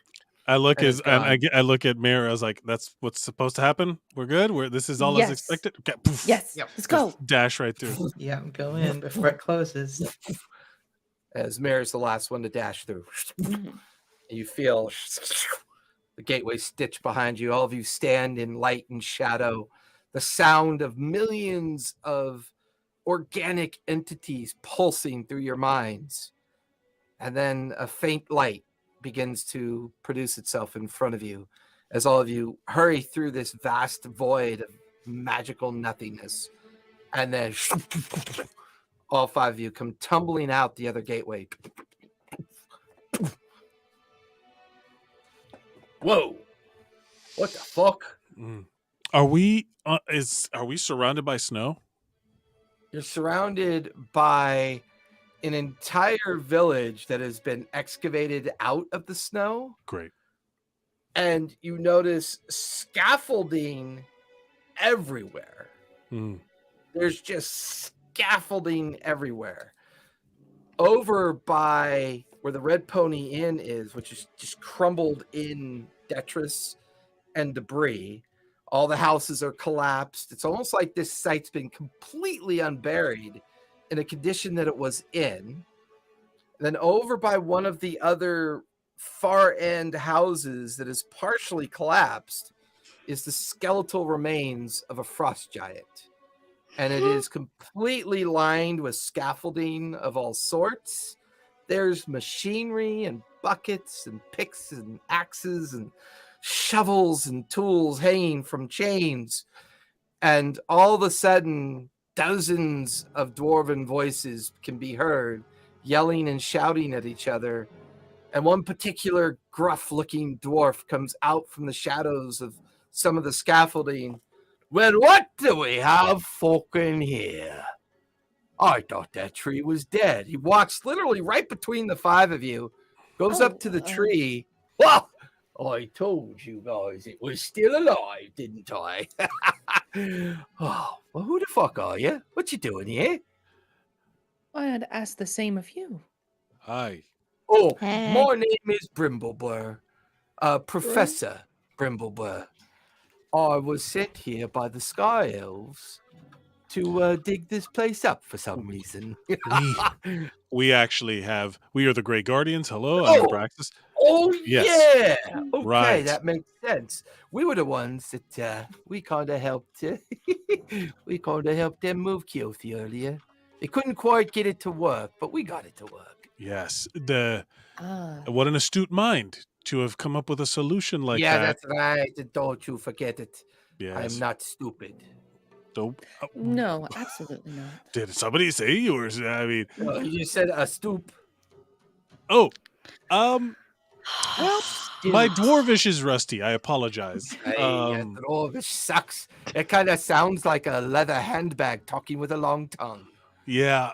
I look
And
as
it's
and
gone.
I look at Mira. I was like, "That's what's supposed to happen. We're good. This is all as
Yes.
expected." Okay, poof,
Yes.
Yep.
Let's go.
just dash right through.
Yeah, go in before it closes.
As Mira's the last one to dash through.
Mhm.
You feel the gateway stitch behind you. All of you stand in light and shadow. The sound of millions of organic entities pulsing through your minds. And then a faint light begins to produce itself in front of you as all of you hurry through this vast void of magical nothingness. And then all 5 of you come tumbling out the other gateway. Whoa! What the fuck?
Mm. Are we surrounded by snow?
You're surrounded by an entire village that has been excavated out of the snow,
Great.
and you notice scaffolding everywhere.
Mm.
There's just scaffolding everywhere. Over by where the Red Pony Inn is, which is just crumbled in detritus and debris. All the houses are collapsed. It's almost like this site's been completely unburied in a condition that it was in. Then over by one of the other far end houses that is partially collapsed is the skeletal remains of a frost giant. And it is completely lined with scaffolding of all sorts. There's machinery and buckets and picks and axes and shovels and tools hanging from chains. And all of a sudden, dozens of dwarven voices can be heard yelling and shouting at each other. And one particular gruff-looking dwarf comes out from the shadows of some of the scaffolding. Well, what do we have folk in here? I thought that tree was dead. He walks literally right between the 5 of you, goes up to the tree. Well, I told you guys it was still alive, didn't I? Oh, well, who the fuck are you? What you doing here?
I had asked the same of you.
Hi.
Oh,
Hey.
my name is Brimblebur, Professor Brimblebur. I was sent here by the Sky Elves to dig this place up for some reason.
We actually have. We are the Grey Guardians. Hello, I'm
Oh!
Abraxas.
Oh,
Yes.
yeah. Okay,
Right.
that makes sense. We were the ones that we kind of helped. We kind of helped them move Keothi earlier. They couldn't quite get it to work, but we got it to work.
Yes.
Ah.
What an astute mind to have come up with a solution like
yeah,
that.
that's right. Don't you forget it.
Yes.
I'm not stupid.
So,
No, absolutely not.
did somebody say you were? I mean,
You said a stoop.
oh, my dwarvish is rusty. I apologize.
Dwarvish sucks. It kind of sounds like a leather handbag talking with a long tongue.
Yeah,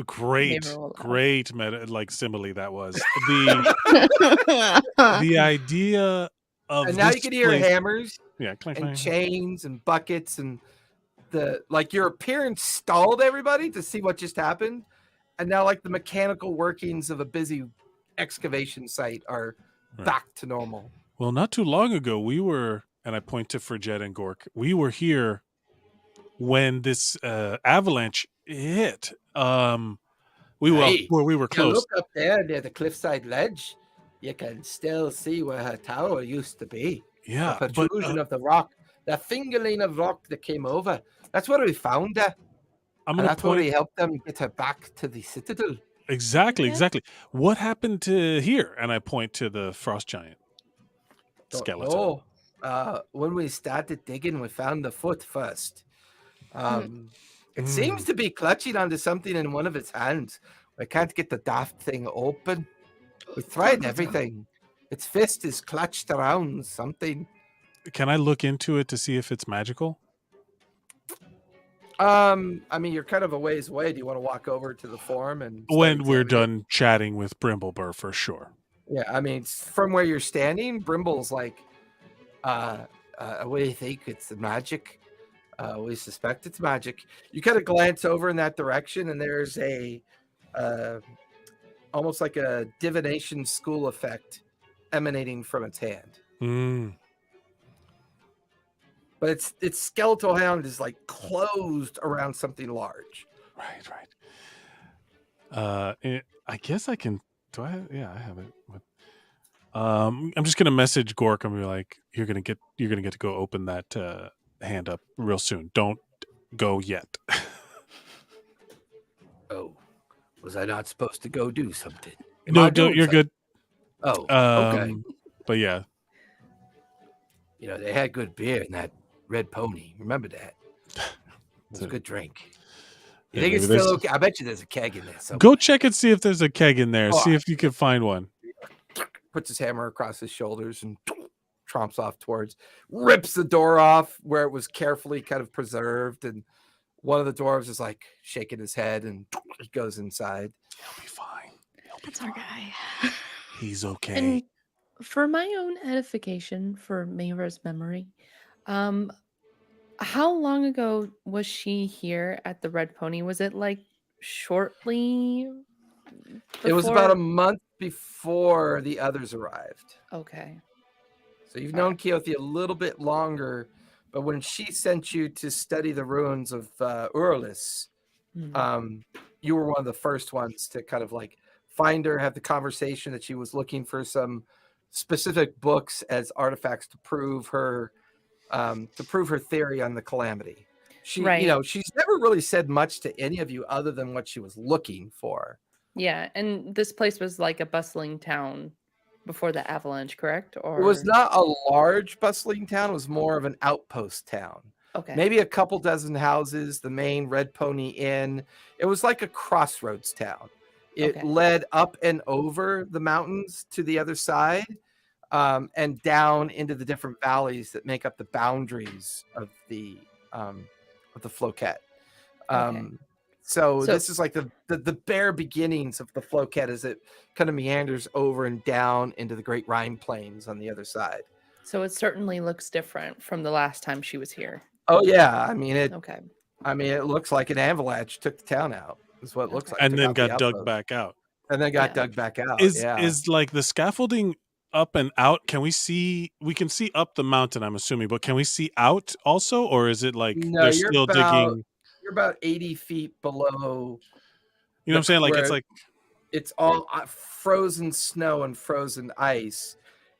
great,
Never will laugh.
great like simile that was. The idea of
And now you
this
can hear
place-
hammers
yeah, clank,
and
clank.
chains and buckets, and your appearance stalled everybody to see what just happened. And now like the mechanical workings of a busy excavation site are
Right.
back to normal.
Well, not too long ago, we were, and I point to Fridget and Gork. We were here when this avalanche hit. We were
Hey,
we were
You
close.
look up there near the cliffside ledge, you can still see where her tower used to be.
Yeah,
The
but
protrusion of the rock, the fingerling of rock that came over. That's where we found her.
I'm
And
gonna
that's where
point
we helped them get her back to the citadel.
exactly,
Yeah.
exactly. What happened to here? And I point to the frost giant skeleton.
When we started digging, we found the foot first.
It seems to be clutching onto something in one of its hands. I can't get the daft thing open. We've tried everything. Its fist is clutched around something.
Can I look into it to see if it's magical?
I mean, you're kind of a ways away. Do you want to walk over to the forum and start
When we're
examining
done chatting with Brimblebur, for sure.
it? Yeah, I mean, from where you're standing, Brimble's like, we think it's magic. We suspect it's magic. You kind of glance over in that direction, and there's a almost like a divination school effect emanating from its hand. But its skeletal hand is like closed around something large.
Right. I guess I can. Do I? Yeah, I have it. I'm just gonna message Gork and be like, "You're gonna get to go open that hand up real soon. Don't go yet."
Oh, was I not supposed to go do something?
No, you're good.
Oh, okay.
But yeah,
You know, they had good beer in that Red Pony. Remember that? It was a good drink. You think it's still okay? I bet you there's a keg in there somewhere.
Go check and see if there's a keg in there. See if you can find one.
Puts his hammer across his shoulders and tromps off towards, rips the door off where it was carefully kind of preserved. And one of the dwarves is like shaking his head and he goes inside.
He'll be fine.
That's our guy.
He's okay.
And for my own edification, for Mayra's memory, how long ago was she here at the Red Pony? Was it like shortly?
It was about a month before the others arrived.
Okay.
So you've known Keothi a little bit longer, but when she sent you to study the ruins of Uralis, you were one of the first ones to kind of like find her, have the conversation that she was looking for some specific books as artifacts to prove her theory on the Calamity. She,
Right.
you know, she's never really said much to any of you other than what she was looking for.
Yeah, and this place was like a bustling town before the avalanche, correct? Or
It was not a large bustling town. It was more of an outpost town.
okay.
Maybe a couple dozen houses, the main Red Pony Inn. It was like a crossroads town. It
Okay.
led up and over the mountains to the other side, and down into the different valleys that make up the boundaries of the Floquet. So this is like the bare beginnings of the Floquet as it kind of meanders over and down into the Great Rhine Plains on the other side.
So it certainly looks different from the last time she was here.
Oh yeah, I mean it.
Okay.
I mean it looks like an avalanche took the town out. Is what it looks like.
And
Took
then
out the
got dug
outpost.
back out.
And then got
Yeah.
dug back out.
Is like the scaffolding up and out? Can we see? We can see up the mountain, I'm assuming, but can we see out also, or is it like
No,
they're
you're
still digging?
You're about 80 feet below.
You know what I'm saying? Like it's
where
like
it's all frozen snow and frozen ice,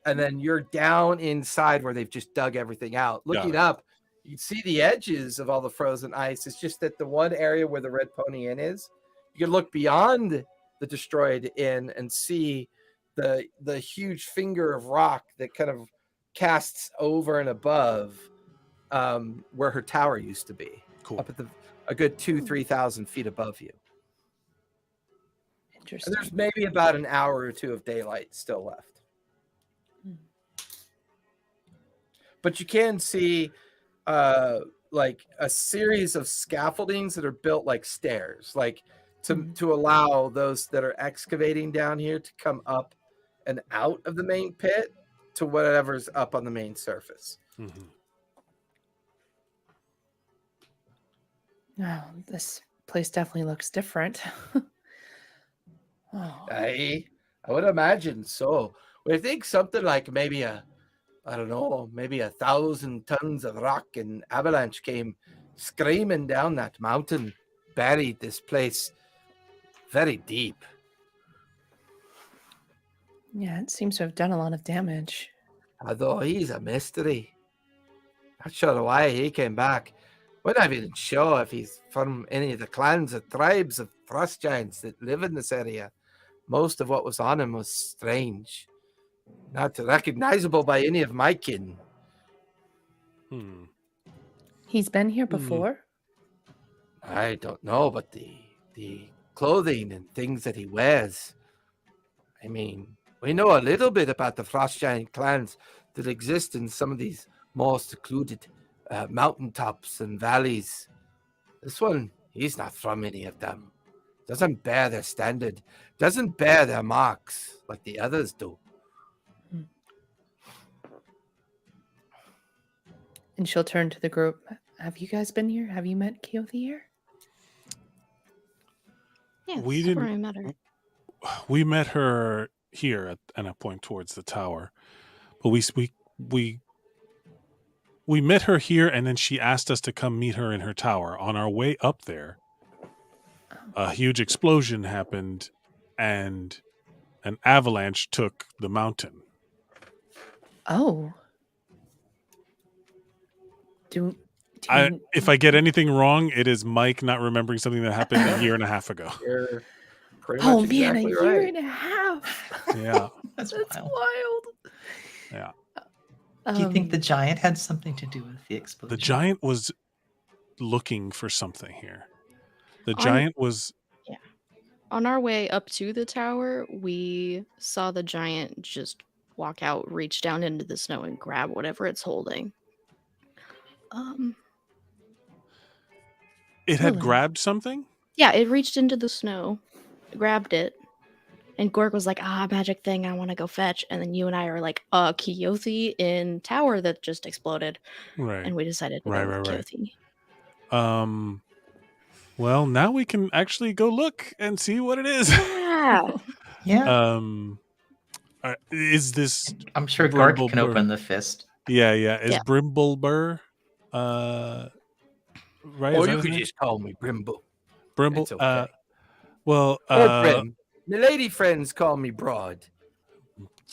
and then you're down inside where they've just dug everything out. Looking up, you see the edges of all the frozen ice. It's just that the one area where the Red Pony Inn is, you can look beyond the destroyed inn and see the huge finger of rock that kind of casts over and above where her tower used to be.
cool.
Up at a good 2,000-3,000 feet above you. And
Interesting.
there's maybe about an hour or two of daylight still left. But you can see like a series of scaffoldings that are built like stairs, like to allow those that are excavating down here to come up and out of the main pit to whatever's up on the main surface.
Mhm.
Oh, this place definitely looks different. Oh.
I would imagine so. We think something like maybe maybe 1,000 tons of rock and avalanche came screaming down that mountain, buried this place very deep.
Yeah, it seems to have done a lot of damage.
Although he's a mystery. Not sure why he came back. We're not even sure if he's from any of the clans or tribes of frost giants that live in this area. Most of what was on him was strange. Not recognizable by any of my kin.
Hmm.
He's been here before?
I don't know, but the clothing and things that he wears. I mean, we know a little bit about the frost giant clans that exist in some of these more secluded mountaintops and valleys. This one, he's not from any of them. Doesn't bear their standard. Doesn't bear their marks like the others do.
And she'll turn to the group. Have you guys been here? Have you met Keothi here?
Yeah,
We
that's where
didn't-
I met her.
We met her here and I point towards the tower. But we met her here, and then she asked us to come meet her in her tower. On our way up there, a huge explosion happened, and an avalanche took the mountain.
Oh. Do
If I get anything wrong, it is Mike not remembering something that happened a year and a half ago.
You're pretty
Oh
much
man,
exactly
a year
right.
and a half.
Yeah.
That's
That's
wild.
wild.
Yeah.
Do you think the giant had something to do with the explosion?
The giant was looking for something here. The
On-
giant was
On our way up to the tower, we saw the giant just walk out, reach down into the snow, and grab whatever it's holding.
it had
Really?
grabbed something?
Yeah, it reached into the snow, grabbed it, and Gorg was like, magic thing, I want to go fetch. And then you and I are like, Keothi in tower that just exploded.
Right.
And we decided to
Right,
go with
right.
Keothi.
Well, now we can actually go look and see what it is.
Yeah.
Yeah.
Is this
I'm sure Gork can
Brimble
open the fist.
Yeah. Is
Yeah.
Brimblebur right?
Or
Is that
you
his
could
name?
just call me Brimble.
Brimble.
It's okay.
Well,
Or Brim. My lady friends call me Broad.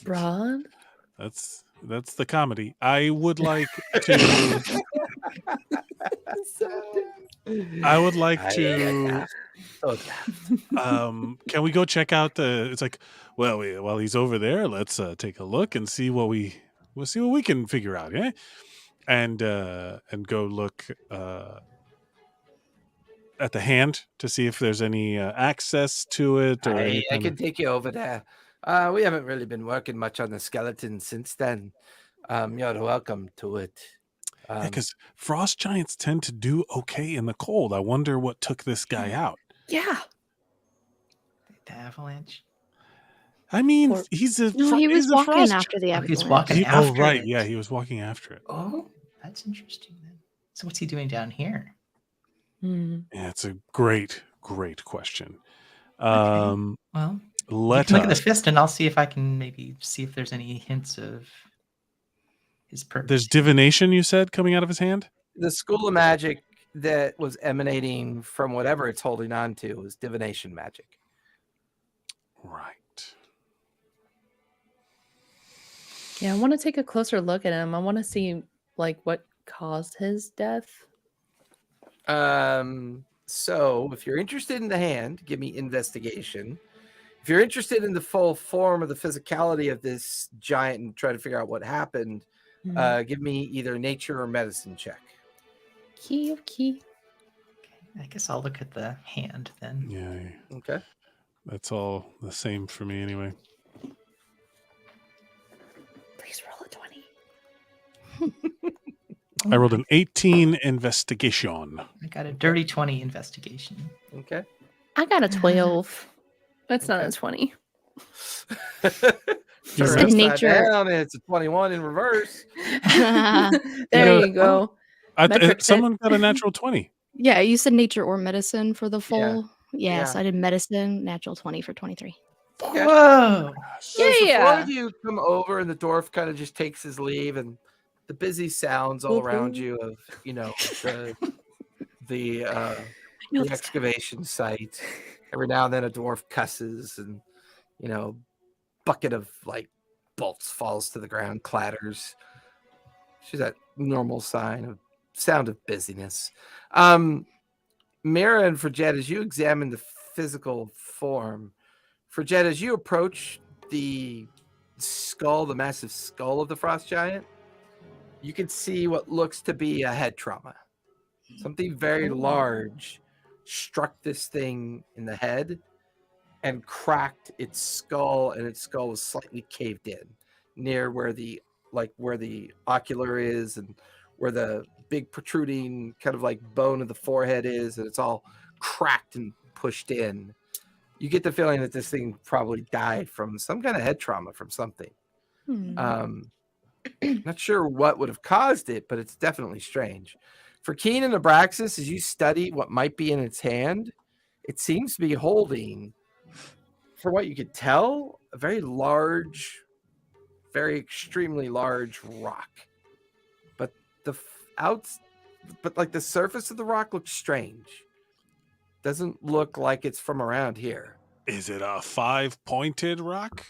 Broad?
that's the comedy. I would like to. I would like to. Can we go check out the? It's like, well, while he's over there, let's take a look and see what we'll see what we can figure out, yeah, and go look at the hand to see if there's any access to it or
I
anything.
can take you over there. We haven't really been working much on the skeleton since then. You're welcome to it.
Because frost giants tend to do okay in the cold. I wonder what took this guy out.
Yeah.
The avalanche.
I mean,
Or-
he's a
No, he was
he's a
walking
frost
after the
Oh,
avalanche.
he's walking
He-
after
right,
it.
yeah, he was walking after it.
Oh, that's interesting then. So what's he doing down here?
Hmm.
Yeah, it's a great question.
Well,
Let
look at the
us.
fist, and I'll see if I can maybe see if there's any hints of his purpose.
There's divination, you said, coming out of his hand.
The school of magic that was emanating from whatever it's holding on to was divination magic.
Right.
Yeah, I want to take a closer look at him. I want to see like what caused his death.
So if you're interested in the hand, give me investigation. If you're interested in the full form of the physicality of this giant and try to figure out what happened, give me either nature or medicine check.
Key.
Okay, I guess I'll look at the hand then.
Yeah,
Okay.
that's all the same for me anyway.
Please roll a 20.
I rolled an 18 investigation.
I got a dirty 20 investigation.
Okay.
I got a 12. That's not a 20.
You
Turn
said
upside
nature.
down, and it's a 21 in reverse.
There you go. Metric
Someone got a natural 20.
Yeah, you said nature or medicine for the full.
Yeah.
Yes, I did medicine, natural 20 for 23.
Okay.
Whoa!
So
Yeah.
before you come over, and the dwarf kind of just takes his leave, and the busy sounds all around you of the
No,
the
that's
excavation site. Every now and then a dwarf cusses, and bucket of like bolts falls to the ground, clatters. She's that normal sound of busyness. Mira and Fredette, as you examine the physical form, Fredette, as you approach the massive skull of the frost giant, you can see what looks to be a head trauma. Something very large
struck this thing in the head and cracked its skull, and its skull was slightly caved in near where the ocular is and where the big protruding kind of like bone of the forehead is, and it's all cracked and pushed in. You get the feeling that this thing probably died from some kind of head trauma from something. Not sure what would have caused it, but it's definitely strange. For Keen and Abraxas, as you study what might be in its hand, it seems to be holding, for what you could tell, a very large, very extremely large rock. But the surface of the rock looks strange. Doesn't look like it's from around here.
Is it a 5-pointed rock?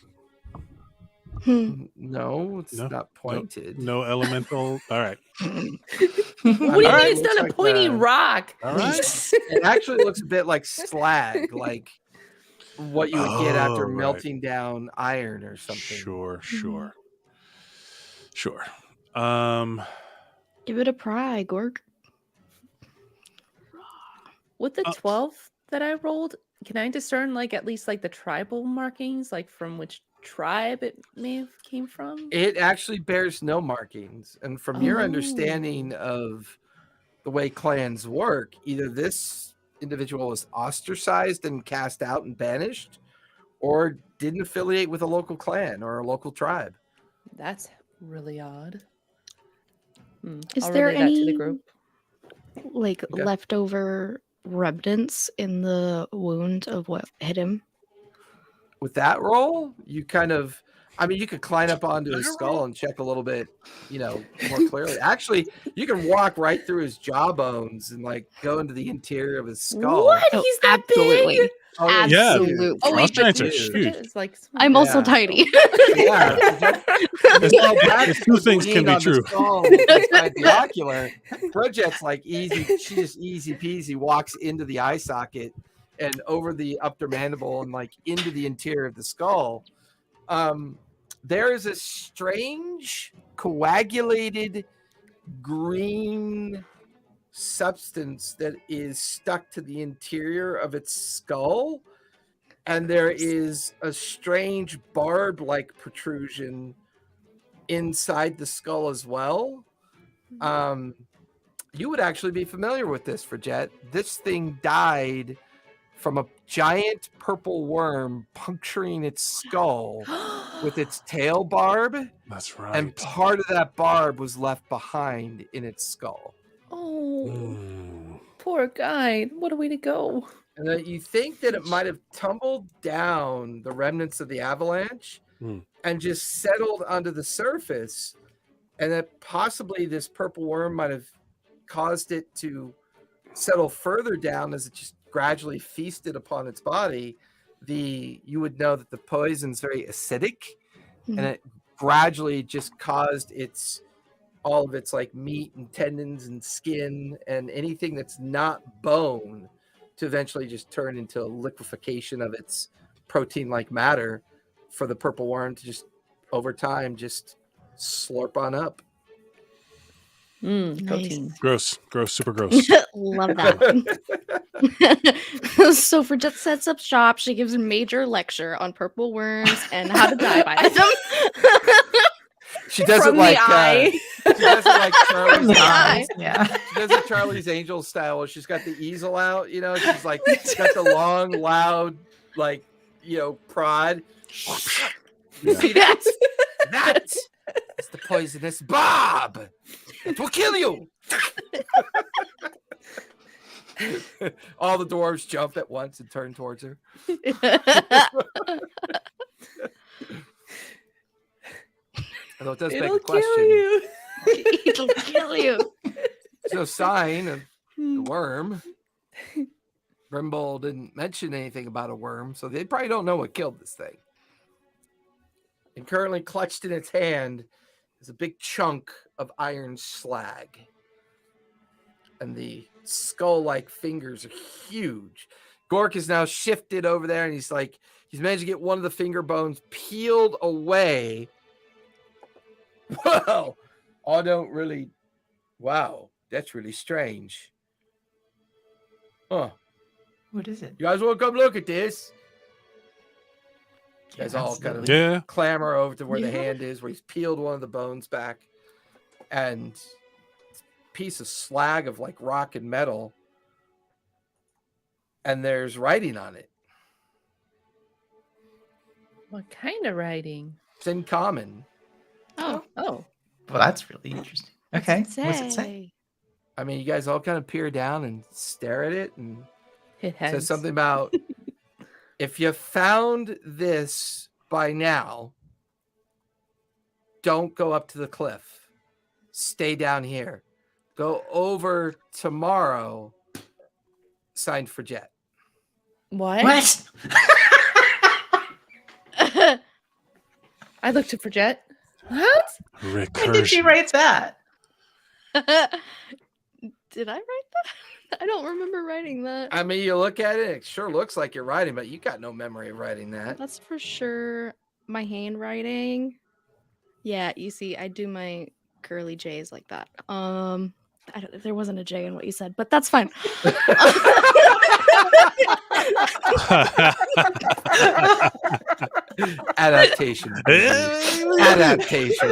No, it's not pointed.
No elemental. All right.
What do you mean it's not a pointy rock?
All right.
It actually looks a bit like slag, like what you would get after melting down iron or something.
Sure.
Give it a pry, Gork.
With the 12 that I rolled, can I discern like at least like the tribal markings, like from which tribe it may have came from?
It actually bears no markings, and from your understanding of the way clans work, either this individual was ostracized and cast out and banished, or didn't affiliate with a local clan or a local tribe.
That's really odd.
Is
I'll
there
relay that to the
any
group.
like leftover remnants in the wound of what hit him?
With that roll, you kind of, I mean, you could climb up onto his skull and check a little bit, more clearly. Actually, you can walk right through his jawbones and like go into the interior of his skull.
What? He's that
absolutely.
big?
Oh,
Yeah.
Absolutely.
Oh, wait,
Giants are
dude.
huge.
It's like
I'm also
Yeah.
tiny.
Yeah.
If two things can be true.
Inside the ocular, Bridget's like easy. She just easy peasy walks into the eye socket and over the upper mandible and like into the interior of the skull. There is a strange coagulated green substance that is stuck to the interior of its skull, and there is a strange barb-like protrusion inside the skull as well. You would actually be familiar with this, Fridget. This thing died from a giant purple worm puncturing its skull with its tail barb.
That's right.
And part of that barb was left behind in its skull.
Oh, poor guy. What a way to go.
And then you think that it might have tumbled down the remnants of the avalanche and just settled onto the surface, and that possibly this purple worm might have caused it to settle further down as it just gradually feasted upon its body. You would know that the poison's very acidic, and it gradually just caused all of its like meat and tendons and skin and anything that's not bone to eventually just turn into a liquefaction of its protein-like matter for the purple worm to just over time just slurp on up.
Protein.
Gross, super gross.
Love that. So Fridget sets up shop. She gives a major lecture on purple worms and how to die by them.
She does
From
it like
the eye.
she does it like Charlie's
The eye.
Yeah.
She does it Charlie's Angels style. Where she's got the easel out, she's like got the long, loud, like prod. You see that? That is the poisonous Bob. It will kill you. All the dwarves jump at once and turn towards her. Although it does beg the question.
It'll kill you.
There's no sign of the worm. Brimble didn't mention anything about a worm, so they probably don't know what killed this thing. And currently clutched in its hand is a big chunk of iron slag. And the skull-like fingers are huge. Gork is now shifted over there, and he's managed to get one of the finger bones peeled away. Wow, wow, that's really strange. Huh.
What is it?
You guys want to come look at this? You
Yeah,
guys all kind of
absolutely.
clamber over to where the
Yeah.
hand is, where he's peeled one of the bones back, and piece of slag of like rock and metal, and there's writing on it.
What kind of writing?
It's in common.
Oh,
Oh,
Well, that's really interesting. Okay,
what's
what's it say?
I mean, you guys all kind of peer down and stare at it, and
it
it
has
says something about if you found this by now, don't go up to the cliff. Stay down here. Go over tomorrow. Signed for Jet.
What?
What?
I looked for Jet. What?
When did she
Recursion.
write that?
Did I write that? I don't remember writing that.
I mean, you look at it, it sure looks like you're writing, but you got no memory of writing that.
That's for sure my handwriting. Yeah, you see, I do my curly J's like that. There wasn't a J in what you said, but that's fine.
Adaptation. Adaptation.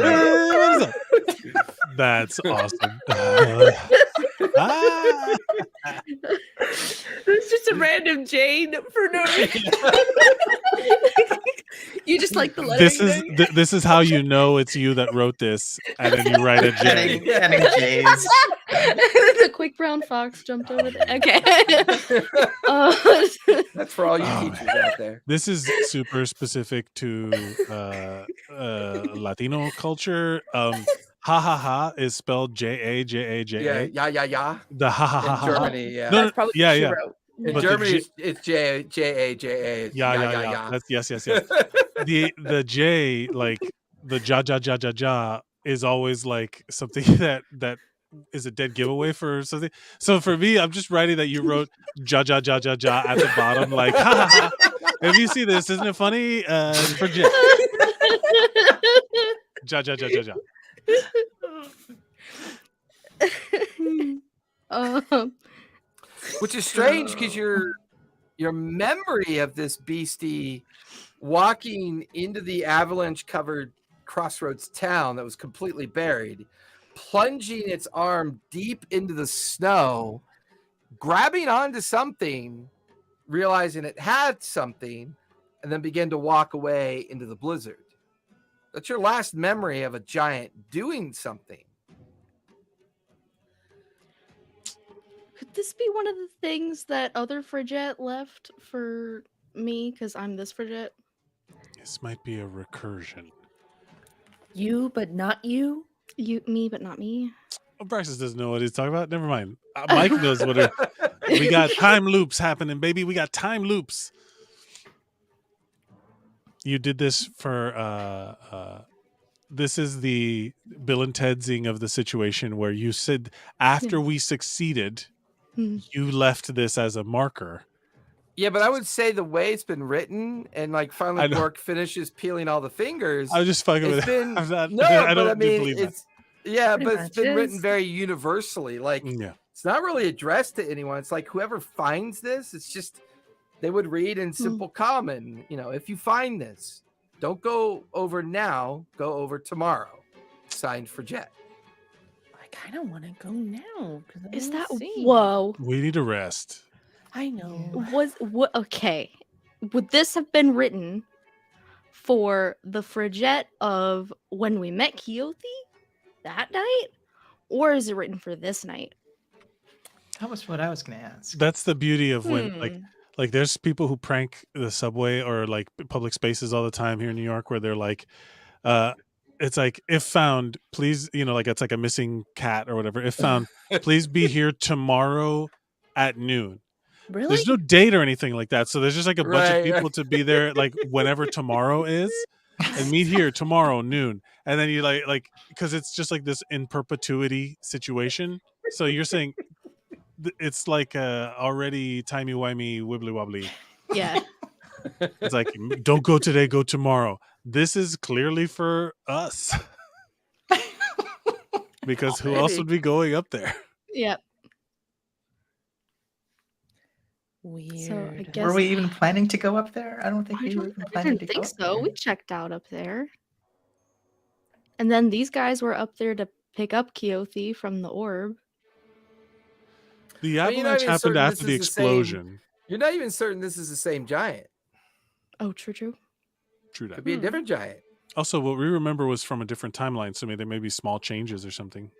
That's awesome.
It's just a random Jane for no reason. You just like the lettering.
This is how you know it's you that wrote this, and then you write a J.
Heading J's.
The quick brown fox jumped over there. Okay.
That's for all you
Oh,
teachers out there.
This is super specific to Latino culture. Ha ha ha is spelled J-A-J-A-J-A.
Yeah.
The ha ha ha
In
ha.
Germany, yeah.
No,
That's probably
yeah,
what she
yeah.
wrote.
In
But the
Germany,
J-
it's J-A-J-A.
Yeah. Yes. The J, like the ja is always like something that is a dead giveaway for something. So for me, I'm just writing that you wrote ja at the bottom, like ha ha ha. If you see this, isn't it funny? For J. Ja.
Which is strange because your memory of this beastie walking into the avalanche-covered crossroads town that was completely buried, plunging its arm deep into the snow, grabbing onto something, realizing it had something, and then began to walk away into the blizzard. That's your last memory of a giant doing something.
Could this be one of the things that other Frigette left for me? Because I'm this Frigette.
This might be a recursion.
You, but not you.
Me, but not me.
Oh, Braxis doesn't know what he's talking about. Never mind. Mike knows what it. We got time loops happening, baby. We got time loops. You did this for. This is the Bill and Ted'sing of the situation where you said after we succeeded, you left this as a marker.
Yeah, but I would say the way it's been written and like
I
finally
know.
Bork finishes peeling all the fingers.
I was just fucking with
It's
it.
been
I'm not,
no,
I
but I
don't
mean
believe that.
it's yeah,
Pretty
but it's
much
been written
is.
very universally. Like
Yeah.
it's not really addressed to anyone. It's like whoever finds this, it's just they would read in simple common. You know, if you find this, don't go over now. Go over tomorrow. Signed for Jet.
I kind of want to go now. 'Cause I
Is
wanna
that
see.
whoa?
We need a rest.
I know.
What? Okay, would this have been written for the Frigette of when we met Keothi that night, or is it written for this night?
That was what I was going to ask.
That's the beauty of when like there's people who prank the subway or like public spaces all the time here in New York where they're like it's like if found please, you know, like it's like a missing cat or whatever. If found, please be here tomorrow at noon.
Really?
There's no date or anything like that. So there's just like a bunch of
Right,
people to be there like whenever tomorrow is and meet here tomorrow noon. And then you like because it's just like this in perpetuity situation. So you're saying it's like already timey-wimey wibbly wobbly.
Yeah.
It's like don't go today, go tomorrow. This is clearly for us. Because who else would be going up there?
Yep.
Weird.
So I guess
Were we even planning to go up there? I don't think we were even
I
planning
didn't
to go
think
up
so.
there.
We checked out up there. And then these guys were up there to pick up Keothi from the orb.
The
But you're not
avalanche
even
happened
certain
after
this
the
is the same-
explosion.
You're not even certain this is the same giant.
Oh, true.
True that.
Could be a different giant.
Also, what we remember was from a different timeline, so maybe there may be small changes or something.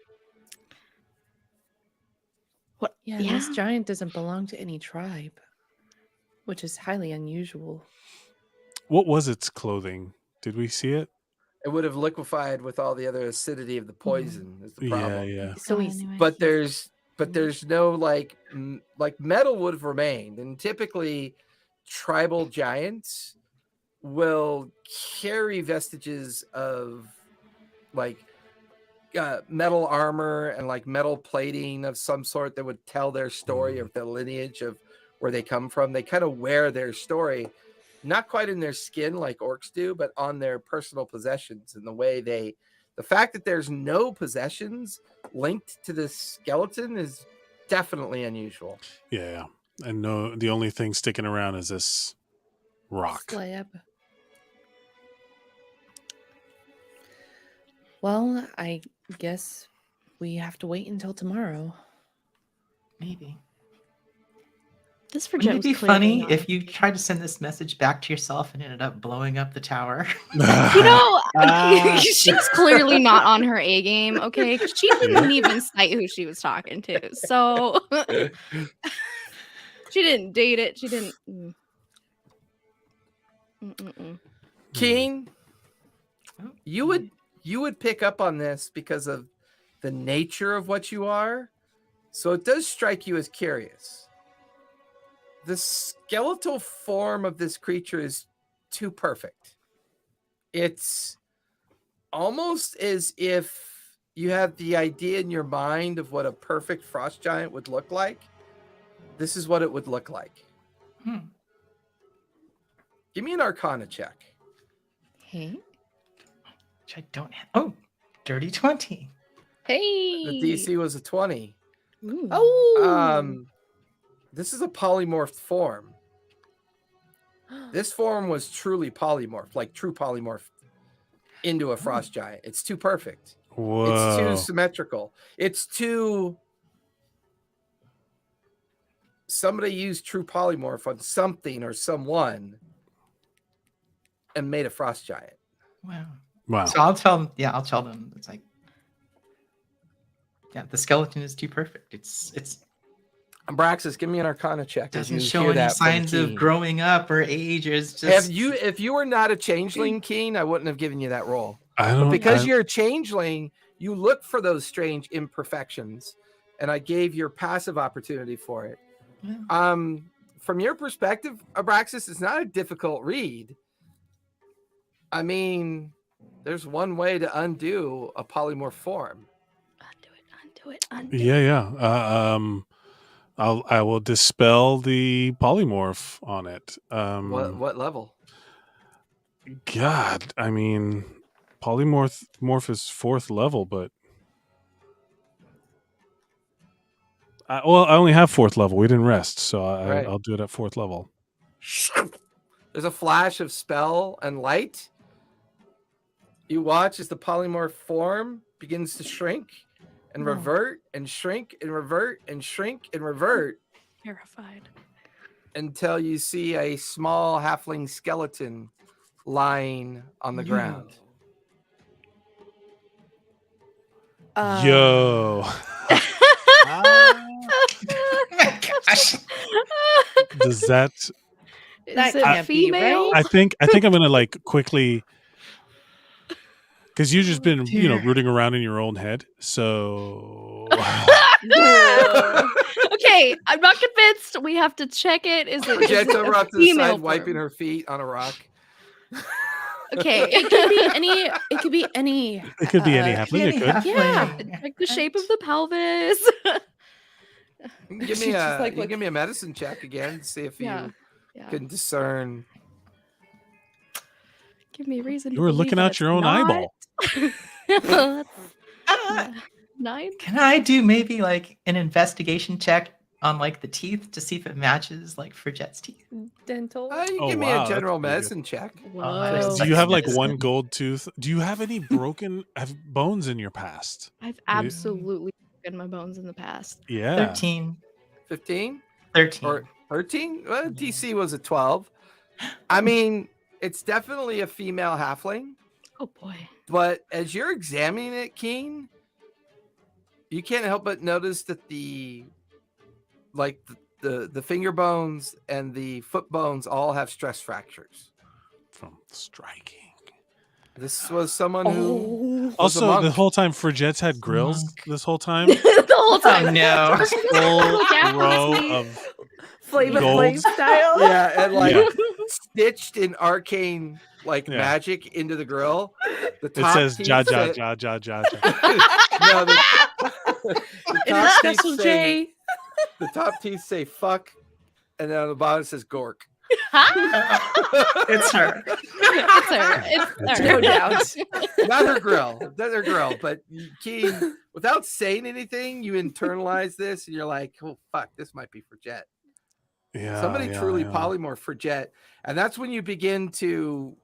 What?
Yeah, and this giant doesn't belong to any tribe, which is highly unusual.
What was its clothing? Did we see it?
It would have liquefied with all the other acidity of the poison. Is the problem?
Yeah.
So he's
anyway.
But there's no like metal would have remained, and typically tribal giants will carry vestiges of like metal armor and like metal plating of some sort that would tell their story of the lineage of where they come from. They kind of wear their story, not quite in their skin like orcs do, but on their personal possessions. And the fact that there's no possessions linked to this skeleton is definitely unusual.
Yeah. And no, the only thing sticking around is this rock.
Slab. Well, I guess we have to wait until tomorrow.
Maybe.
This
Wouldn't
Frigette
it
was
be
clearly
funny
not-
if you tried to send this message back to yourself and ended up blowing up the tower?
You know,
Ah.
she's clearly not on her A game, okay? 'Cause she didn't even cite who she was talking to. So she didn't date it. She didn't.
Keen, you would pick up on this because of the nature of what you are. So it does strike you as curious. The skeletal form of this creature is too perfect. It's almost as if you have the idea in your mind of what a perfect frost giant would look like. This is what it would look like. Give me an Arcana check.
Hey.
Which I don't have. Oh, dirty 20.
Hey.
The DC was a 20.
Ooh.
Oh.
This is a polymorphed form. This form was truly polymorphed, like true polymorphed into a frost giant. It's too perfect.
Whoa.
It's too symmetrical. It's too. Somebody used true polymorph on something or someone and made a frost giant.
Wow. So I'll tell them. Yeah, I'll tell them. It's like, yeah, the skeleton is too perfect. It's
Abraxas, give me an Arcana check. as
doesn't
you
show
hear
any
that from
signs of
Keen.
growing up or age. It's just.
If you were not a changeling, Keen, I wouldn't have given you that roll.
I
But
don't
because you're a changeling, you look for those strange imperfections, and I gave your passive opportunity for it.
Yeah.
From your perspective, Abraxas, it's not a difficult read. I mean, there's one way to undo a polymorph form.
Undo it.
Yeah. I will dispel the polymorph on it.
What level?
God, I mean, polymorph is 4th level, but I only have 4th level. We didn't rest, so
Right.
I'll do it at 4th level.
There's a flash of spell and light. You watch as the polymorph form begins to shrink and revert and shrink and revert and shrink and revert
Terrified.
until you see a small halfling skeleton lying on the ground.
Yo.
Gosh.
Does that
That
Is it
can't be
female?
right.
I think I'm gonna like quickly, because you've just been
dear.
rooting around in your own head. So
Okay, I'm not convinced. We have to check it. Is it
Jet's
a
over off to the
female
side, wiping
form?
her feet on a rock.
Okay.
It could be any. It could be any.
it could be any halfling. It could.
Yeah, check the shape of the pelvis.
You can give me
She's just
a
like,
you can give me a medicine check again to see if
Yeah.
you can discern.
Give me a reason.
You
to
were
believe
looking
that
out
it's
your own
not.
eyeball.
9.
Can I do maybe like an investigation check on like the teeth to see if it matches like Fridgette's teeth?
Dental.
You
Oh,
give me
wow,
a
that's
general
pretty good.
medicine check.
Whoa.
Do you have like
Medicine.
one gold tooth? Do you have any have bones in your past?
I've absolutely broken my bones in the past.
Yeah.
13.
15
13.
or 13? Well, DC was a 12. I mean, it's definitely a female halfling,
Oh boy.
but as you're examining it, Keen, you can't help but notice that the finger bones and the foot bones all have stress fractures.
From striking.
This was someone who
Oh.
was a
Also,
monk.
the whole time Fridgette's had grills
Monk.
this whole time.
The whole
Oh
time.
no.
Full row of
Flavor
Gold.
Flav style.
Yeah, and like
Yeah.
stitched in arcane like
Yeah.
magic into the grill. The
It
top
says
teeth
ja ja
say-
ja ja ja ja.
No, the
It
top
is
teeth
special
say-
J.
The top teeth say fuck, and then on the bottom it says gork.
It's her.
It's her. It's
No
her.
doubt.
Not her grill, not her grill, but Keen, without saying anything, you internalize this, and you're like, "Oh fuck, this might be for Jet."
Yeah.
Somebody
yeah,
truly
yeah.
polymorph for Jet, and that's when you begin to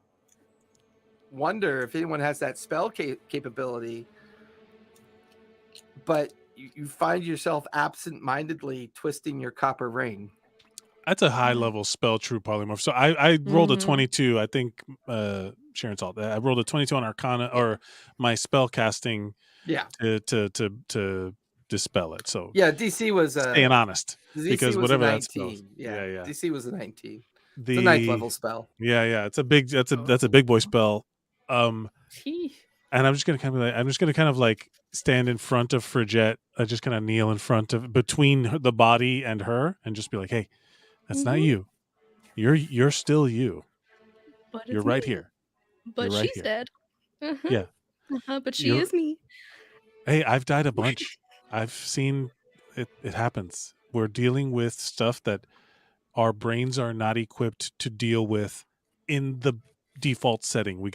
wonder if anyone has that spell capability. But you find yourself absent-mindedly twisting your copper ring.
That's a high level spell true polymorph. So I rolled a
Mhm.
22. I think Sharon saw that. I rolled a 22 on Arcana or my spell casting
Yeah,
to dispel it. So
yeah. DC was
staying honest.
DC
because
was
whatever
a
that spells.
19. Yeah,
Yeah.
DC was a 19.
The
It's a 9th level spell.
Yeah. It's a big that's a big boy spell.
Gee.
And I'm just gonna kind of like stand in front of Fridgette. I just kind of kneel in front of between the body and her, and just be like, "Hey, that's not you. You're still you.
But
You're
it's
right
me.
here.
But
You're right
she's
here.
dead. Uh-huh.
Yeah.
But she
You're-
is me.
Hey, I've died a bunch. I've seen it. It happens. We're dealing with stuff that our brains are not equipped to deal with in the default setting.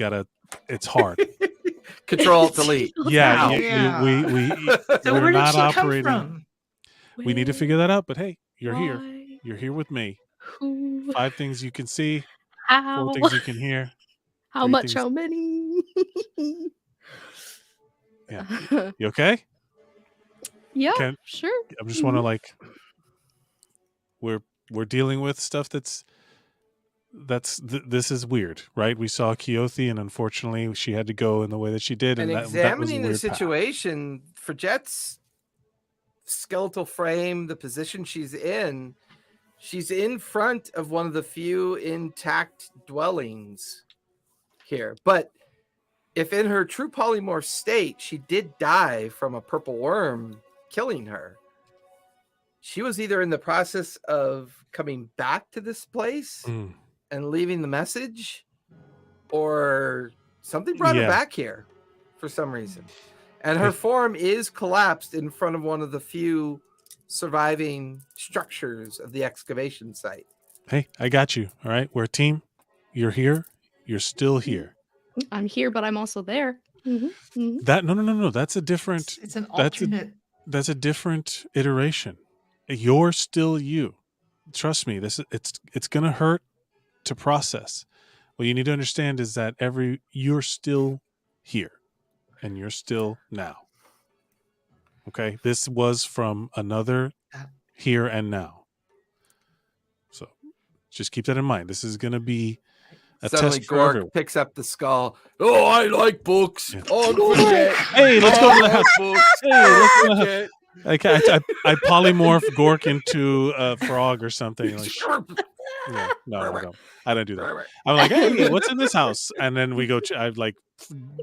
It's hard.
Control Delete.
Yeah,
Wow.
we
So
we're
where did
not
she come
operating.
from?
We need to figure that out. But hey, you're here.
Why?
You're here with me.
Who?
5 things you can see, 4
How?
things you can hear.
How
3
much?
things-
How many?
Yeah. You okay?
Yeah,
Can-
sure.
I just want to like we're dealing with stuff this is weird, right? We saw Keothi, and unfortunately she had to go in the way that she did,
And
and that was a
examining the
weird path.
situation for Jet's skeletal frame, the position she's in front of one of the few intact dwellings here. But if in her true polymorph state, she did die from a purple worm killing her, she was either in the process of coming back to this place
Mm.
and leaving the message, or something brought her
Yeah.
back here for some reason. And her form is collapsed in front of one of the few surviving structures of the excavation site.
Hey, I got you. All right, we're a team. You're here. You're still here.
I'm here, but I'm also there. Mm-hmm.
That no. That's a different.
It's an
That's a-
alternate.
That's a different iteration. You're still you. Trust me. It's gonna hurt to process. What you need to understand is that you're still here, and you're still now. Okay, this was from another here and now. So just keep that in mind. This is gonna be a
Suddenly,
test for everyone.
Gork picks up the skull. Oh, I like books.
Yeah.
Oh, forget.
Hey, let's go to the house.
Books.
Hey, let's go to the house.
Forget.
I polymorph Gork into a frog or something. Like, yeah, no, I don't do that. I'm like, hey, what's in this house? And then we go. I like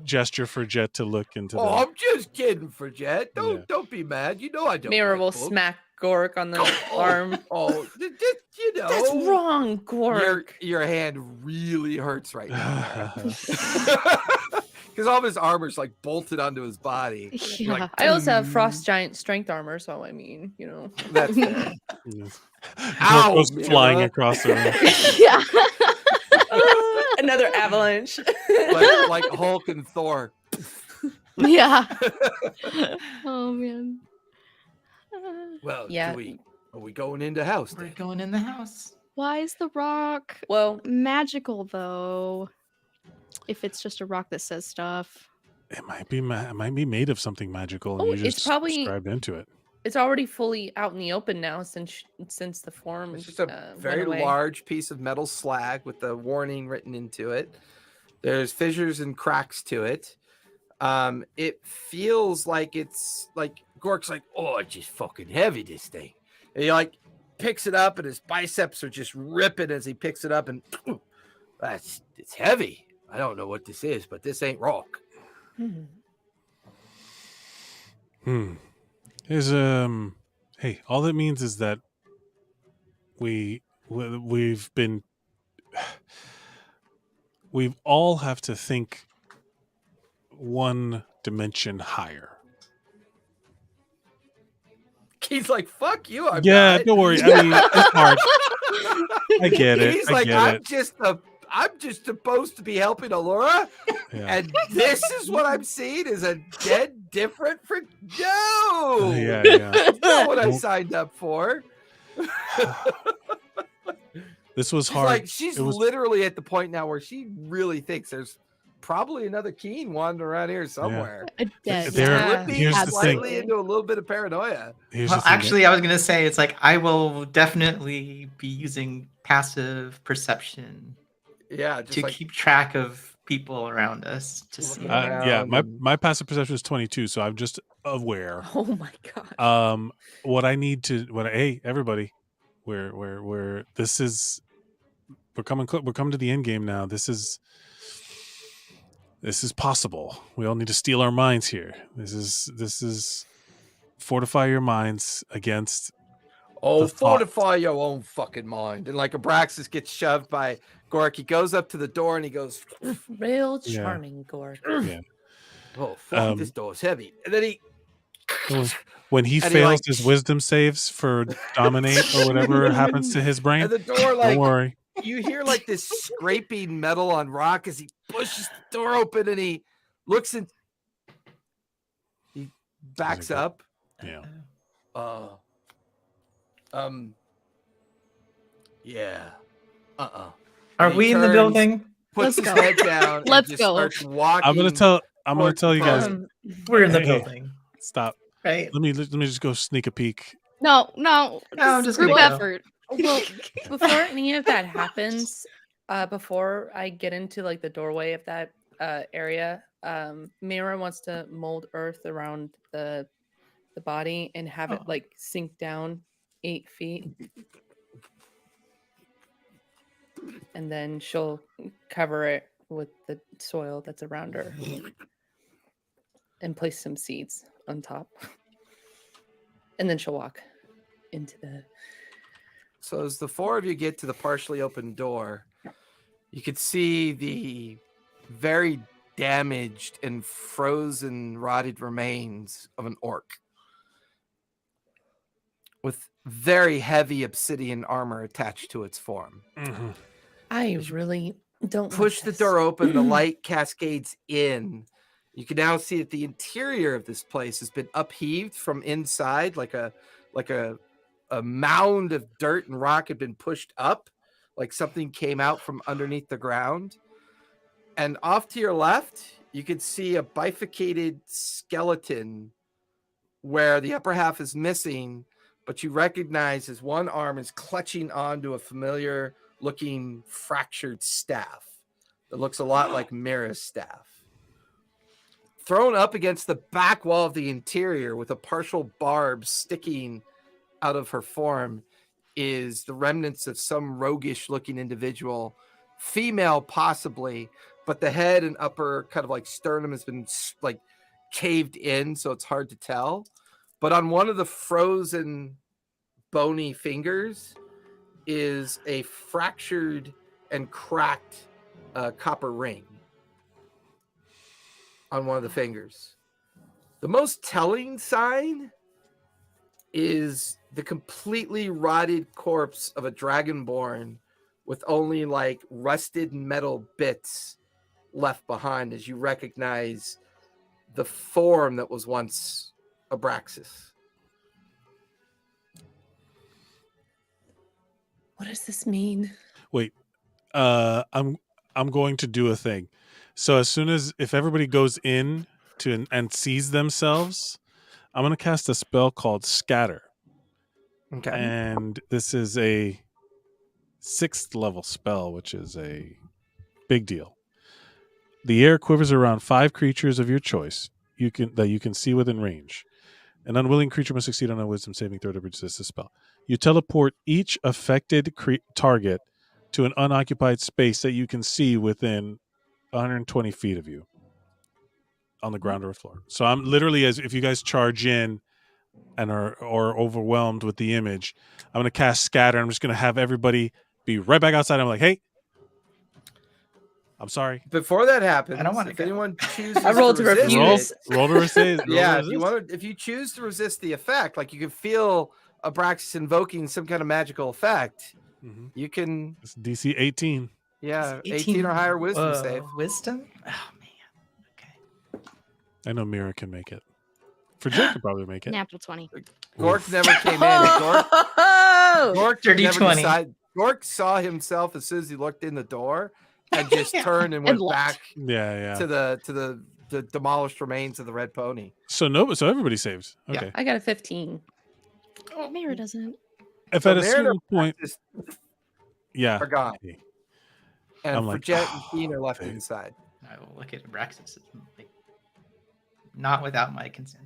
gesture for Jet to look into.
Oh,
the...
I'm just kidding, for Jet. Don't be mad. You know I don't.
Mirror
like
will
books.
smack Gork on the arm.
Oh, you know.
That's wrong, Gork.
Your hand really hurts right now. Because all of his armor's like bolted onto his body. You're
Yeah.
like,
I also have frost giant strength armor, so I mean, you know.
That's fair.
Gork goes
Mira.
flying across the room.
Yeah.
Another avalanche.
like Hulk and Thor.
Yeah. Oh man.
Well,
Yeah.
do we Are we going into house?
We're
Then?
going in the house.
Why is the rock
Well,
magical though? If it's just a rock that says stuff.
It might be it might be made of something magical, and
Oh,
you just
it's probably-
subscribed into it.
it's already fully out in the open now since the form.
It's just a
went
very
away.
large piece of metal slag with the warning written into it. There's fissures and cracks to it. It feels like it's like Gork's like, oh, it's just fucking heavy, this thing. And he like picks it up, and his biceps are just ripping as he picks it up, and it's heavy. I don't know what this is, but this ain't rock.
Is hey, all that means is that we've all have to think one dimension higher.
He's like, fuck you. I'm
Yeah,
not.
don't worry. I mean, it's hard. I get it.
He's
I
like,
get
I'm
it.
just supposed to be helping Allura,
Yeah.
and this is what I'm seeing is a dead different for no.
Yeah.
That's not what I
Nope.
signed up for.
This was
She's
hard.
like, she's
It was-
literally at the point now where she really thinks there's probably another Keen wandering around here somewhere.
A dead
There-
rat.
Slipping
here's the
slightly
thing.
into a little bit of paranoia.
Here's
Well,
the thing.
actually, I was gonna say it's like I will definitely be using passive perception
Yeah, just
to
like
keep track of people around us to see.
Looking
yeah,
around
my
and-
my passive perception is 22, so I'm just aware.
Oh my god.
What I need to hey, everybody, we're this is we're coming to the end game now. This is possible. We all need to steel our minds here. This is fortify your minds against
oh,
the thought.
fortify your own fucking mind. And like Abraxas gets shoved by Gork, he goes up to the door and he goes,
Real
Yeah.
charming, Gork.
oh, fuck, this door's heavy. And then he
when he
And he,
fails
like,
his wisdom saves for dominate or whatever happens to his brain.
and the door like
Don't worry.
you hear like this scraping metal on rock as he pushes the door open and he looks and he backs
Like,
up.
Yeah.
Yeah.
Are
And he
we in the
turns,
building?
Puts
Let's
his
go.
head down and
Let's
just
go.
starts walking.
I'm gonna tell you guys.
We're in the
Hey.
building,
Stop.
right?
Let me just go sneak a peek.
No.
No, I'm just
Group
gonna go.
effort.
Well, before any of that happens, before I get into like the doorway of that area, Mira wants to mold earth around the body and have it
Oh.
like sink down 8 feet. And then she'll cover it with the soil that's around her and place some seeds on top. And then she'll walk into the
So as the four of you get to the partially open door, you could see the very damaged and frozen, rotted remains of an orc with very heavy obsidian armor attached to its form.
I really don't
Push
want
the
this.
door open, the light cascades in. You can now see that the interior of this place has been upheaved from inside, like a mound of dirt and rock had been pushed up, like something came out from underneath the ground. And off to your left, you could see a bifurcated skeleton where the upper half is missing, but you recognize his one arm is clutching onto a familiar looking fractured staff that looks a lot like Mira's staff. Thrown up against the back wall of the interior with a partial barb sticking out of her form is the remnants of some roguish looking individual, female possibly, but the head and upper kind of like sternum has been like caved in, so it's hard to tell. But on one of the frozen bony fingers is a fractured and cracked copper ring on one of the fingers. The most telling sign is the completely rotted corpse of a dragonborn with only like rusted metal bits left behind as you recognize the form that was once Abraxas.
What does this mean?
Wait, I'm going to do a thing. So as soon as if everybody goes in to and sees themselves, I'm gonna cast a spell called Scatter,
Okay.
and this is a 6th level spell, which is a big deal. The air quivers around 5 creatures of your choice you can see within range. An unwilling creature must succeed on a wisdom saving throw to resist the spell. You teleport each affected target to an unoccupied space that you can see within 120 feet of you on the ground or floor. So I'm literally, as if you guys charge in and are overwhelmed with the image, I'm going to cast Scatter. I'm just going to have everybody be right back outside. I'm like, hey, I'm sorry.
Before that happens,
I don't wanna
if
go.
anyone chooses
I rolled to
resist
refuse.
it,
Roll to resist.
yeah, if you choose to resist the effect, like you can feel Abraxas invoking some kind of magical effect,
Mm-hmm.
you can,
It's DC 18.
yeah,
It's
18 or higher wisdom
Whoa,
save.
Wisdom? Oh man. Okay.
I know Mira can make it. Frigette could probably make it.
Natural 20.
Gork
Oof.
never came in. Gork
Dirty
never
20.
decided. Gork saw himself as soon as he looked in the door and just
Yeah.
turned and
And
went
left.
back
Yeah.
to the demolished remains of the red pony.
So everybody saved.
Yeah.
Okay.
I got a 15.
Mira doesn't.
If
So
at a
Marin
certain point,
Just
yeah.
are gone. And
I'm like,
Frigette and Keen are left
they-
inside.
I will look at Abraxas. Like, not without my consent.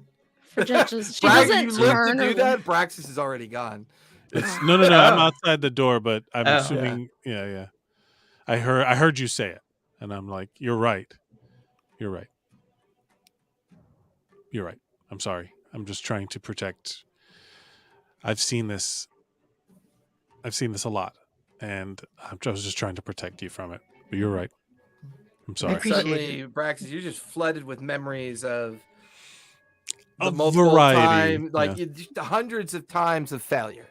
Frigette just, she
Bragg,
doesn't
you live to
turn
do
or
that. Braxis is already gone.
It's no. I'm
Oh.
outside the door, but I'm
Oh.
assuming. Yeah. I heard you say it, and I'm like, you're right. You're right. I'm sorry. I'm just trying to protect. I've seen this a lot, and I was just trying to protect you from it. But you're right. I'm sorry.
appreciate
Suddenly, Braxis, you're just flooded with memories of the
A
multiple
variety,
time, like the hundreds of times of failure.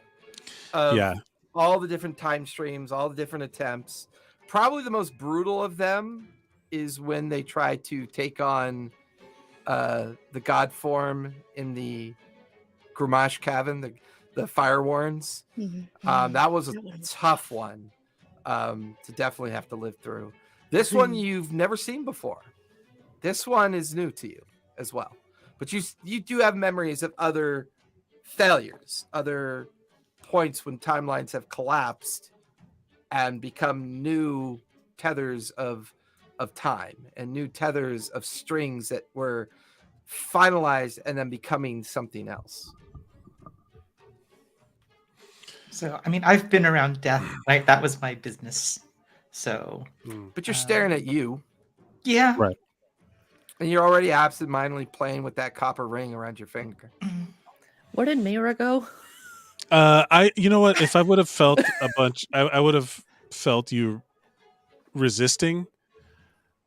Of
Yeah.
all the different time streams, all the different attempts. Probably the most brutal of them is when they try to take on the god form in the Grumash Cavern, the Fire Warrens. That was a
That one was
tough one to definitely have to live through. This one you've never seen before. This one is new to you as well. But you do have memories of other failures, other points when timelines have collapsed and become new tethers of time and new tethers of strings that were finalized and then becoming something else.
So, I mean, I've been around death, right? That was my business. So,
But you're staring at you,
yeah.
Right.
and you're already absentmindedly playing with that copper ring around your finger.
Where did Mira go?
You know what? If I would have felt a bunch, I would have felt you resisting,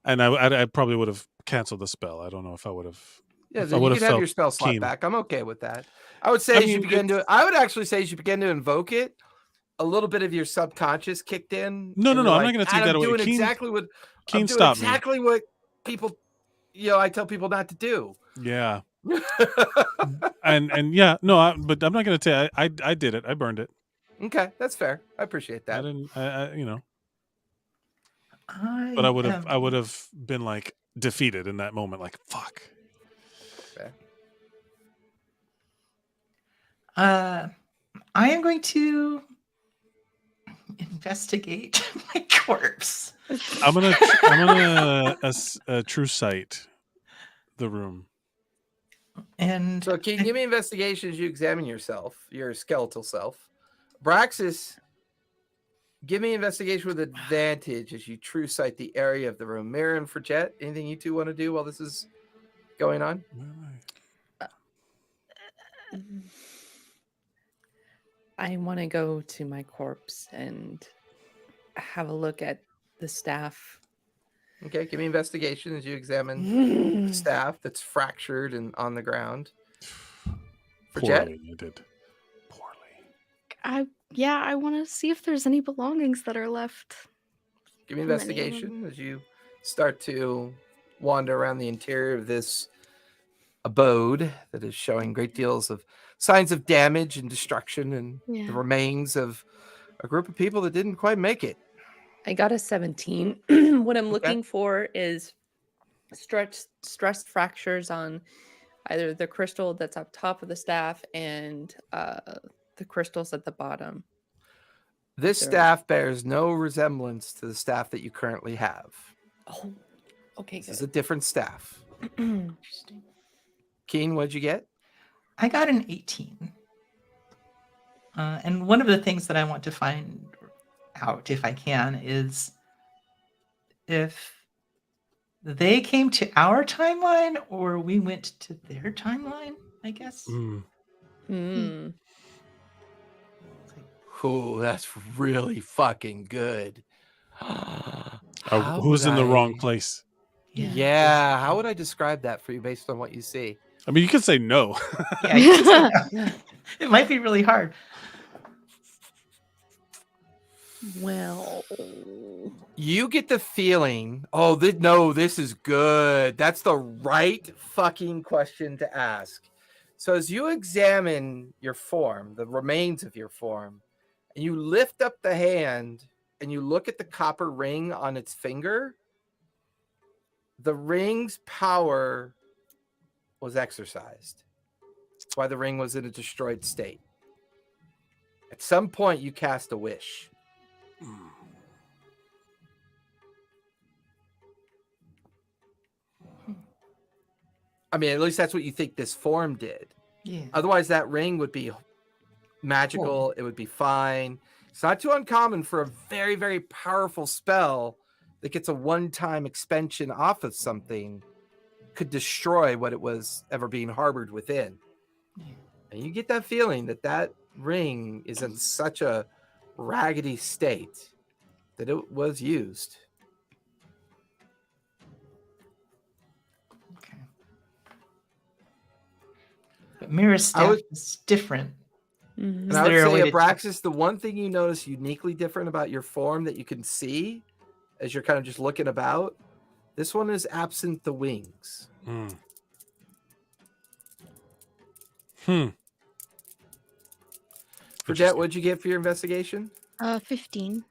and I probably would have canceled the spell. I don't know if I would have.
Yeah,
If I
then you
would've
could have
felt
your spell slot
keen.
back. I'm okay with that. I would say
I
as you
mean,
begin to. I would actually say as you begin to invoke it, a little bit of your subconscious kicked in.
No,
and
no,
you're
I'm not
like,
gonna take
"God,
that
I'm
away."
doing
Keen-
exactly what
Keen
I'm doing
stopped me.
exactly what people, I tell people not to do.
Yeah, and yeah, no, but I'm not gonna tell. I did it. I burned it.
Okay, that's fair. I appreciate
I
that.
didn't. But I would have been like defeated in that moment. Like fuck.
I am going to investigate my corpse.
I'm gonna true sight the room.
And
So, can you give me investigation as you examine yourself, your skeletal self? Braxis, give me investigation with advantage as you true sight the area of the room. Mira and Frigette, anything you two want to do while this is going on?
Where am
I want to go to my corpse and have a look at the staff.
Okay, give me investigation as you examine the staff that's fractured and on the ground. Frigette?
Poorly, you did. Poorly.
I want to see if there's any belongings that are left.
Give me
From anyone.
investigation as you start to wander around the interior of this abode that is showing great deals of signs of damage and destruction and
Yeah.
the remains of a group of people that didn't quite make it.
I got a 17. What I'm looking for is stress fractures on either the crystal that's up top of the staff and the crystals at the bottom.
This
Sure.
staff bears no resemblance to the staff that you currently have.
Oh, okay,
This is a different staff.
good.
Interesting.
Keen, what'd you get?
I got an 18. And one of the things that I want to find out, if I can, is if they came to our timeline or we went to their timeline, I guess.
Hmm.
Ooh, that's really fucking good. How
Who's
would
in the wrong
I-
place?
Yeah, how would I describe that for you based on what you see?
I mean, you could say no.
Yeah, you can say no. It might be really hard.
Well,
You get the feeling, oh, no, this is good. That's the right fucking question to ask. So as you examine your form, the remains of your form, and you lift up the hand and you look at the copper ring on its finger, the ring's power was exercised. That's why the ring was in a destroyed state. At some point, you cast a wish. I mean, at least that's what you think this form did.
Yeah.
Otherwise, that ring would be magical. It would be fine. It's not too uncommon for a very, very powerful spell that gets a one-time expansion off of something could destroy what it was ever being harbored within. And you get that feeling that that ring is in such a raggedy state that it was used.
Okay. But Mira's staff is different.
And
Is
I would
there a way
say,
to check?
Abraxas, the one thing you notice uniquely different about your form that you can see as you're kind of just looking about, this one is absent the wings. Forget, what'd you get for your investigation?
15.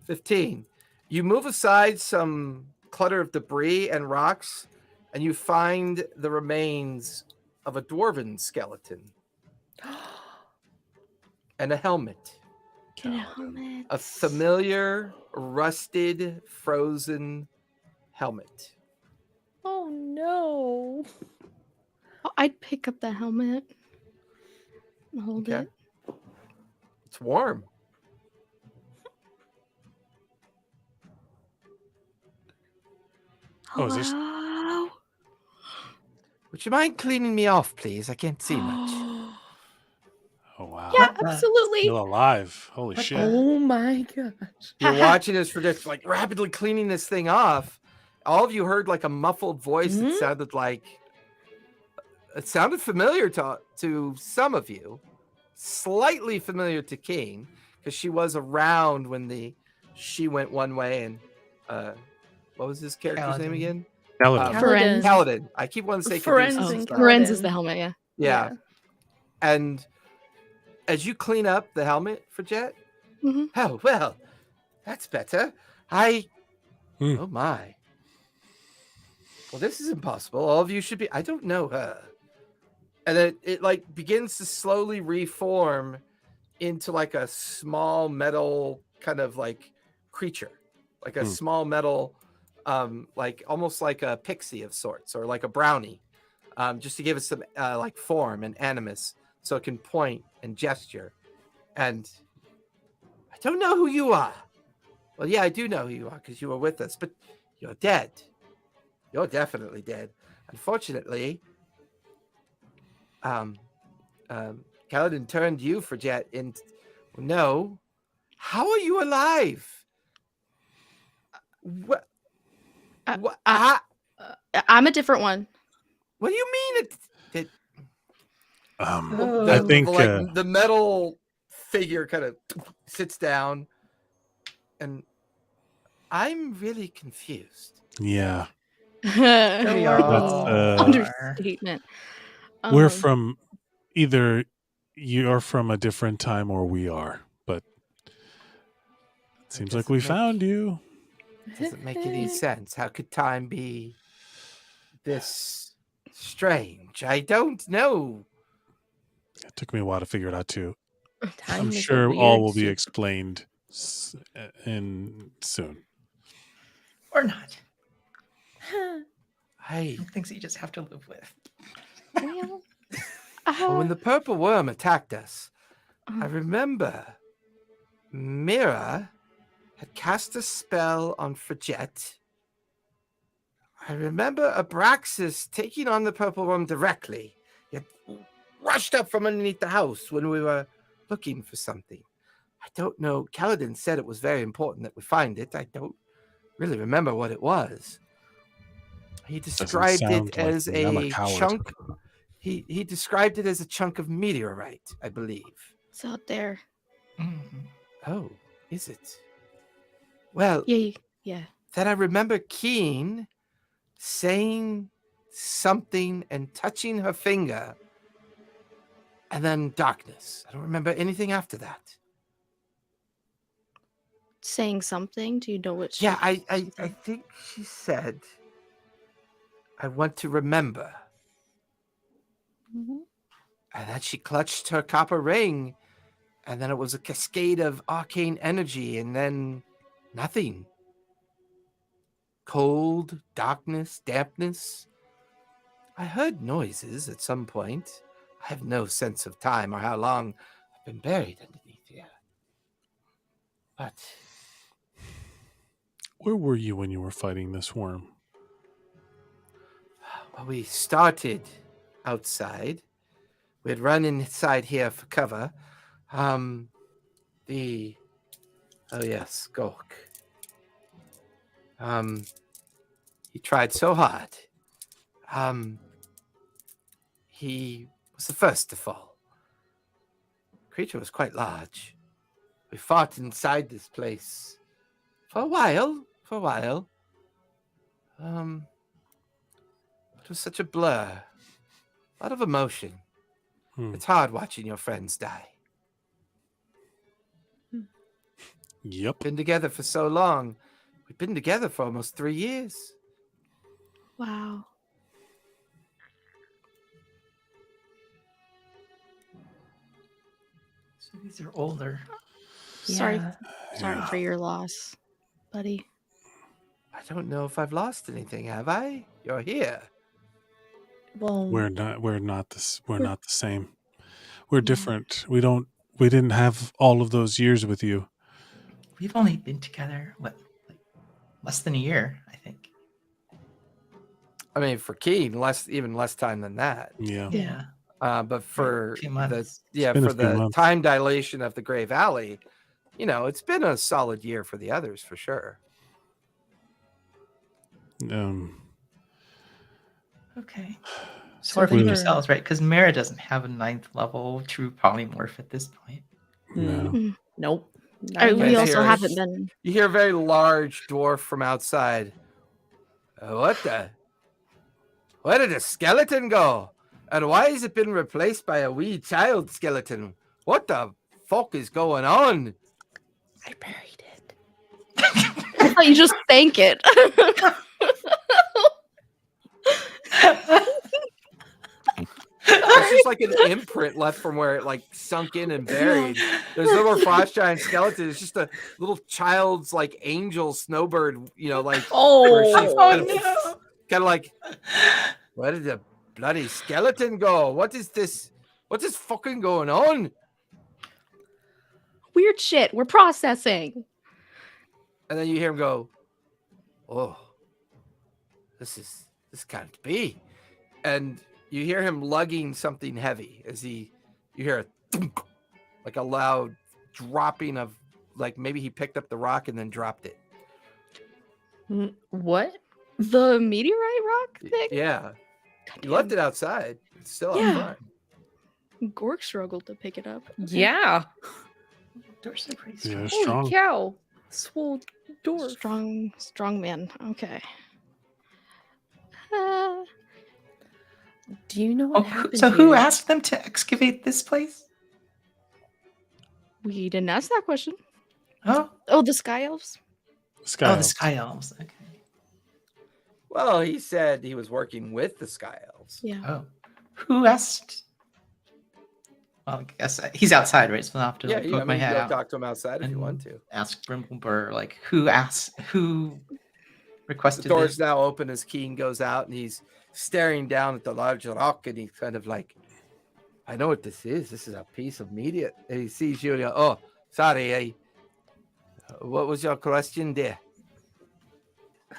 15. You move aside some clutter of debris and rocks, and you find the remains of a dwarven skeleton and a helmet.
And a helmet.
A familiar, rusted, frozen helmet.
oh no.
Oh, I'd pick up the helmet and hold
Okay.
it.
It's warm.
Oh, is this-
Hello?
Would you mind cleaning me off, please? I can't see much.
Oh, wow.
Yeah,
What the-
absolutely.
Still alive. Holy
What
shit.
the-
Oh my gosh.
You're watching this for just like rapidly cleaning this thing off. All of you heard like a muffled voice that sounded like it sounded familiar to some of you, slightly familiar to Keen, because she was around when she went one way and what was his character's name
Kaladin.
again?
Kaladin.
Forenz.
Kaladin. I keep wanting to say
Forenz
Caduceus
and
and stuff.
Lorenz is
Kaladin.
the helmet, yeah.
Yeah. And as you clean up the helmet for Jet,
Mhm.
oh well, that's better.
Hmm.
Oh my. Well, this is impossible. All of you should be. I don't know her. And then it like begins to slowly reform into like a small metal kind of like creature, like a small metal, like almost like a pixie of sorts or like a brownie, just to give it some like form and animus, so it can point and gesture. And I don't know who you are. Well, yeah, I do know who you are because you were with us, but you're dead. You're definitely dead. Unfortunately, Kaladin turned you for Jet and no. How are you alive? What? What?
I'm a different one.
What do you mean?
I think
The metal figure kind of sits down, and I'm really confused.
yeah.
We all
That's,
Understatement.
We're
Um,
from either you're from a different time or we are, but Seems
doesn't
like we
make-
found you.
Doesn't make any sense. How could time be this strange? I don't know.
It took me a while to figure it out too.
Time
I'm
is a
sure all
weird
will be
super-
explained in soon.
Or not.
I
Some things you just have to live with.
Well,
well, when the purple worm attacked us, I
uh,
remember Mira had cast a spell on Frigette. I remember Abraxas taking on the purple worm directly. He had rushed up from underneath the house when we were looking for something. I don't know. Kaladin said it was very important that we find it. I don't really remember what it was. He described
sound
it
like
as
me. I'm a
a
coward.
chunk. He described it as a chunk of meteorite, I believe.
it's out there.
Mhm.
Oh, is it? Well,
Yeah.
then I remember Keen saying something and touching her finger, and then darkness. I don't remember anything after that.
Saying something. Do you know what?
Yeah,
she
I
said?
think she said, I want to remember.
Mhm.
And then she clutched her copper ring, and then it was a cascade of arcane energy, and then nothing. Cold, darkness, dampness. I heard noises at some point. I have no sense of time or how long I've been buried underneath here. But
Where were you when you were fighting this worm?
well, we started outside. We had run inside here for cover. Oh yes, Gork. He tried so hard. He was the first to fall. The creature was quite large. We fought inside this place for a while. It was such a blur. A lot of emotion. It's hard watching your friends die.
Yep.
Been together for so long. We've been together for almost 3 years.
Wow.
So these are older.
Sorry.
Yeah.
Sorry
Yeah.
for your loss, buddy.
I don't know if I've lost anything, have I? You're here.
Well,
We're not the same. We're different. We didn't have all of those years with you.
We've only been together, like less than a year, I think.
I mean, for Keen, even less time than that.
Yeah.
Yeah.
But for
Few
the
months.
been a
for
few
the
months.
time dilation of the Grey Valley, it's been a solid year for the others for sure.
Okay.
So
So are
they
you
were-
yourselves, right? Because Mara doesn't have a 9th level true polymorph at this point.
No.
nope.
I,
you
we
guys
also
hear
haven't
us.
been.
You hear a very large dwarf from outside. What the? Where did the skeleton go? And why has it been replaced by a wee child skeleton? What the fuck is going on?
I buried it.
I thought you just thank it.
It's just like an imprint left from where it sunk in and buried. There's no more frost giant skeleton. It's just a little child's angel snowbird, where she's
Oh,
kind of like, where did the bloody skeleton go? What is this? What is fucking going on?
Weird shit. We're processing.
And then you hear him go, oh, this can't be. And you hear him lugging something heavy as you hear a thunk, like a loud dropping of, maybe he picked up the rock and then dropped it.
what?
The meteorite rock thing?
Yeah. You left it outside. It's still out
Yeah.
front.
Gork struggled to pick it up. Okay.
Yeah.
Doors are pretty
Yeah,
strong.
Holy
strong.
cow. Swole door.
Strong man. Okay.
Do you know
Oh,
what happened?
so who
here?
asked them to excavate this place?
We didn't ask that question. Oh, the Sky Elves?
Sky
Oh, the
Elves.
Sky Elves. Okay.
Well, he said he was working with the Sky Elves.
Yeah.
Oh, who asked? Well, I guess he's outside, right? So I'll have to
Yeah,
like,
I
poke my
mean,
head
go
out
talk to him outside if you
and
want to.
ask Brimblebur, like, who
The
requested
door's
this?
now open as Keen goes out, and he's staring down at the large rock, and he's kind of like, I know what this is. This is a piece of media. And he sees you and he goes, oh, sorry. What was your question there?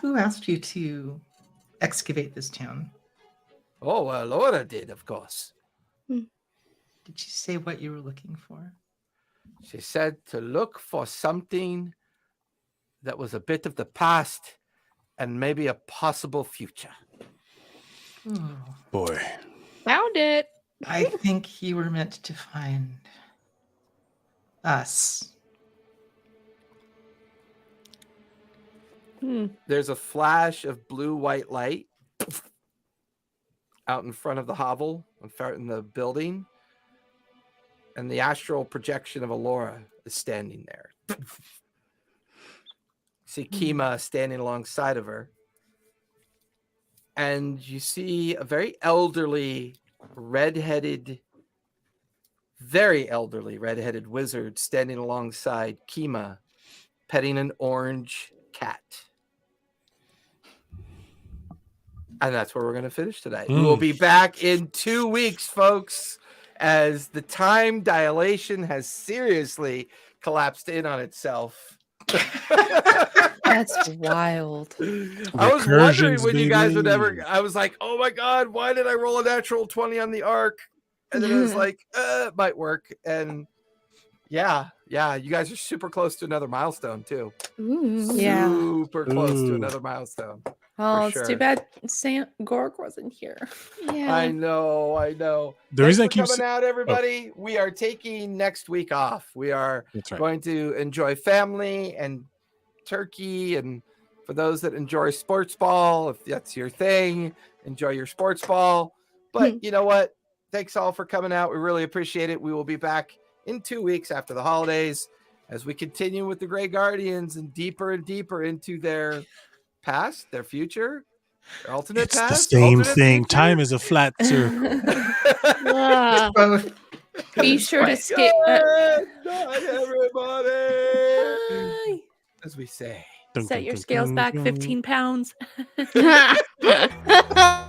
Who asked you to excavate this town?
Oh, well, Laura did, of course.
Did she say what you were looking for?
She said to look for something that was a bit of the past and maybe a possible future.
Oh,
Boy.
Found it.
I think you were meant to find us.
There's a flash of blue-white light out in front of the hovel, in the building, and the astral projection of Alora is standing there. See Kima standing alongside of her, and you see a very elderly, very elderly redheaded wizard standing alongside Kima, petting an orange cat. And that's where we're going to finish today. We will be back in 2 weeks, folks, as the time dilation has seriously collapsed in on itself.
That's wild.
I was wondering
Recursions,
when you guys would ever.
baby.
I was like, oh my God, why did I roll a natural 20 on the arc? And then it was like, it might work. And yeah, you guys are super close to another milestone, too.
Ooh.
Yeah.
Super close to
Ooh.
another milestone.
Oh,
For
it's
sure.
too bad Gorg wasn't here.
Yeah.
I know.
The
Thanks
reason I
for
keep
coming out, everybody. We are taking next week off. We are
That's right.
going to enjoy family and turkey, and for those that enjoy sports ball, if that's your thing, enjoy your sports ball. But you know what? Thanks all for coming out. We really appreciate it. We will be back in 2 weeks after the holidays as we continue with the Grey Guardians and deeper into their past, their future, their alternate
It's
past,
the same
alternate
thing.
future.
Time is a flat circle.
Ah.
Both.
Be sure to
Right.
skip.
Good night, everybody.
Bye.
As we say.
Set your scales back 15 pounds.
Ah.